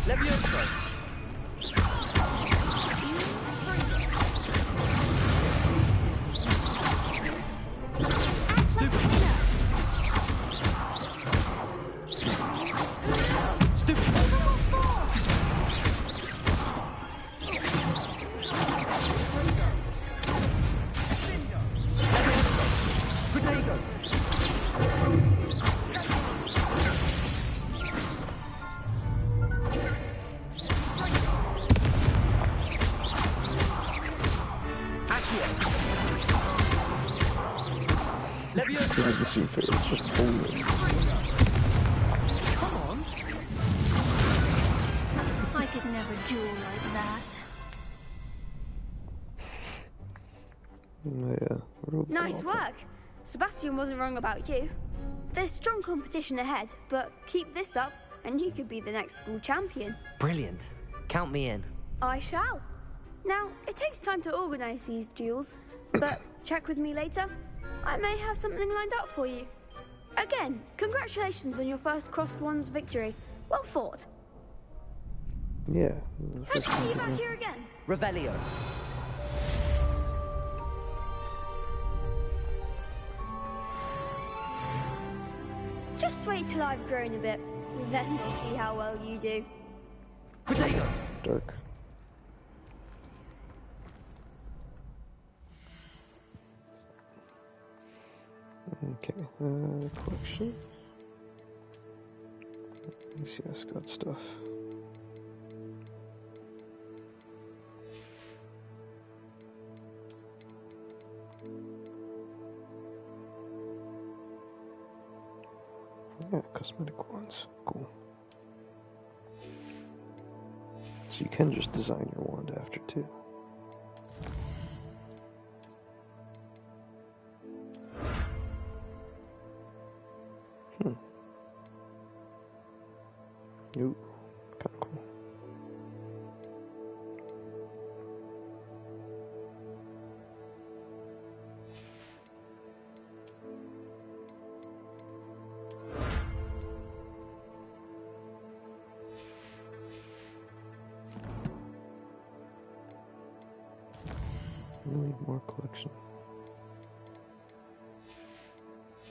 Levioso! It doesn't seem fair, it's just bullying. Come on. I could never duel like that. Yeah. Nice work! Sebastian wasn't wrong about you. There's strong competition ahead, but keep this up and you could be the next school champion. Brilliant. Count me in. I shall. Now, it takes time to organise these duels, but check with me later. I may have something lined up for you. Again, congratulations on your first Crossed Ones victory. Well fought. Yeah. Hope to see you back here again. Revelio. Just wait till I've grown a bit. Then we'll see how well you do. Potato. Dark. Okay, collection. ACS got stuff. Yeah, cosmetic wands. Cool. So you can just design your wand after too. Ooh, kinda cool. Need more collection.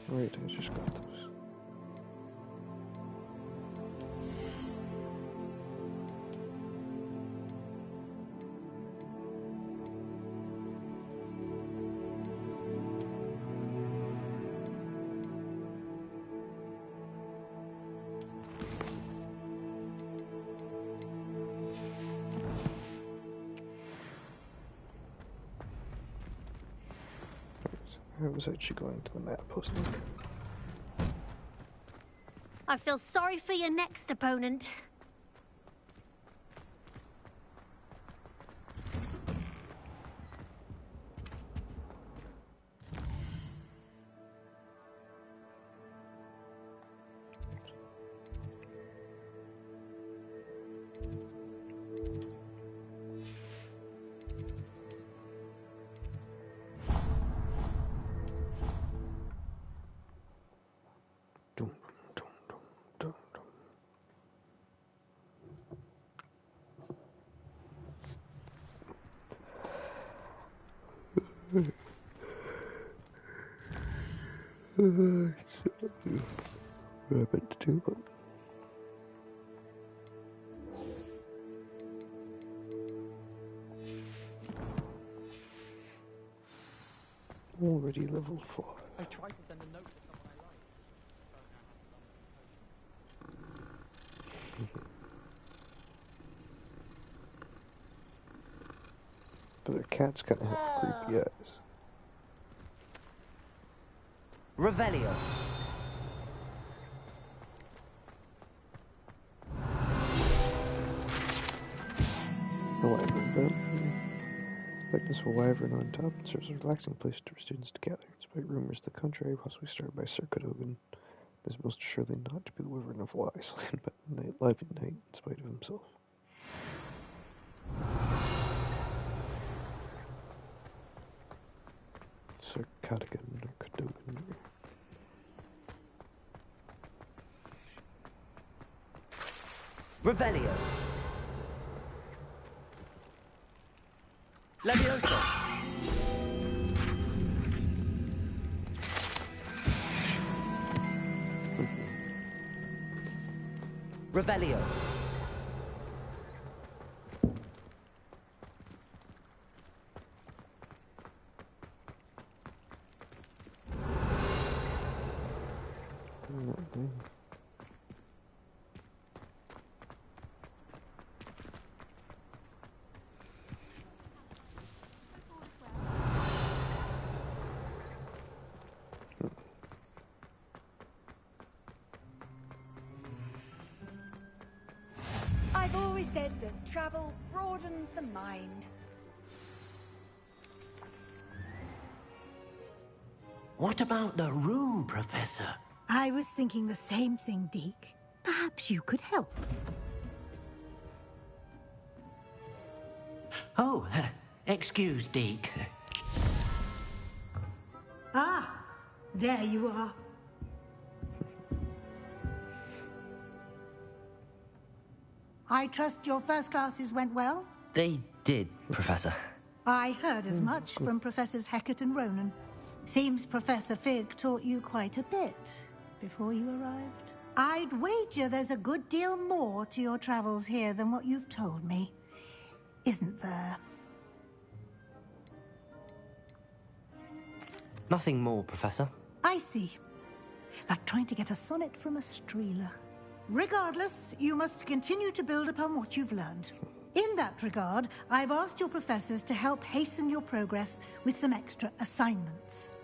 Wait, I just got those. I was actually going to the map posting. I feel sorry for your next opponent. Rabbit too, but already level 4. I tried to send a note to someone I like. But the cat's gonna have creepy eyes. Revelio. The wyvern belt. Likeness of a wyvern on top, it serves as a relaxing place for students to gather. Despite rumors to the contrary, possibly started by Sir Cadogan, is most assuredly not to be the wyvern of Wise, but live at night in spite of himself. Sir Cadogan or Cadogan. Revelio. Levioso. Revelio. I've always said that travel broadens the mind. What about the room, Professor? I was thinking the same thing, Deke. Perhaps you could help. Oh, excuse, Deke. Ah, there you are. I trust your first classes went well? They did, Professor. I heard as much from Professors Hecat and Ronan. Seems Professor Fig taught you quite a bit before you arrived. I'd wager there's a good deal more to your travels here than what you've told me. Isn't there? Nothing more, Professor. I see. Like trying to get a sonnet from a streeler. Regardless, you must continue to build upon what you've learned. In that regard, I've asked your professors to help hasten your progress with some extra assignments.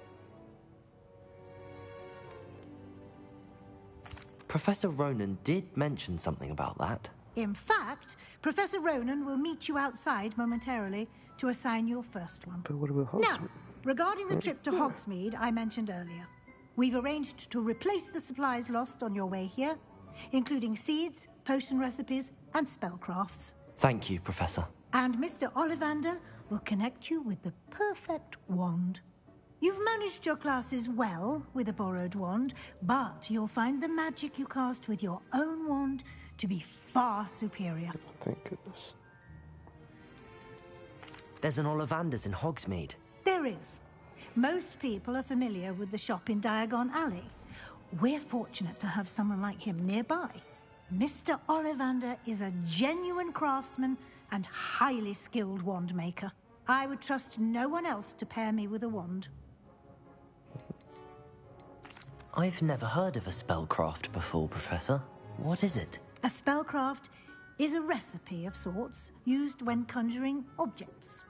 Professor Ronan did mention something about that. In fact, Professor Ronan will meet you outside momentarily to assign your first one. But what about Hogsmeade? Now, regarding the trip to Hogsmeade I mentioned earlier, we've arranged to replace the supplies lost on your way here, including seeds, potion recipes, and spellcrafts. Thank you, Professor. And Mr. Ollivander will connect you with the perfect wand. You've managed your classes well with a borrowed wand, but you'll find the magic you cast with your own wand to be far superior. Thank goodness. There's an Ollivander's in Hogsmeade. There is. Most people are familiar with the shop in Diagon Alley. We're fortunate to have someone like him nearby. Mr. Ollivander is a genuine craftsman and highly skilled wand maker. I would trust no one else to pair me with a wand. I've never heard of a spellcraft before, Professor. What is it? A spellcraft is a recipe of sorts used when conjuring objects.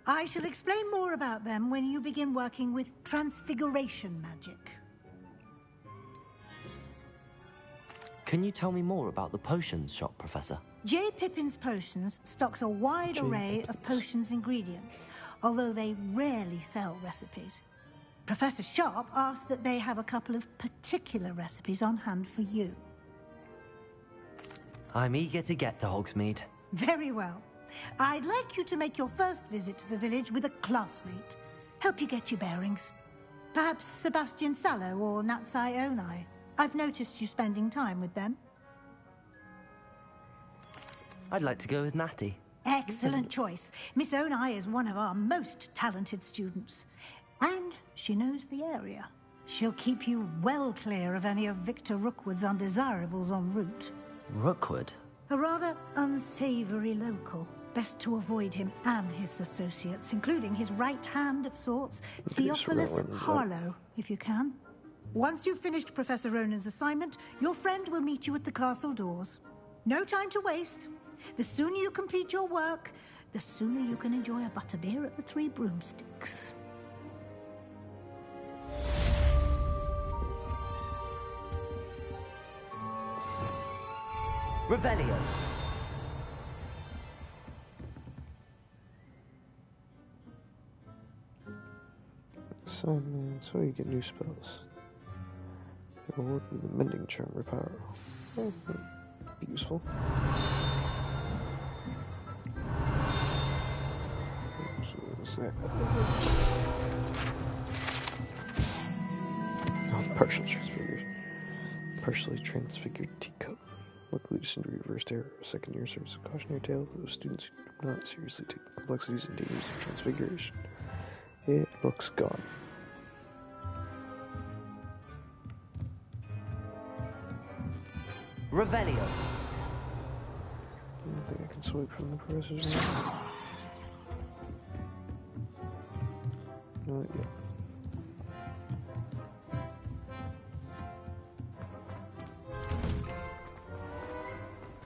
I shall explain more about them when you begin working with transfiguration magic. Can you tell me more about the potions shop, Professor? J. Pippin's Potions stocks a wide array of potions ingredients, although they rarely sell recipes. Professor Sharp asked that they have a couple of particular recipes on hand for you. I'm eager to get to Hogsmeade. Very well. I'd like you to make your first visit to the village with a classmate. Help you get your bearings. Perhaps Sebastian Sallow or Natsai Onai. I've noticed you spending time with them. I'd like to go with Natty. Excellent choice. Miss Onai is one of our most talented students. And she knows the area. She'll keep you well clear of any of Victor Rookwood's undesirables en route. Rookwood? A rather unsavory local. Best to avoid him and his associates, including his right hand of sorts, Theophilus Harlow, if you can. Once you've finished Professor Ronan's assignment, your friend will meet you at the castle doors. No time to waste. The sooner you complete your work, the sooner you can enjoy a butterbeer at the Three Broomsticks. Revelio. So you get new spells. Reward the mending charm repower. Oh, be useful. So what's that? Oh, partially transfigured teacup. Luckily, just into reversed error. Second year serves a cautionary tale for those students who do not seriously take the complexities and dangers of transfiguration. It looks gone. Revelio. I don't think I can swipe from the professor's room. Not yet.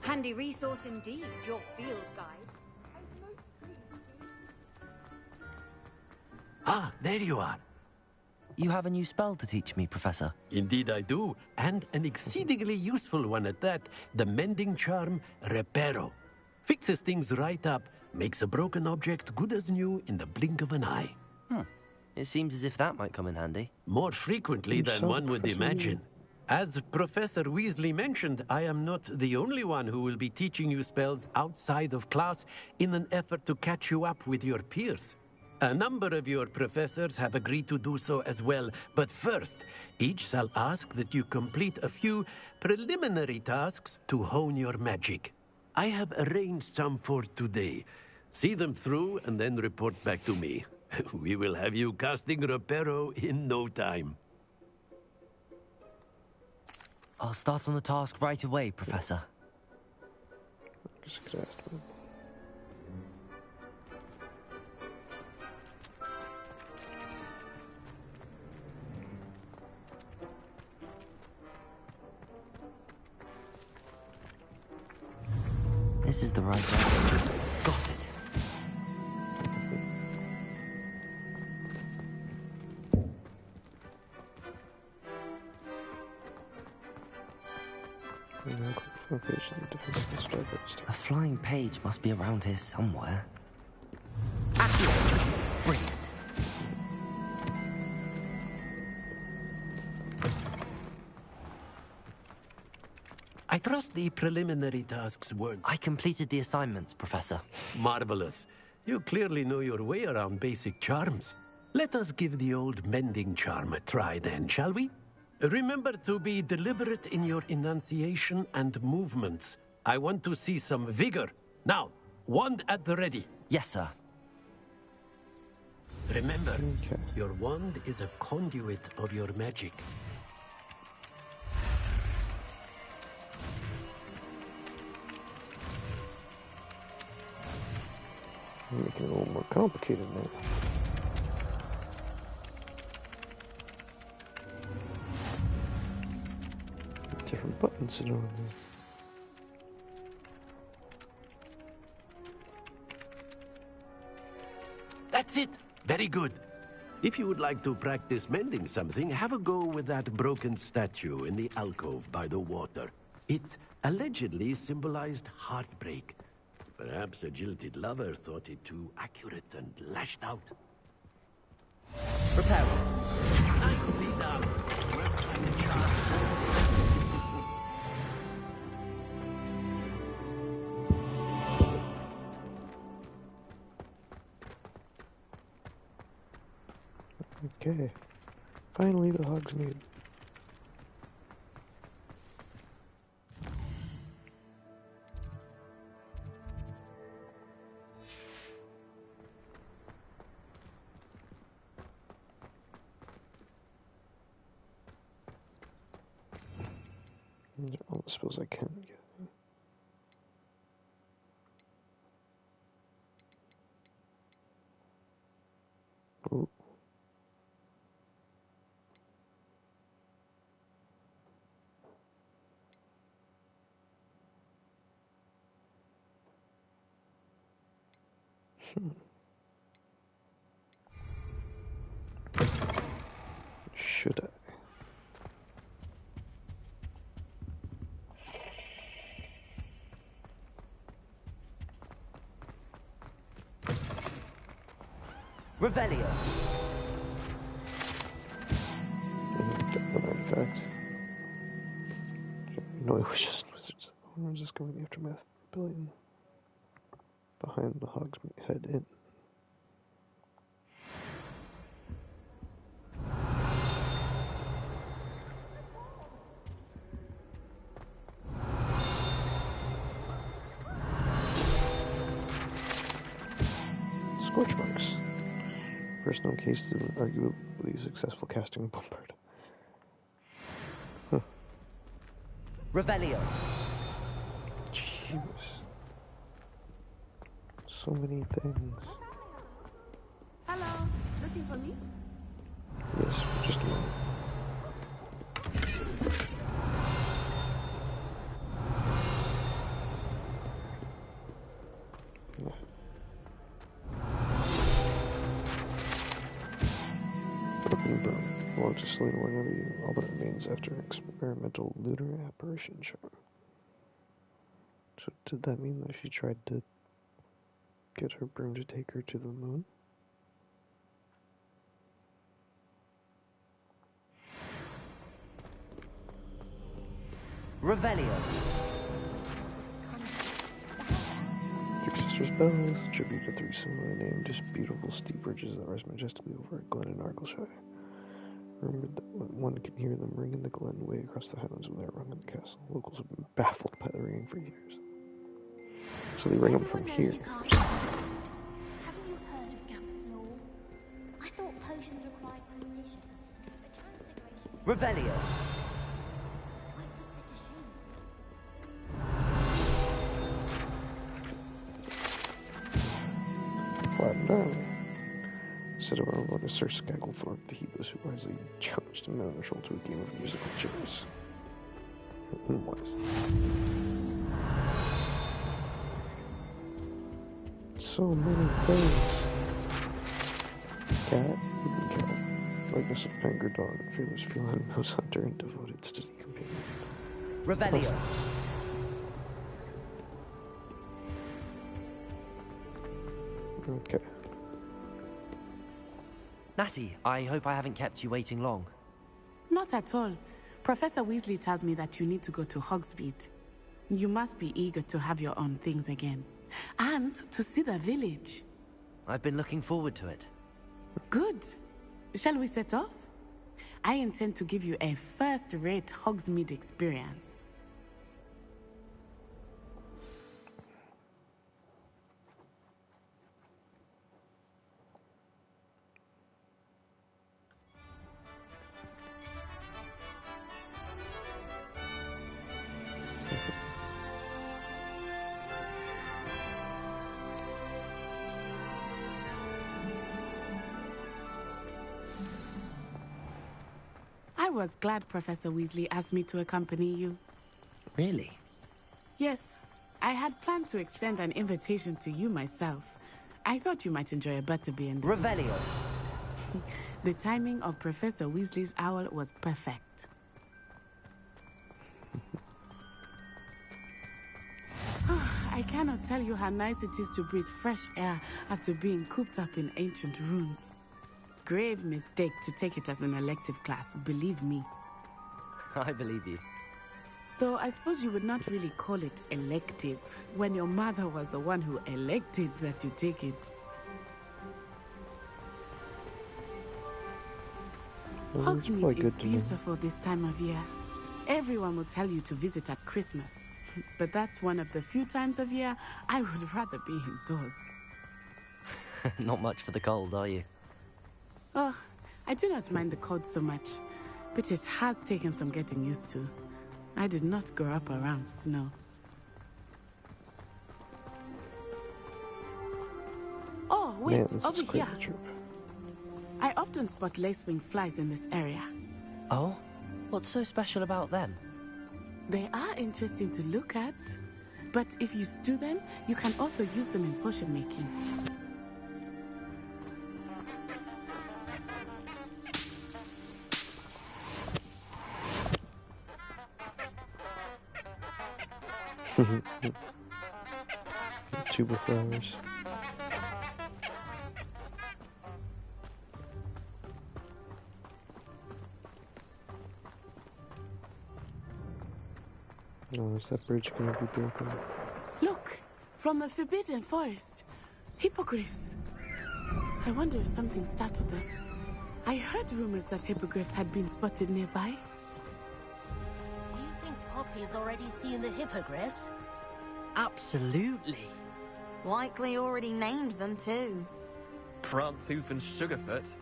Handy resource indeed, your field guide. Ah, there you are. You have a new spell to teach me, Professor. Indeed I do, and an exceedingly useful one at that. The mending charm, Reparo. Fixes things right up, makes a broken object good as new in the blink of an eye. It seems as if that might come in handy. More frequently than one would imagine. As Professor Weasley mentioned, I am not the only one who will be teaching you spells outside of class in an effort to catch you up with your peers. A number of your professors have agreed to do so as well, but first, each shall ask that you complete a few preliminary tasks to hone your magic. I have arranged some for today. See them through and then report back to me. We will have you casting Reparo in no time. I'll start on the task right away, Professor. Just cast one. This is the right way. Got it. A flying page must be around here somewhere. Brilliant. I trust the preliminary tasks weren't... I completed the assignments, Professor. Marvelous. You clearly know your way around basic charms. Let us give the old mending charm a try then, shall we? Remember to be deliberate in your enunciation and movements. I want to see some vigor. Now, wand at the ready. Yes, sir. Remember, your wand is a conduit of your magic. Making it a little more complicated now. Different buttons sit on there. That's it! Very good. If you would like to practice mending something, have a go with that broken statue in the alcove by the water. It allegedly symbolized heartbreak. Perhaps a jilted lover thought it too accurate and lashed out. Prepare. Nicely done. Works like a charm. Okay. Finally, the Hogsmeade. These are all the spells I can get. Ooh. Should I? Revelio. An artifact. No, it was just wizards. I was just going the aftermath pavilion behind the Hogsmeade Head Inn. Scorch marks. First known case of an arguably successful casting of Bombard. Huh. Revelio. Jeez. So many things. Hello, looking for me? Yes, just a moment. Broken Broom belongs to Selena Warnoby, all that remains after an experimental lunar apparition charm. So did that mean that she tried to get her broom to take her to the moon? Revelio. Three Sisters Bells, tribute to three similarly named, beautiful steep ridges that rise majestically over a glen in Argyllshire. Remember that one can hear them ring in the glen way across the highlands when they're rung in the castle. Locals have been baffled by the ringing for years. So they ring them from here. Haven't you heard of Gamp's law? I thought potions required precision, but transfiguration... Revelio. Flattened Ireland. Instead of our one is Sir Skagglethorpe the Heedless, who wisely challenged him on the shoulder to a game of musical chairs. So many things. Cat, hidden cat, likeness of Panger Dawn, fearless feline, mouse hunter, and devoted steady companion. Revelio. Okay. Natty, I hope I haven't kept you waiting long. Not at all. Professor Weasley tells me that you need to go to Hogsmeade. You must be eager to have your own things again. And to see the village. I've been looking forward to it. Good. Shall we set off? I intend to give you a first-rate Hogsmeade experience. I was glad Professor Weasley asked me to accompany you. Really? Yes. I had planned to extend an invitation to you myself. I thought you might enjoy a butterbeer in the... Revelio. The timing of Professor Weasley's owl was perfect. cannot tell you how nice it is to breathe fresh air after being cooped up in ancient ruins. Grave mistake to take it as an elective class, believe me. I believe you. Though I suppose you would not really call it elective when your mother was the one who elected that you take it. Hogsmeade is beautiful this time of year. Everyone will tell you to visit at Christmas. But that's one of the few times of year I would rather be indoors. Not much for the cold, are you? Oh, I do not mind the cold so much, but it has taken some getting used to. I did not grow up around snow. Oh, wait, Man, over here. I often spot lacewing flies in this area. Oh? What's so special about them? They are interesting to look at, but if you stew them, you can also use them in potion making. Tuber flowers. Oh, is that bridge gonna be broken? Look! From the Forbidden Forest. Hippogriffs. I wonder if something startled them. I heard rumors that hippogriffs had been spotted nearby. Do you think Poppy's already seen the hippogriffs? Absolutely. Likely already named them too. Prance-Hoof and Sugarfoot.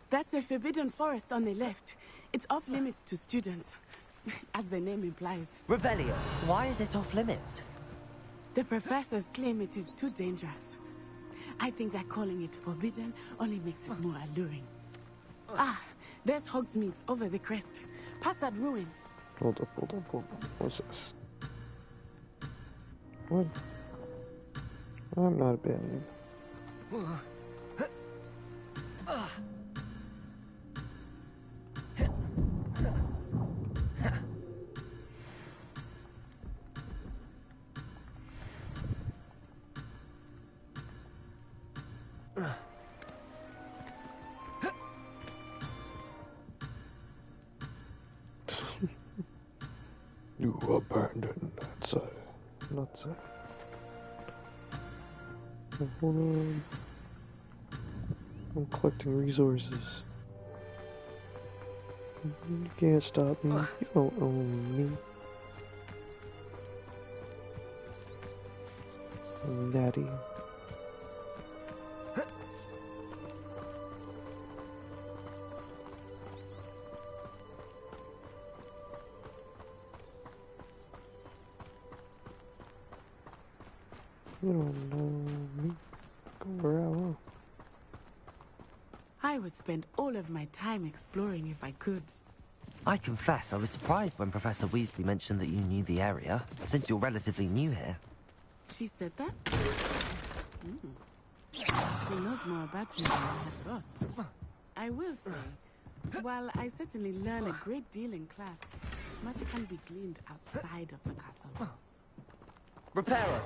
That's the Forbidden Forest on the left. It's off limits to students, as the name implies. Revelio, why is it off limits? The professors claim it is too dangerous. I think that calling it forbidden only makes it more alluring. Ah, there's Hogsmeade over the crest. Past that ruin. Hold up. What's this? What? I'm not abandoning. You abandoned that not so. Hold on. I'm collecting resources. You can't stop me. You don't own me. Natty. You don't know me. Go where I want. I would spend all of my time exploring if I could. I confess, I was surprised when Professor Weasley mentioned that you knew the area, since you're relatively new here. She said that? She knows more about me than I had thought. I will say, while I certainly learn a great deal in class, much can be gleaned outside of the castle walls. Reparo!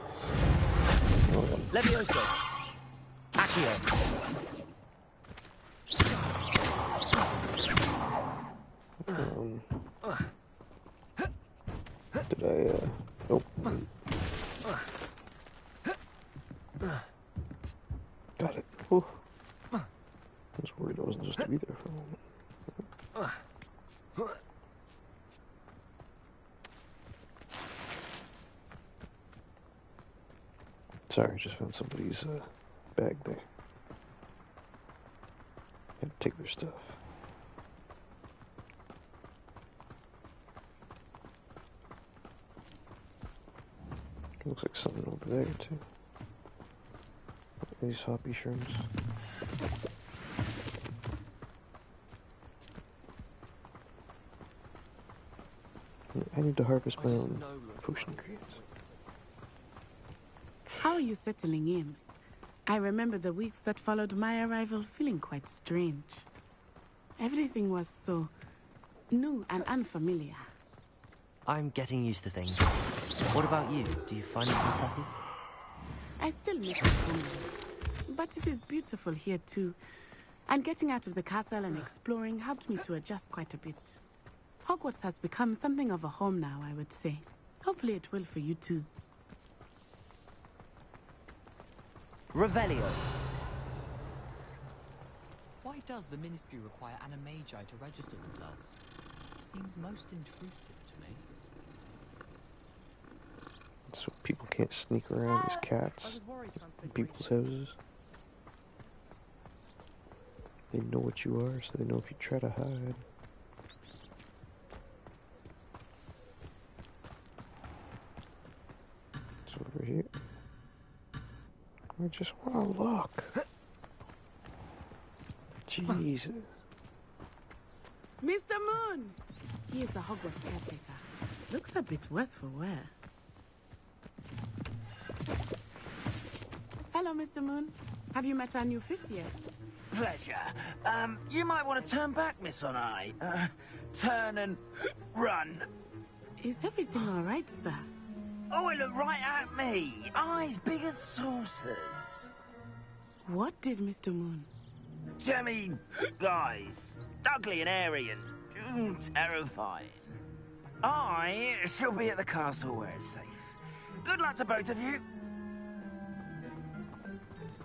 Levioso! Accio! Did I, oh. Got it. Oh. I was worried I wasn't supposed to be there for a moment. Sorry, I just found somebody's bag there. Had to take their stuff. Looks like something over there too. These hoppy shrooms. I need to harvest my own potion crates. How are you settling in? I remember the weeks that followed my arrival feeling quite strange. Everything was so new and unfamiliar. I'm getting used to things. What about you? Do you find it unsettled? I still miss it home, but it is beautiful here too. And getting out of the castle and exploring helped me to adjust quite a bit. Hogwarts has become something of a home now, I would say. Hopefully it will for you too. Revelio. Why does the Ministry require animagi to register themselves? Seems most intrusive to me. So people can't sneak around as cats in people's houses. They know what you are, so they know if you try to hide. It's over here. I just want to look. Jesus. Mr. Moon! He is the Hogwarts caretaker. Looks a bit worse for wear. Hello, Mr. Moon. Have you met our new fifth yet? Pleasure. You might want to turn back, Miss Onai. Turn and run. Is everything all right, sir? Oh, it looked right at me. Eyes big as saucers. What did Mr. Moon? Jemmy, guys. Ugly and airy and terrifying. I shall be at the castle where it's safe. Good luck to both of you.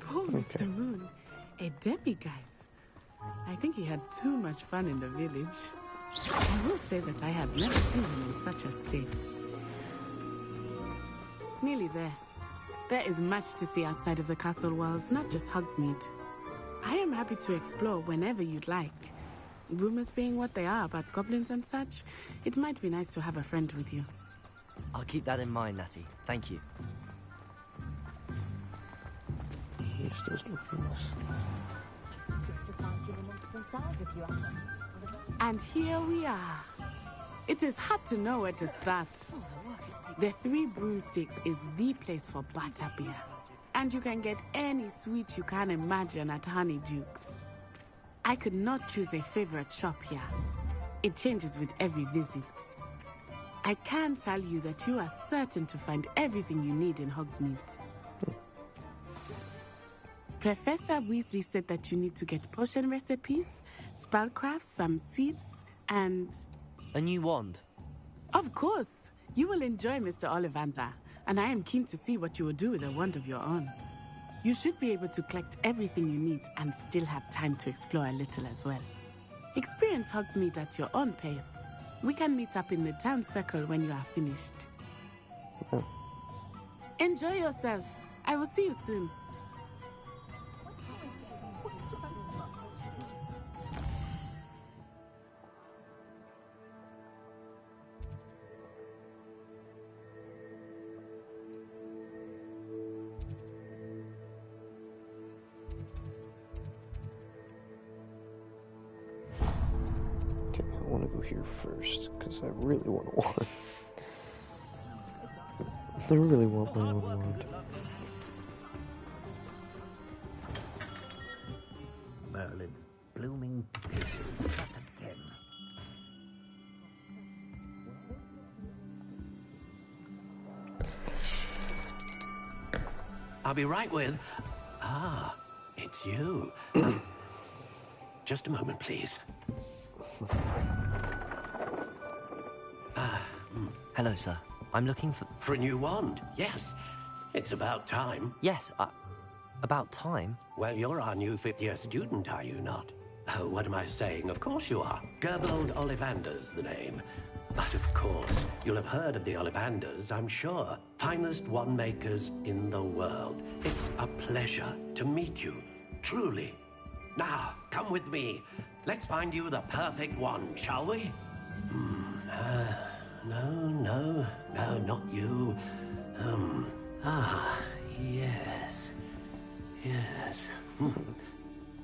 Poor Mr. Moon. A demi-guise. I think he had too much fun in the village. I will say that I have never seen him in such a state. Nearly there. There is much to see outside of the castle walls, not just Hogsmeade. I am happy to explore whenever you'd like. Rumors being what they are about goblins and such, it might be nice to have a friend with you. I'll keep that in mind, Natty. Thank you. And here we are. It is hard to know where to start. The Three Broomsticks is the place for butterbeer. And you can get any sweet you can imagine at Honeydukes. I could not choose a favorite shop here. It changes with every visit. I can tell you that you are certain to find everything you need in Hogsmeade. Professor Weasley said that you need to get potion recipes, spellcrafts, some seeds, and... a new wand. Of course! You will enjoy Mr. Ollivander, and I am keen to see what you will do with a wand of your own. You should be able to collect everything you need and still have time to explore a little as well. Experience Hogsmeade at your own pace. We can meet up in the town circle when you are finished. Enjoy yourself. I will see you soon. First, because I really want a wand. I really want my own wand. Merlin's blooming picture. Not again. I'll be right with... Ah, it's you. Just a moment, please. Hello, sir. I'm looking for... For a new wand, yes. It's about time. Yes, about time? Well, you're our new fifth-year student, are you not? Oh, what am I saying? Of course you are. Gerbold Ollivander's the name. But of course, you'll have heard of the Ollivanders, I'm sure. Finest wand makers in the world. It's a pleasure to meet you, truly. Now, come with me. Let's find you the perfect wand, shall we? No, not you. Yes.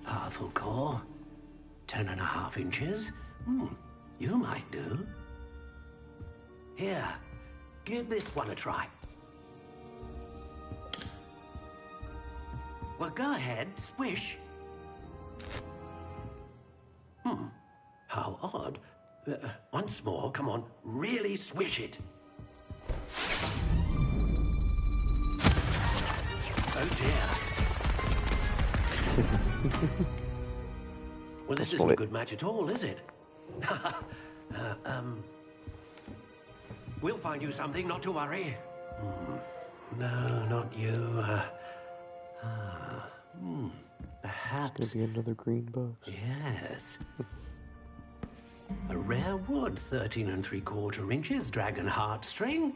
Powerful core. 10.5 inches. You might do. Here, give this one a try. Well, go ahead, swish. How odd. Once more, come on. Really swish it. Oh dear. Well, this isn't a good match at all, is it? We'll find you something, not to worry. No, not you. Perhaps. It's gonna be another green box. Yes. A rare wood, 13 3/4 inches, dragon heartstring.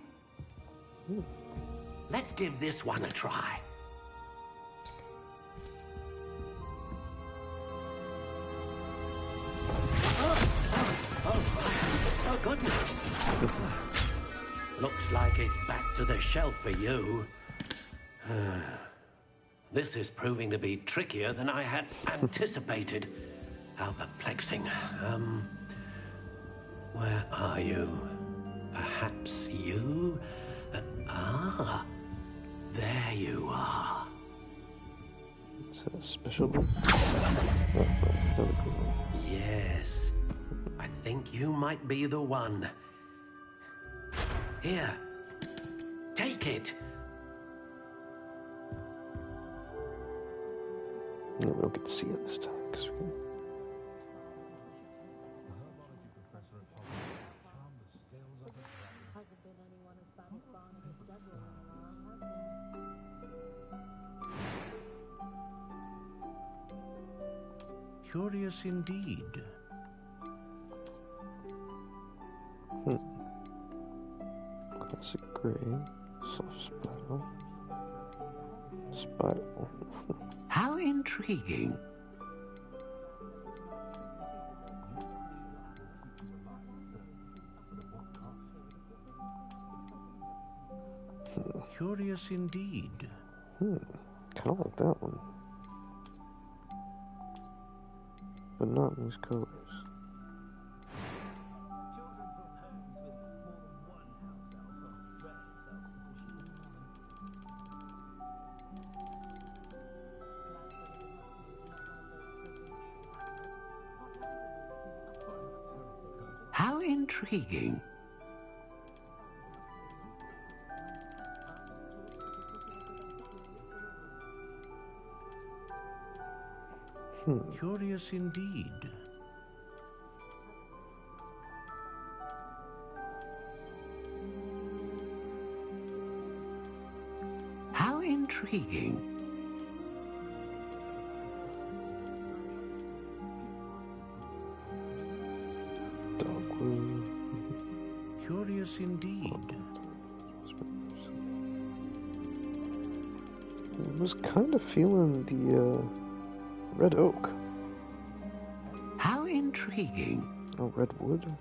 Let's give this one a try. Oh, goodness. Looks like it's back to the shelf for you. This is proving to be trickier than I had anticipated. How perplexing. Where are you? Perhaps you? There you are. Is that a special one? Yes. I think you might be the one. Here. Take it. Yeah, we don't get to see it this time. Cause we can... Curious indeed. Classic gray, soft spiral. Spiral. How intriguing. Curious indeed. Kind of like that one. But not in these colors. How intriguing. Curious indeed. How intriguing. Dogwood. Curious indeed. I was kind of feeling the red oak. How intriguing. Oh, redwood.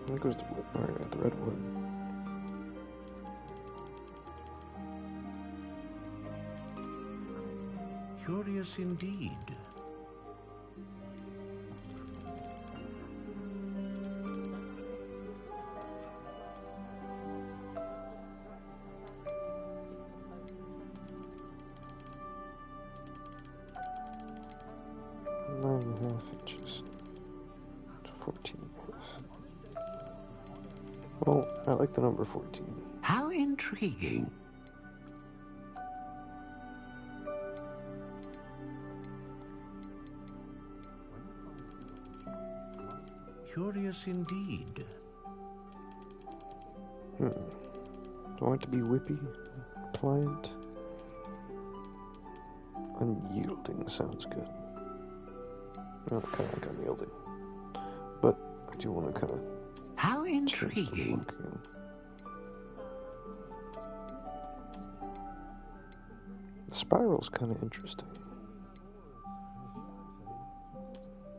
There goes the wood. Alright, the redwood. Curious indeed. Well, I like the number 14. How intriguing. Curious indeed. Do I want it to be whippy? Pliant? Unyielding sounds good. Well, kind of like unyielding. But I do want to kind of... How intriguing. The spiral's kind of interesting.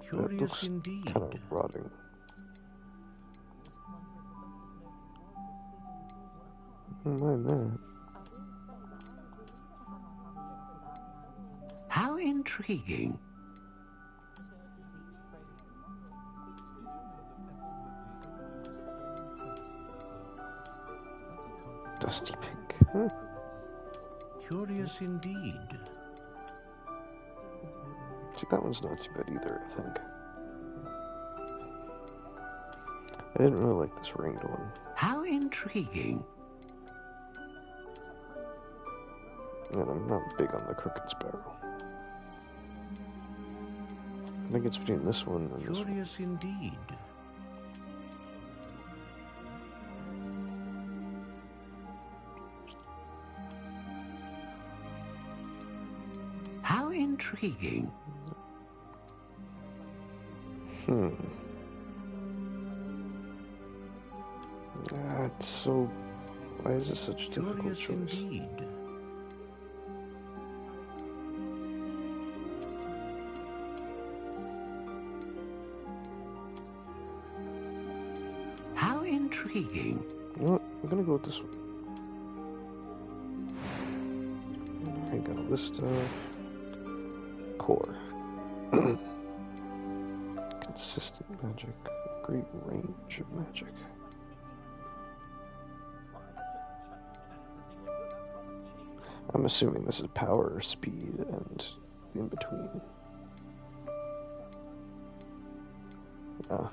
Curious indeed. Kind of rotting. Don't mind that. How intriguing. Dusty pink. Curious indeed. See, that one's not too bad either, I think. I didn't really like this ringed one. How intriguing. And I'm not big on the crooked sparrow. I think it's between this one and this one. Curious indeed. How intriguing. It's so... Why is this such a difficult choice? Indeed. How intriguing. You know what? I'm gonna go with this one. I got all this stuff. Core. Consistent magic. Great range of magic. I'm assuming this is power, speed, and in between.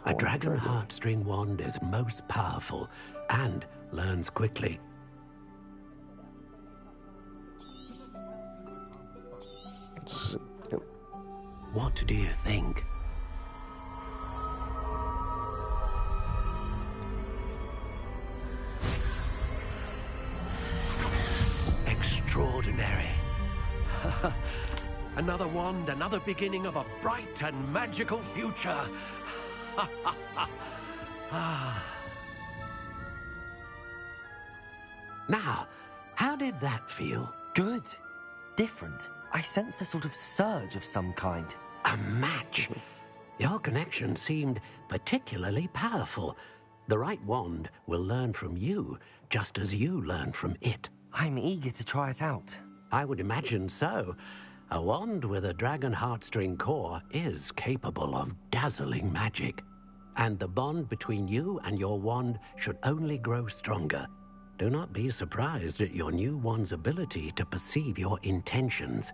A dragon heartstring wand is most powerful and learns quickly. What do you think? Extraordinary. Another wand, another beginning of a bright and magical future. Now, how did that feel? Good. Different. I sensed a sort of surge of some kind. A match. Your connection seemed particularly powerful. The right wand will learn from you, just as you learn from it. I'm eager to try it out. I would imagine so. A wand with a dragon heartstring core is capable of dazzling magic. And the bond between you and your wand should only grow stronger. Do not be surprised at your new wand's ability to perceive your intentions,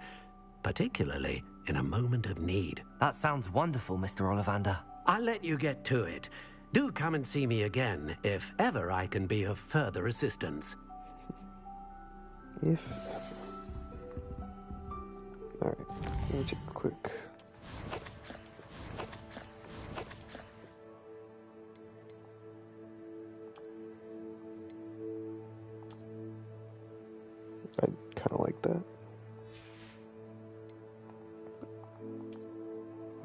particularly in a moment of need. That sounds wonderful, Mr. Ollivander. I'll let you get to it. Do come and see me again if ever I can be of further assistance. If ever. Alright, let me take a quick... I kind of like that.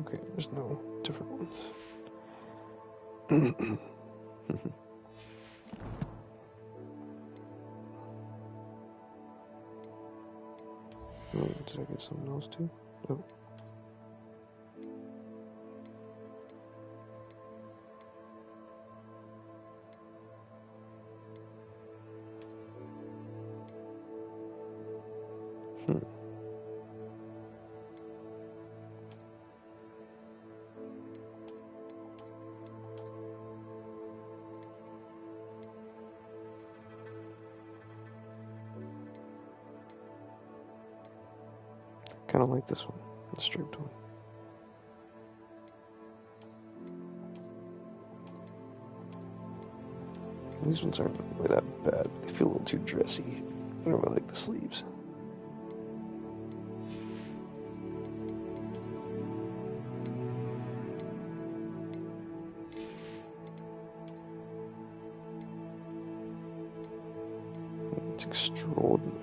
Okay, there's no different ones. Oh, did I get something else too? Oh. Kind of like this one, the striped one. These ones aren't really that bad. They feel a little too dressy. I don't really like the sleeves. It's extraordinary.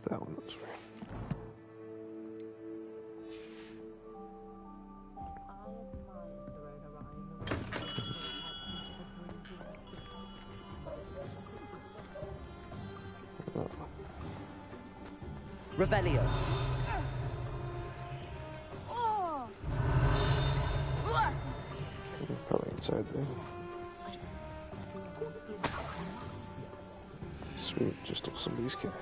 That one was weird. Revelio. It's probably inside there. Sweet, just stole somebody's cash.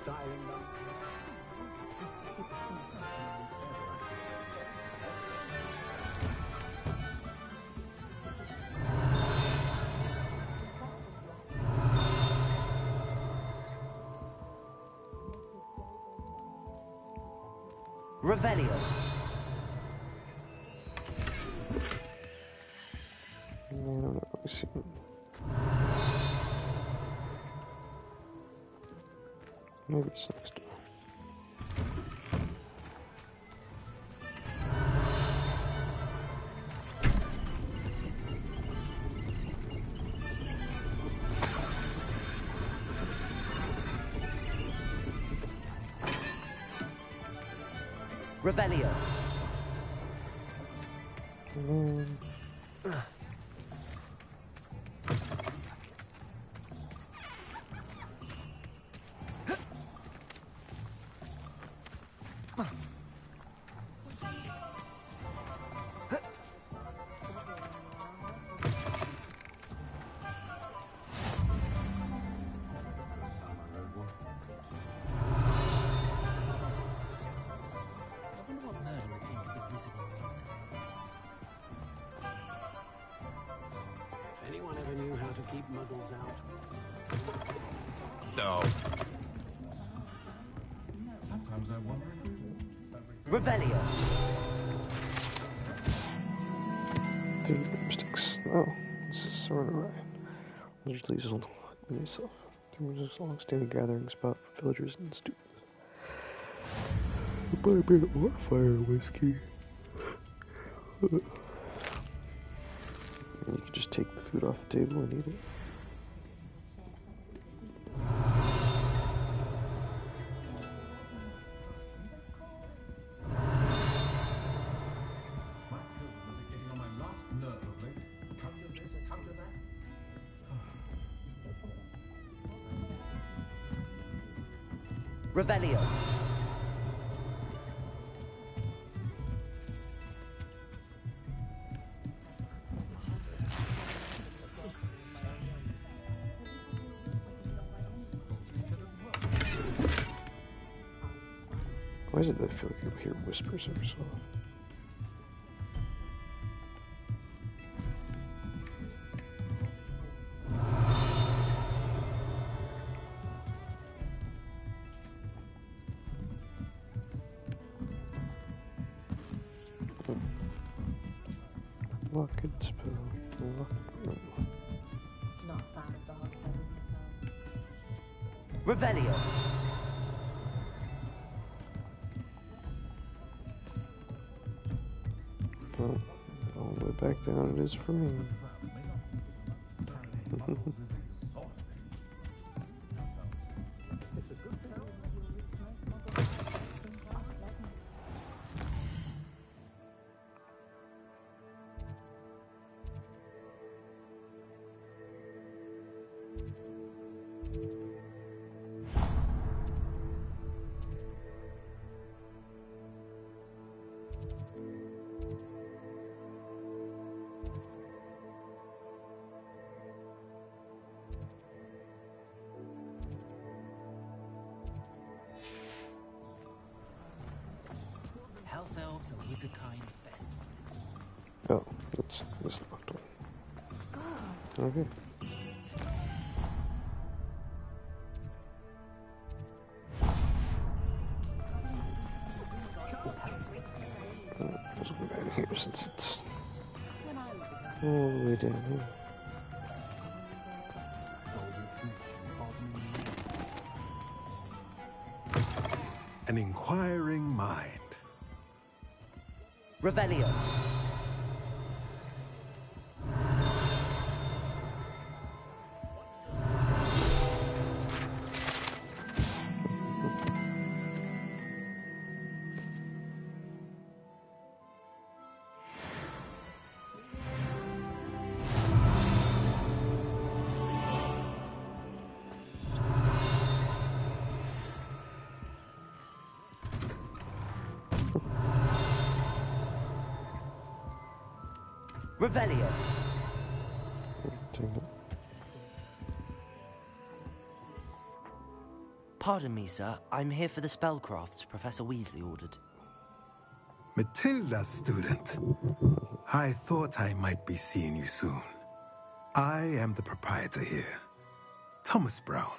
styling them. Revelio. Man, I'm not really seeing. Maybe it's next door. Revelio. Man. If anyone ever knew how to keep muggles out. No. Sometimes I wonder if Revelio. 3 broomsticks. Oh, this is sort of right. Allegedly is only myself. There was a long-standing gathering spot for villagers and students. Buy a bit more fire whiskey. You could just take the food off the table and eat it. Revelio. Why is it that I feel like you hear whispers every so often? Lock it, spell, lock it, Not a fan of dog Revelio. Well, all the way back down it is for me. House elves and wizard kind's best. Oh, that's locked on. Okay. Let's go down here since it's all the way down here. An inquiring mind. Revelio. Revelio. Pardon me, sir. I'm here for the spellcrafts Professor Weasley ordered. Matilda's student. I thought I might be seeing you soon. I am the proprietor here, Thomas Brown.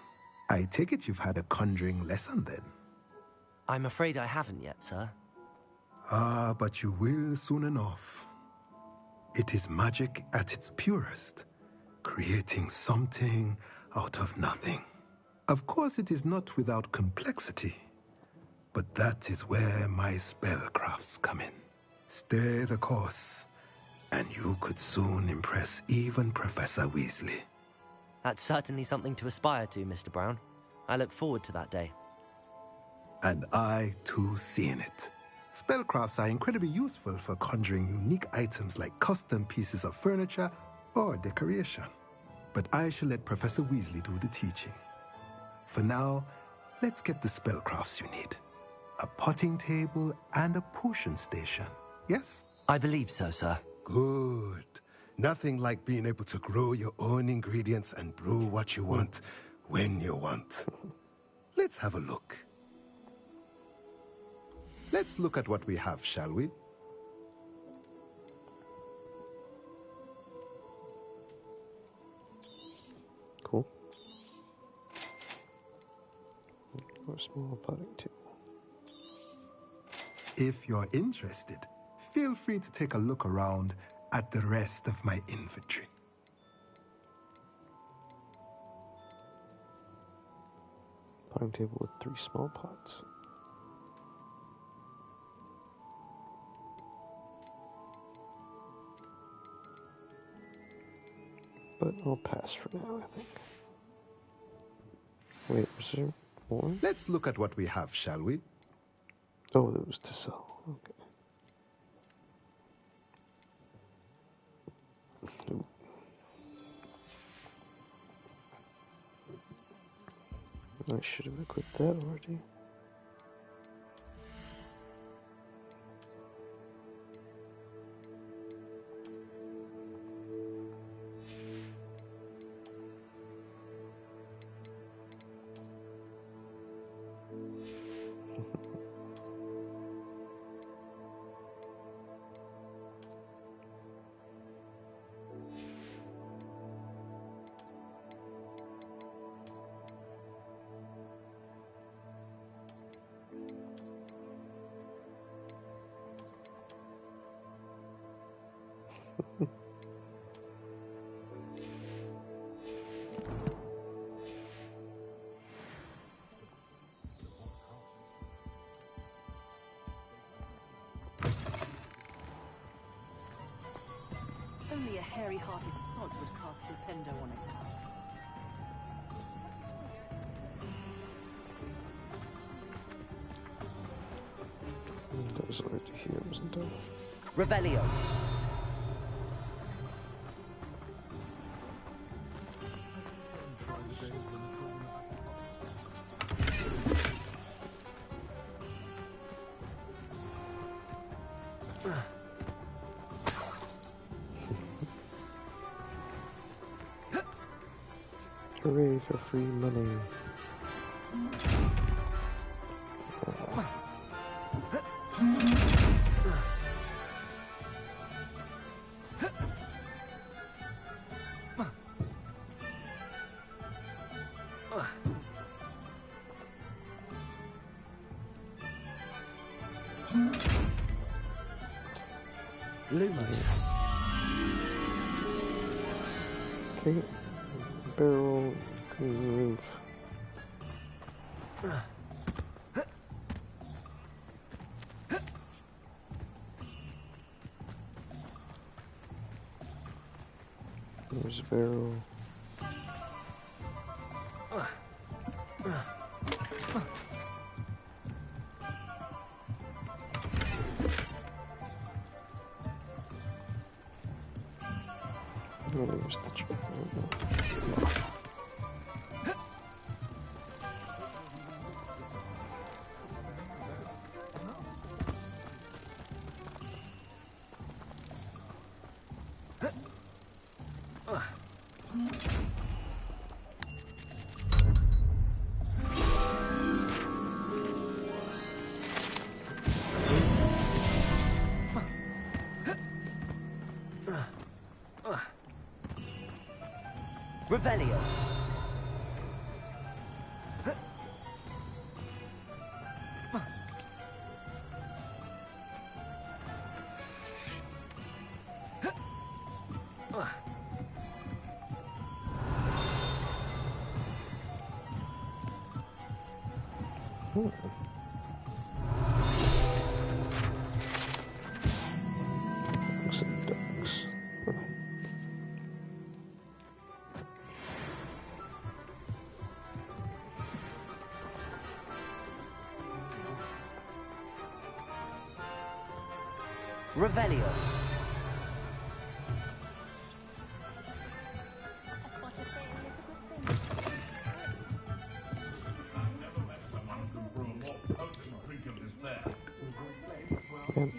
I take it you've had a conjuring lesson then? I'm afraid I haven't yet, sir. Ah, but you will soon enough. It is magic at its purest, creating something out of nothing. Of course, it is not without complexity, but that is where my spellcrafts come in. Stay the course, and you could soon impress even Professor Weasley. That's certainly something to aspire to, Mr. Brown. I look forward to that day. And I, too, seeing it. Spellcrafts are incredibly useful for conjuring unique items like custom pieces of furniture or decoration. But I shall let Professor Weasley do the teaching. For now, let's get the spellcrafts you need. A potting table and a potion station, yes? I believe so, sir. Good. Nothing like being able to grow your own ingredients and brew what you want when you want. Let's have a look. Let's look at what we have, shall we? Cool. Or a small potting table. If you're interested, feel free to take a look around at the rest of my inventory. Potting table with 3 small pots. But I'll pass for now, I think. Wait, was there more? Let's look at what we have, shall we? Oh, that was to sell. Okay. I should have equipped that already. Only a hairy-hearted sod would cast Flipendo on it. That was already here, wasn't it? Revelio. Hooray for free money. Lumos. Okay. Barrel, roof. There's a barrel. Oh, there's the tree. Revelio. Ooh. Ducks and ducks. Revelio. Man.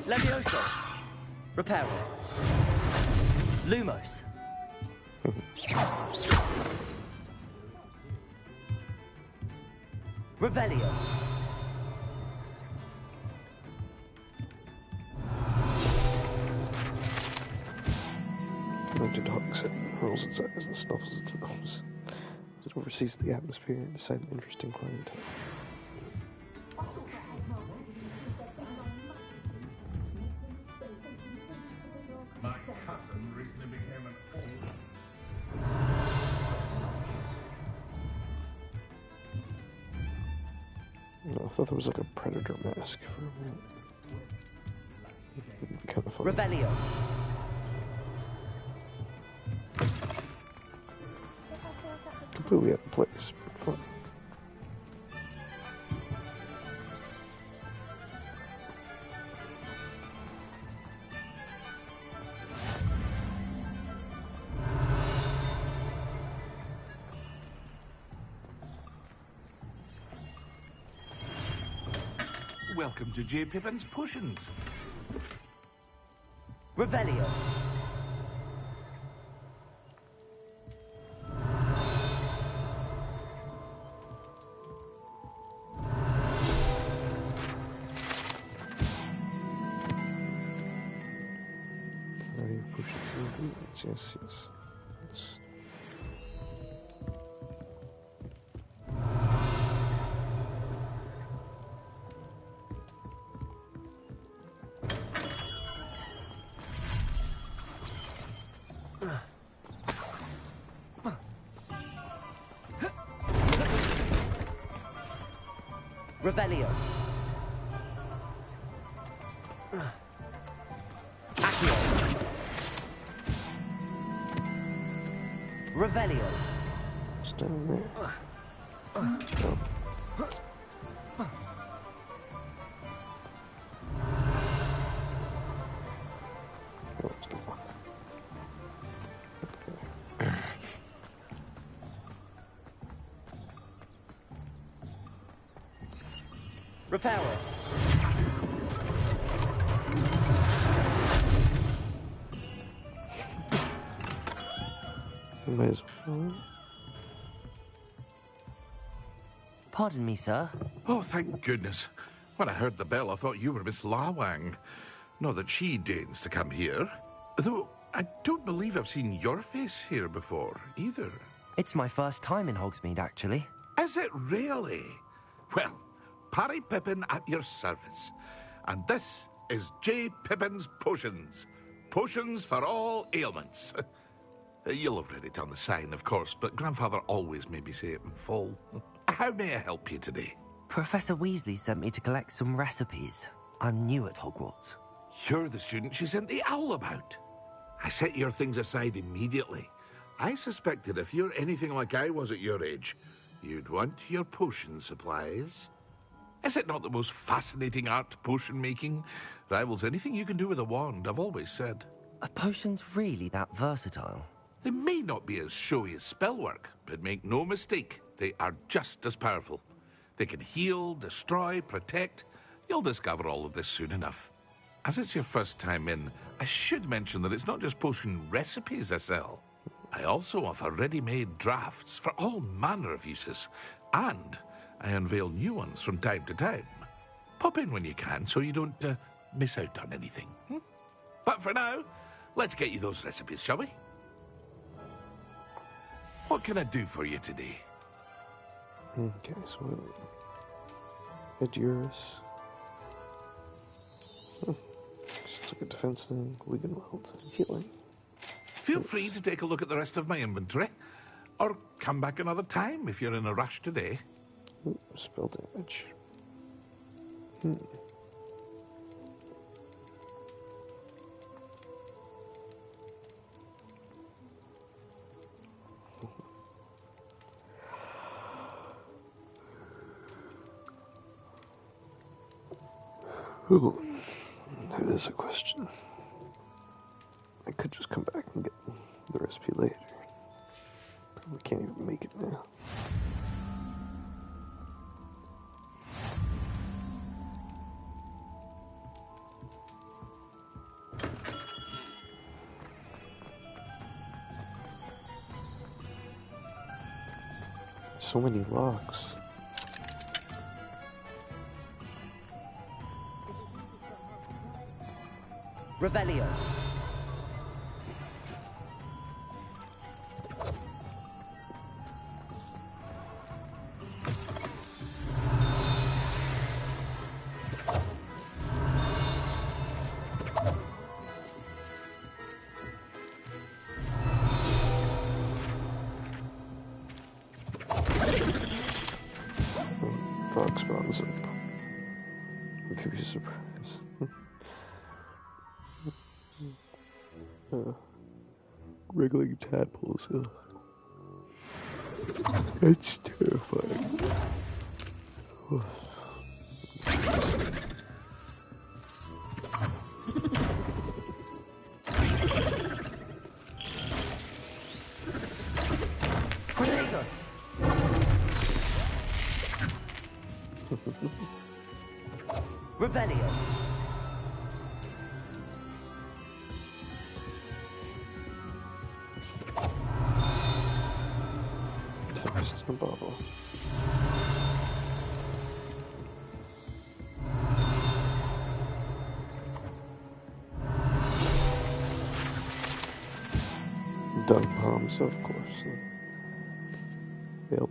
Levioso. Reparo. Lumos. Revelio. Mounted hawks it rolls its eyes and snuffles its nose. It oversees the atmosphere and decides an interesting climate. My cousin recently became an No, I thought there was like a predator mask for a minute. It'd be kind of funny. Revelio. Completely out of place, but fun. Welcome to J. Pippin's Potions. Revelio. Variety of potions and ingredients, yes, yes. Let's... Revelio. Accio. Revelio. It's down there. Oh. Oh, it's the one. Okay. Reparo. Might as well. Pardon me, sir. Oh, thank goodness. When I heard the bell, I thought you were Miss Lawang. Not that she deigns to come here. Though, I don't believe I've seen your face here before, either. It's my first time in Hogsmeade, actually. Is it really? Well, Parry Pippin at your service. And this is J. Pippin's Potions. Potions for all ailments. You'll have read it on the sign, of course, but Grandfather always made me say it in full. How may I help you today? Professor Weasley sent me to collect some recipes. I'm new at Hogwarts. You're the student she sent the owl about. I set your things aside immediately. I suspected if you're anything like I was at your age, you'd want your potion supplies. Is it not the most fascinating art, potion making? Rivals anything you can do with a wand, I've always said. Are potions really that versatile? They may not be as showy as spellwork, but make no mistake, they are just as powerful. They can heal, destroy, protect, You'll discover all of this soon enough. As it's your first time in, I should mention that it's not just potion recipes I sell. I also offer ready-made drafts for all manner of uses, and I unveil new ones from time to time. Pop in when you can so you don't miss out on anything. But for now, let's get you those recipes, shall we? What can I do for you today? Okay, so Edurus. Just look at defense then. Weaken Wild. Healing. Feel free to take a look at the rest of my inventory, or come back another time if you're in a rush today. Ooh, spell damage. Ooh, that is a question. I could just come back and get the recipe later. Probably can't even make it now. So many locks. Revelio. Frog spawns up. If you're surprised. Wriggling tadpoles. It's terrifying. Revelio. Tempest in a bottle. Dung bombs, of course. Yep.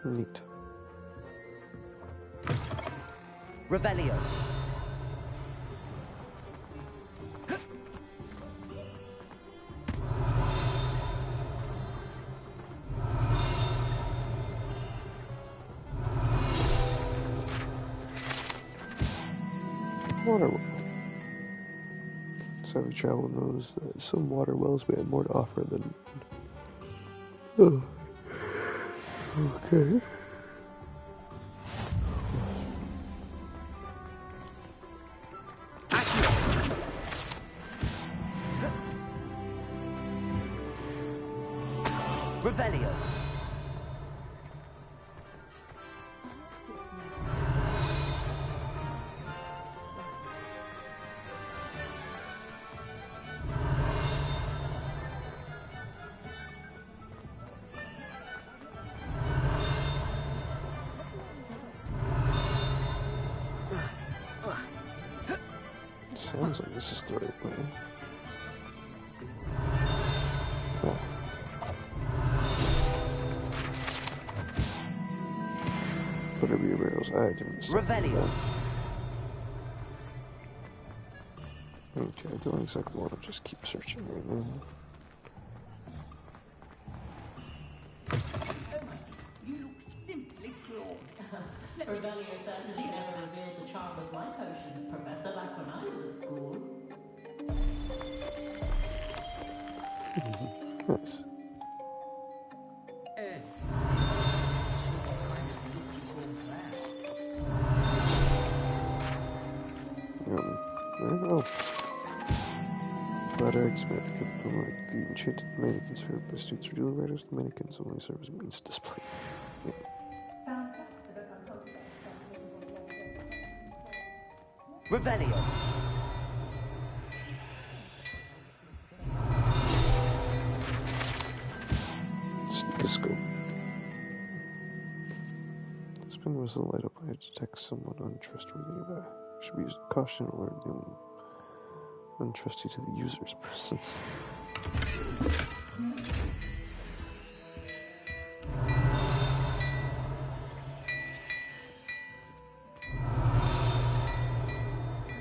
Neat. Revelio. Water well. Savage Travel knows that some water wells may have more to offer than... Oh. Okay. Revelio. Sounds like this is the right way. Oh. Whatever your barrels, I didn't stop Revelio. Okay, I don't exactly want to just keep searching right now. You look simply flawed. Revelio certainly never revealed the charm of my potions, Professor, like when I was at school. Nice. eggs mannequin, unlike the enchanted mannequins favored by students or dual riders, the mannequins only serve as a means to display. Yeah. Revelio. Sneakoscope. Spin was the light up I detect someone untrustworthy nearby. Should be used with caution or alert them untrusty to the user's presence.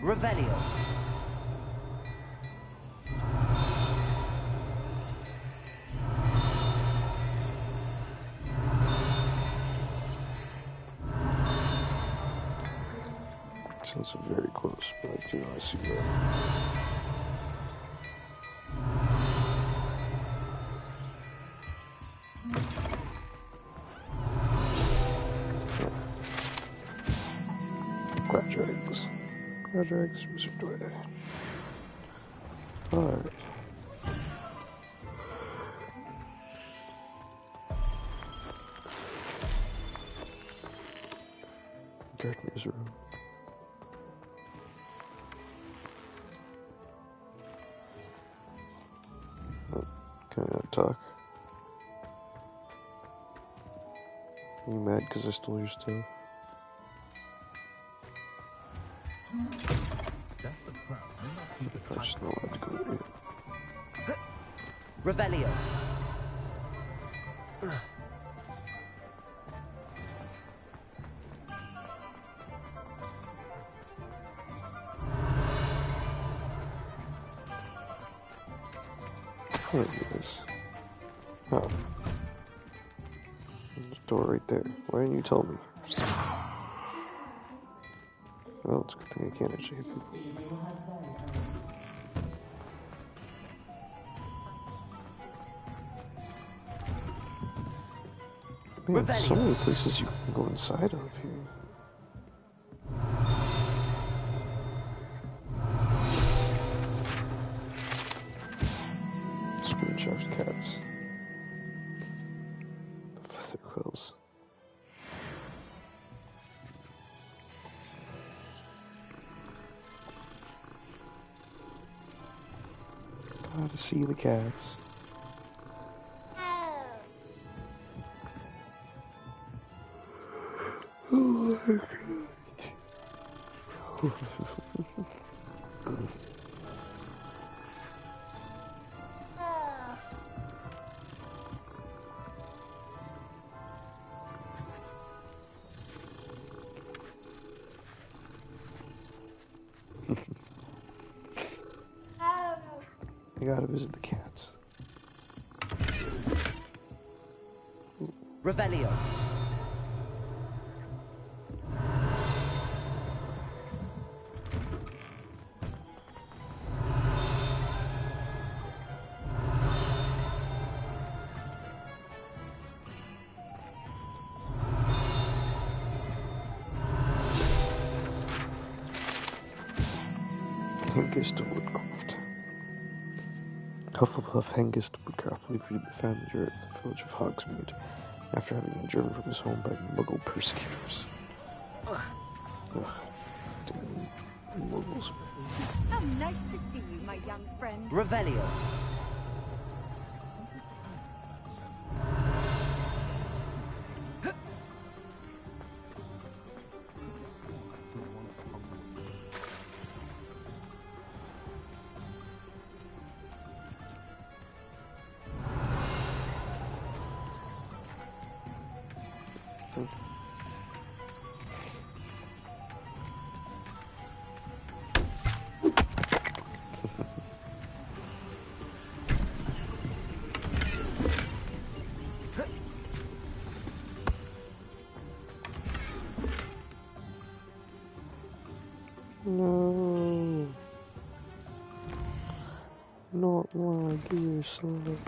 Revelio. Sounds very close, but I do not see that. Quadrags. Quadrags, Wizard Way. Alright. Gardener's room. Oh, can I not talk? Are you mad because I stole your stuff? I just not allowed to go there yet. Revelio. There it is. Oh. There's a door right there. Why didn't you tell me? Well, it's a good thing I can't actually hit people. Man, there's so many places you can go inside of here. Screenshot cats. Feather quills. Gotta see the cats. Oh my god. I gotta visit the cats. Revelio. Hengist Woodcraft. Hufflepuff Hengist Woodcraft believed to be the founder of the village of Hogsmeade after having been driven from his home by Muggle persecutors. Ugh. Damn Muggles. How nice to see you, my young friend. Revelio. No. Not my dear sluts.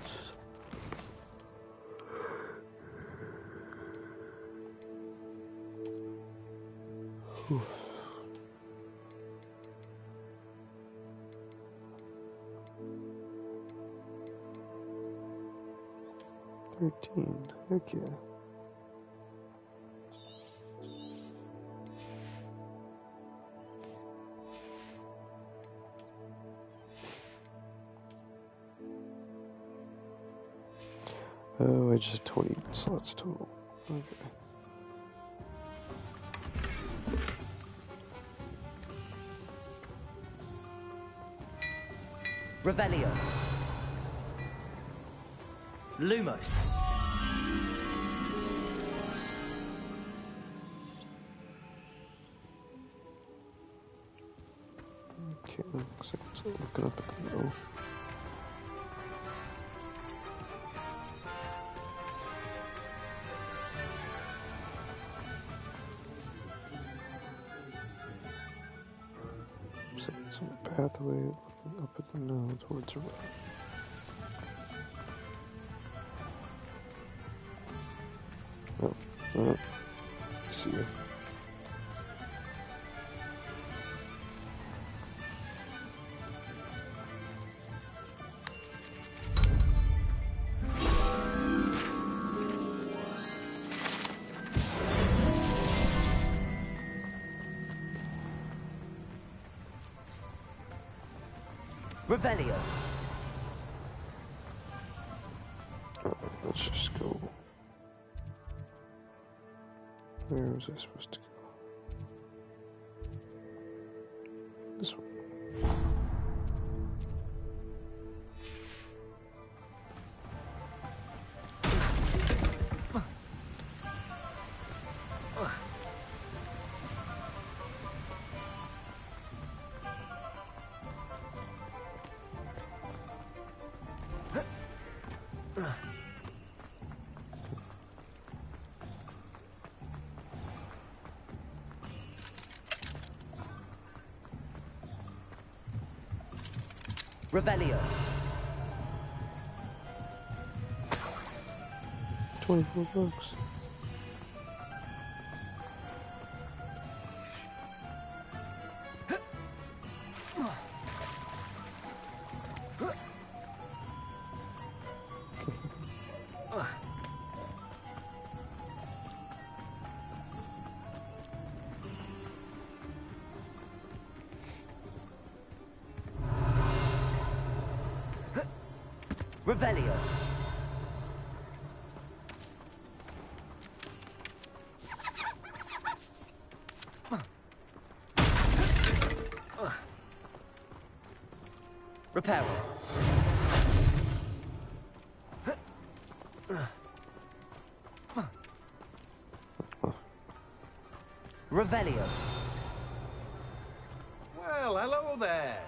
13. Okay. Oh, I just have 20 slots total. Okay. Revelio. Lumos. Okay, looks like it's looking up at the middle. Looks like it's on the pathway looking up at the middle towards the right. Oh, see you. Revelio. Let's just go. Where was I supposed to go? This one. Revelio. 24 bucks. Revelio. Reparo. Revelio. Well, hello there.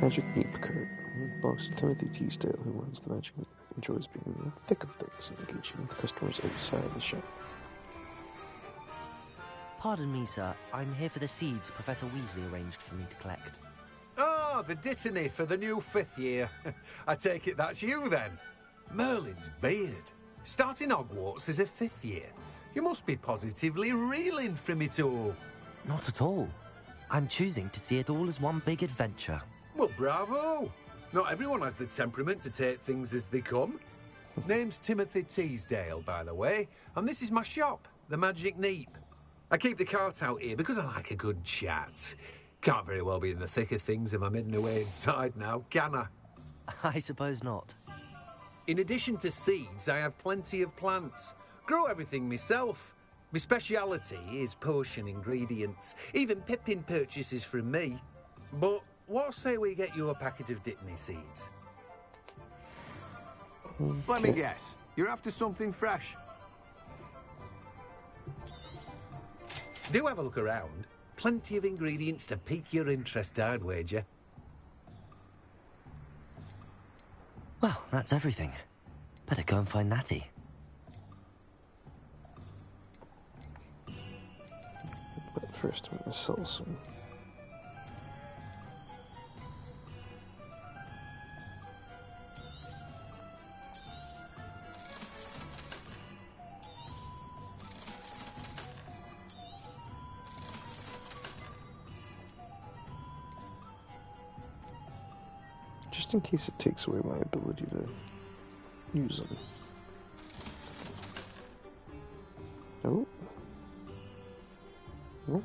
Magic Meat Cart. Boss Timothy Teasdale, who runs the Magic Meat, enjoys being in the thick of things and engaging with customers outside the shop. Pardon me, sir. I'm here for the seeds Professor Weasley arranged for me to collect. Ah, the dittany for the new 5th year. I take it that's you, then. Merlin's beard. Starting Hogwarts as a 5th year. You must be positively reeling from it all. Not at all. I'm choosing to see it all as one big adventure. Well, bravo. Not everyone has the temperament to take things as they come. Name's Timothy Teasdale, by the way, and this is my shop, the Magic Neep. I keep the cart out here because I like a good chat. Can't very well be in the thick of things if I'm hidden away inside now, can I? I suppose not. In addition to seeds, I have plenty of plants. Grow everything myself. My speciality is potion ingredients. Even Pippin purchases from me. But what say we get you a packet of Dittany seeds? Okay. Let me guess. You're after something fresh. Do have a look around. Plenty of ingredients to pique your interest, I'd wager. Well, that's everything. Better go and find Natty. But first I'm gonna sell some. Just in case it takes away my ability to use them. Oh. Nice.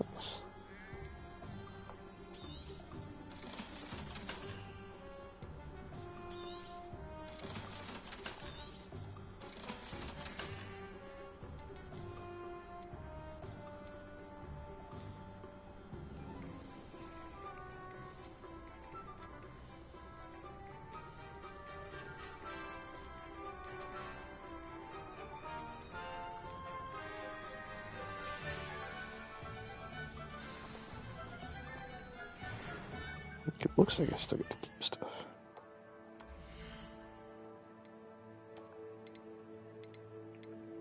It looks like I still get to keep stuff.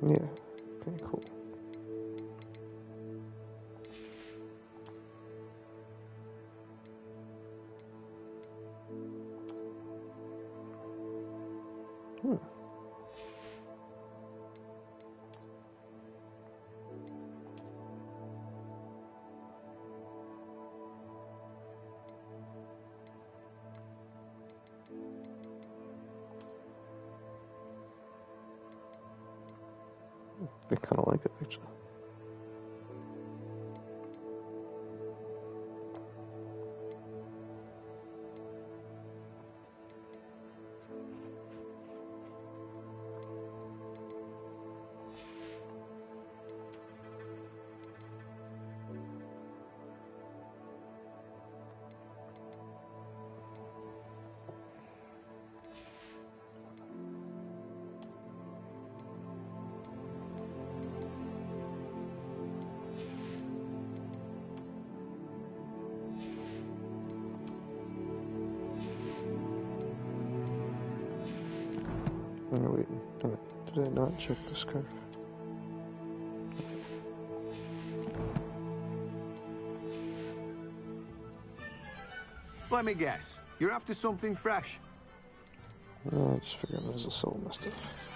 Yeah, okay, cool. I kind of like it, actually. Oh, wait, did I not check the scarf? Let me guess. You're after something fresh. No, I just figured I was a soul my stuff.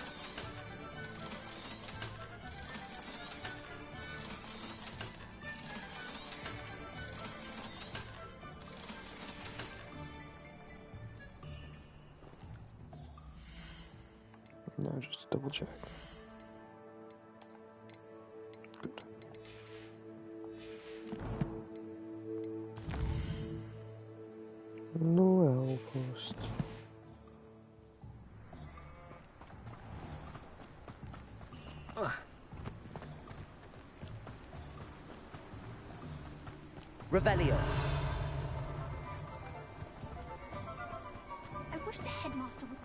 Now just double check. Good. Noel post. Revelio. I wish the headmaster would.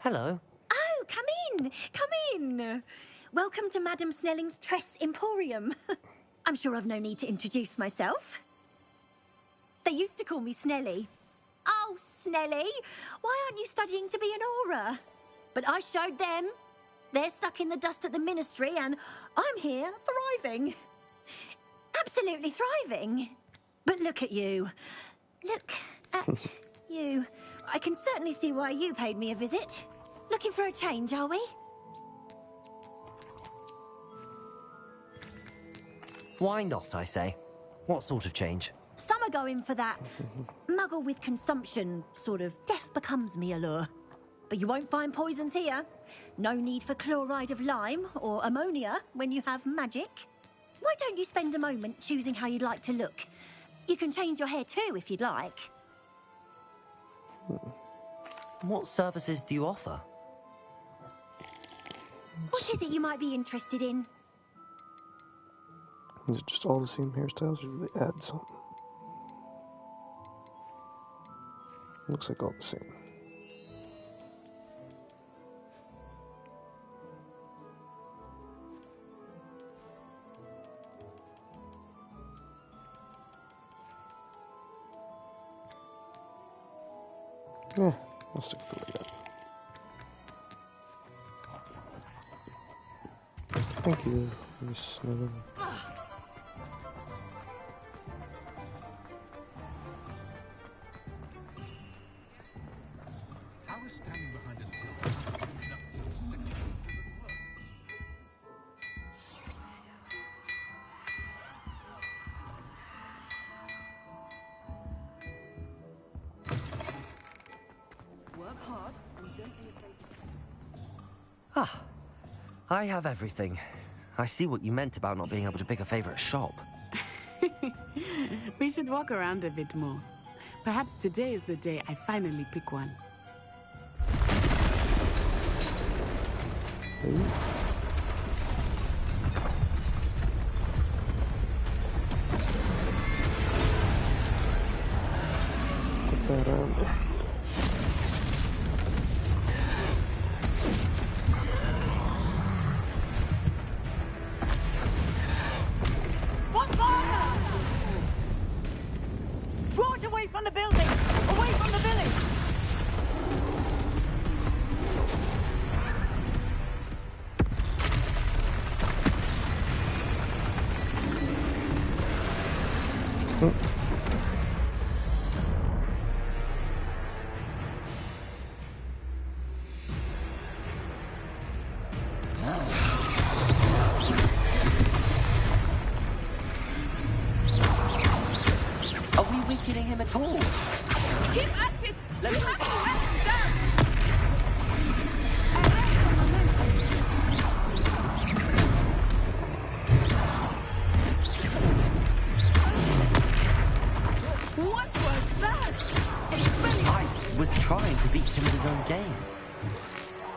Hello. Oh, come in, come in. Welcome to Madame Snelling's Tress Emporium. I'm sure I've no need to introduce myself. They used to call me Snelly. Oh, Snelly, why aren't you studying to be an aura? But I showed them. They're stuck in the dust at the ministry, and I'm here thriving. Absolutely thriving. But look at you. Look at you. I can certainly see why you paid me a visit. Looking for a change, are we? Why not, I say? What sort of change? Some are going for that muggle with consumption, sort of death becomes me allure. But you won't find poisons here. No need for chloride of lime or ammonia when you have magic. Why don't you spend a moment choosing how you'd like to look? You can change your hair too if you'd like. What services do you offer? What is it you might be interested in? Is it just all the same hairstyles, or do they add something? Looks like all the same. Yeah, I'll stick with what I got. Thank you, Miss Snowden. How is standing behind a Work hard and don't be afraid to... Ah, I have everything. I see what you meant about not being able to pick a favorite shop. We should walk around a bit more. Perhaps today is the day I finally pick one. Put that around there. What fire? Draw it away from the building! Away from the village! Are we weakening him at all? Keep at it! Let me- We have to wear him down! What was that? I was trying to beat him at his own game.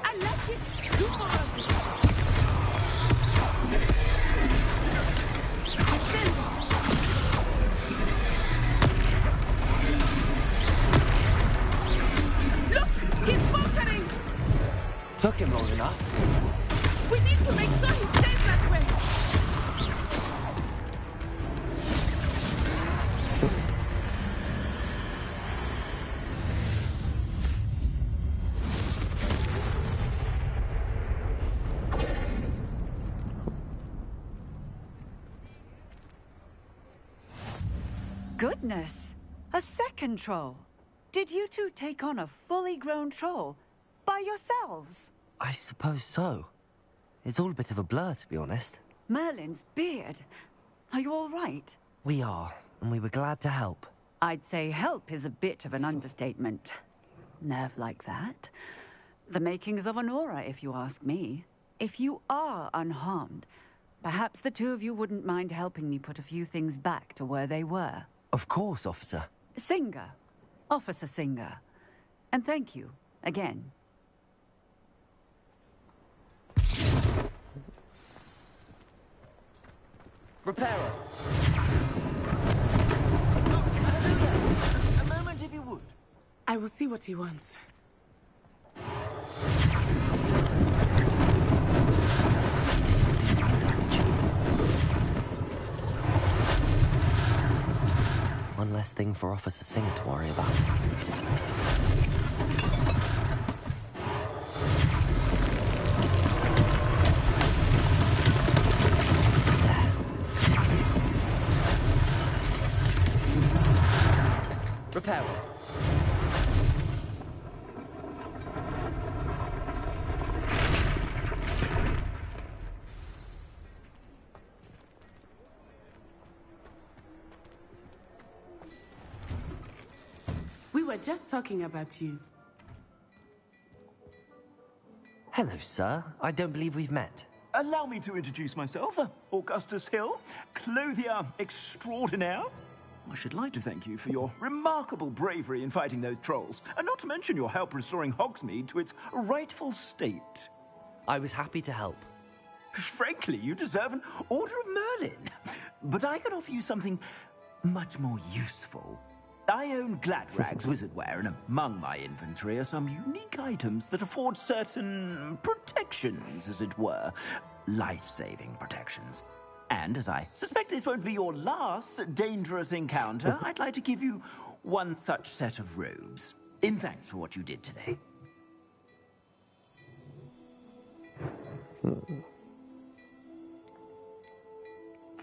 I left it too far. Look! He's faltering! Took him long enough. We need to make sure he stays that way. Goodness! A second troll! Did you two take on a fully grown troll? By yourselves? I suppose so. It's all a bit of a blur, to be honest. Merlin's beard. Are you all right? We are, and we were glad to help. I'd say help is a bit of an understatement. Nerve like that. The makings of an aura, if you ask me. If you are unharmed, perhaps the two of you wouldn't mind helping me put a few things back to where they were. Of course, officer. Singer. Officer Singer. And thank you, again. Repairer. A moment, if you would. I will see what he wants. One less thing for Officer Singer to worry about. Repairer. We were just talking about you. Hello, sir. I don't believe we've met. Allow me to introduce myself, Augustus Hill, clothier extraordinaire. I should like to thank you for your remarkable bravery in fighting those trolls, and not to mention your help restoring Hogsmeade to its rightful state. I was happy to help. Frankly, you deserve an Order of Merlin. But I can offer you something much more useful. I own Gladrag's wizardware, and among my inventory are some unique items that afford certain protections, as it were. Life-saving protections. And as I suspect this won't be your last dangerous encounter, I'd like to give you one such set of robes. In thanks for what you did today.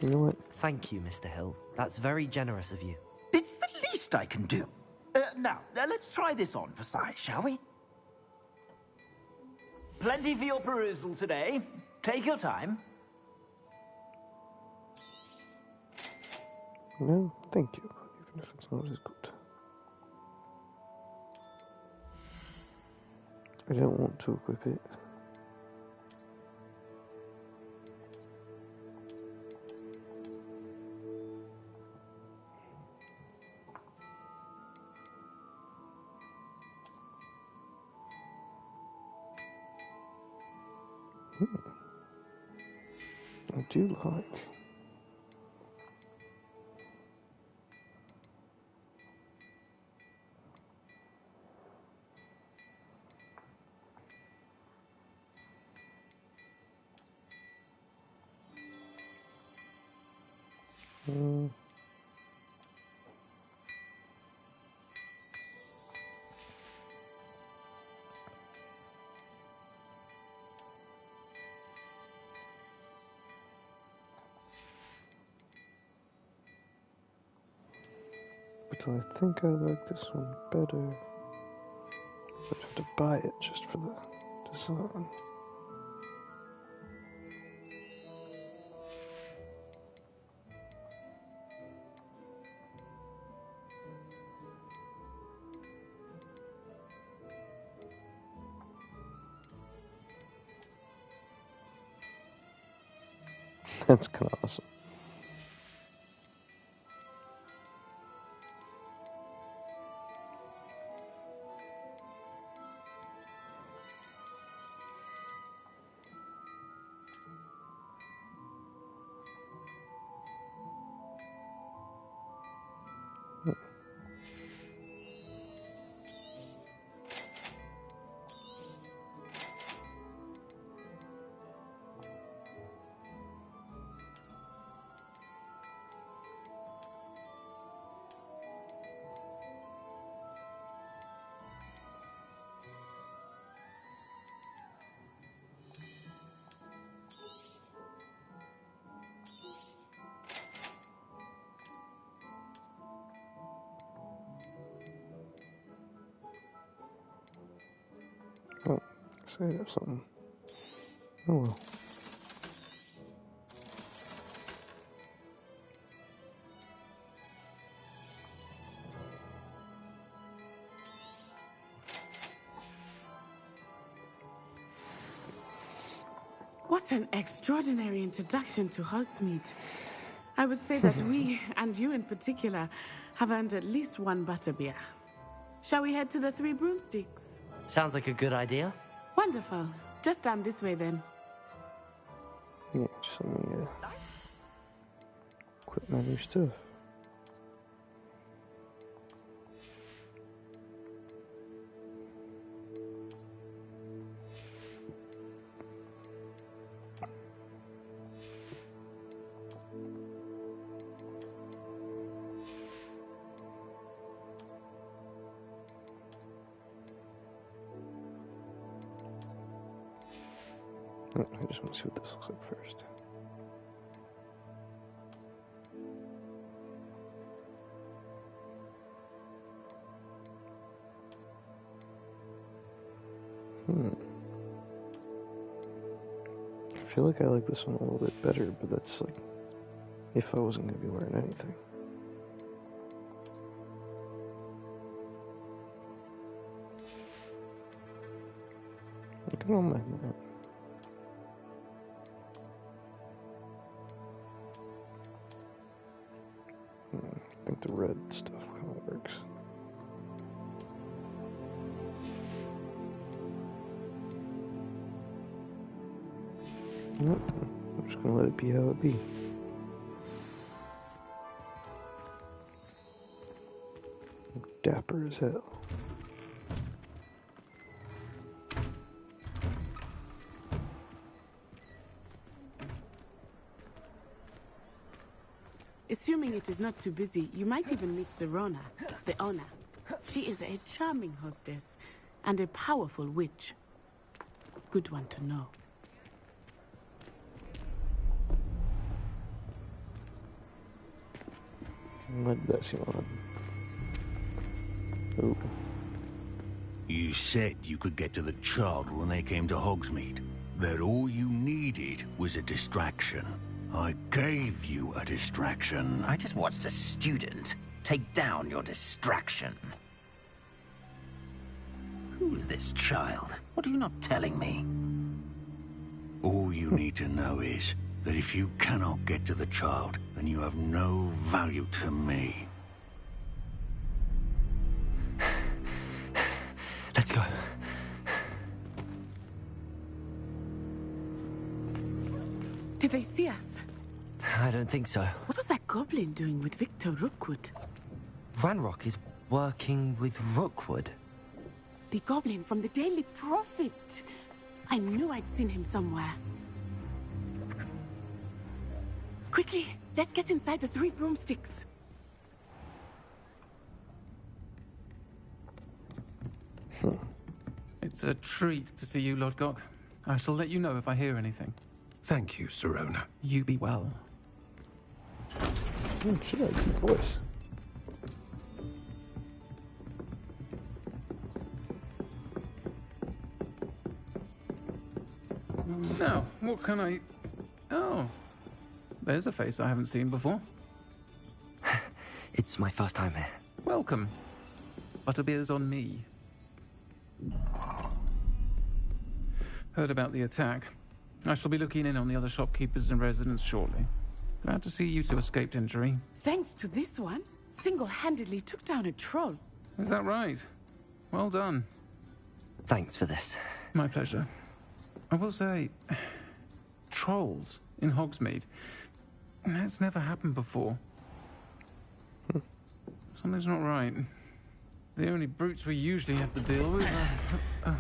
You know what? Thank you, Mr. Hill. That's very generous of you. It's the least I can do. Now, let's try this on for size, shall we? Plenty for your perusal today. Take your time. No, thank you, even if it's not as good. I don't want to equip it. I do like. But I think I like this one better. I'd have to buy it just for the design. That's kind of awesome. Oh, say I have something. Oh well. What an extraordinary introduction to Hogsmeade. I would say that we, and you in particular, have earned at least one butterbeer. Shall we head to the Three Broomsticks? Sounds like a good idea. Wonderful. Just down this way then. Yeah, just let me quit my new stuff. I just want to see what this looks like first. I feel like I like this one a little bit better, but that's like if I wasn't going to be wearing anything. I don't mind that. I think the red stuff kind of works. Nope. I'm just gonna let it be how it be. Dapper as hell. Assuming it is not too busy, you might even meet Serona, the owner. She is a charming hostess and a powerful witch. Good one to know. What did that seem odd? Oh. You said you could get to the child when they came to Hogsmeade. That all you needed was a distraction. I gave you a distraction. I just watched a student take down your distraction. Who's this child? What are you not telling me? All you need to know is that if you cannot get to the child, then you have no value to me. Let's go. Did they see us? I don't think so. What was that goblin doing with Victor Rookwood? Ranrock is working with Rookwood. The goblin from the Daily Prophet. I knew I'd seen him somewhere. Quickly, let's get inside the 3 broomsticks. It's a treat to see you, Lodgok. I shall let you know if I hear anything. Thank you, Sirona. You be well. She got a cute voice. Now, what can I... Oh, there's a face I haven't seen before. It's my first time here. Welcome. Butterbeer's on me. Heard about the attack. I shall be looking in on the other shopkeepers and residents shortly. Glad to see you two escaped injury. Thanks to this one, single-handedly took down a troll. Is that right? Well done. Thanks for this. My pleasure. I will say, trolls in Hogsmeade. That's never happened before. Something's not right. The only brutes we usually have to deal with are...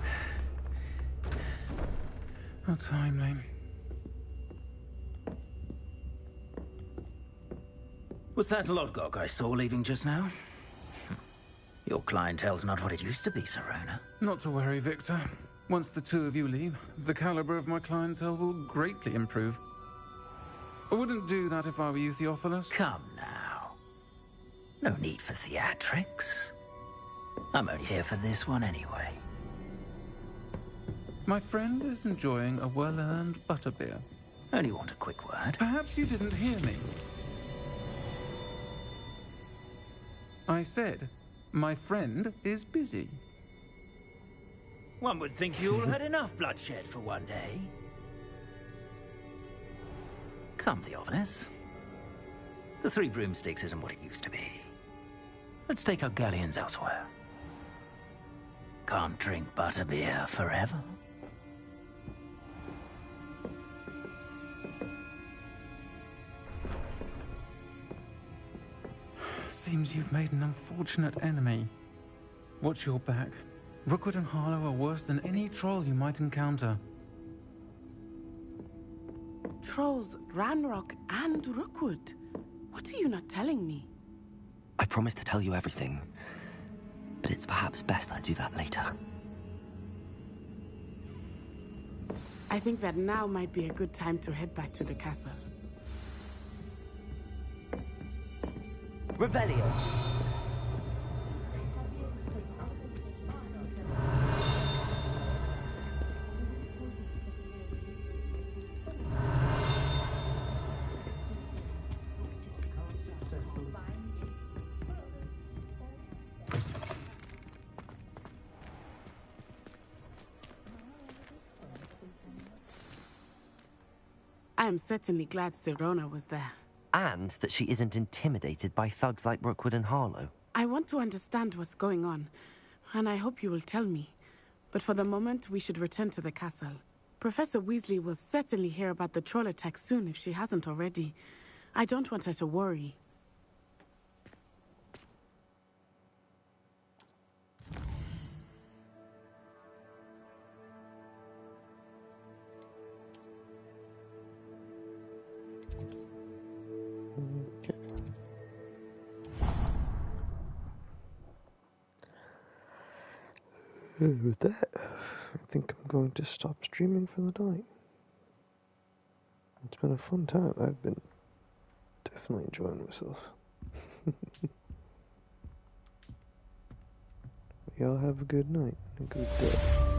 How timely. Was that Lodgok I saw leaving just now? Your clientele's not what it used to be, Sirona. Not to worry, Victor. Once the 2 of you leave, the caliber of my clientele will greatly improve. I wouldn't do that if I were you, Theophilus. Come now. No need for theatrics. I'm only here for this one anyway. My friend is enjoying a well-earned butterbeer. Only want a quick word. Perhaps you didn't hear me. I said, my friend is busy. One would think you all had enough bloodshed for one day. Come, Theophilus. The 3 broomsticks isn't what it used to be. Let's take our galleons elsewhere. Can't drink butterbeer forever. Seems you've made an unfortunate enemy. Watch your back. Rookwood and Harlow are worse than any troll you might encounter. Trolls, Ranrock, and Rookwood. What are you not telling me? I promise to tell you everything, but it's perhaps best I do that later. I think that now might be a good time to head back to the castle. Revelio. I am certainly glad Sirona was there. And that she isn't intimidated by thugs like Rookwood and Harlow. I want to understand what's going on, and I hope you will tell me. But for the moment, we should return to the castle. Professor Weasley will certainly hear about the troll attack soon if she hasn't already. I don't want her to worry. With that, I think I'm going to stop streaming for the night. It's been a fun time. I've been definitely enjoying myself. Y'all have a good night and a good day.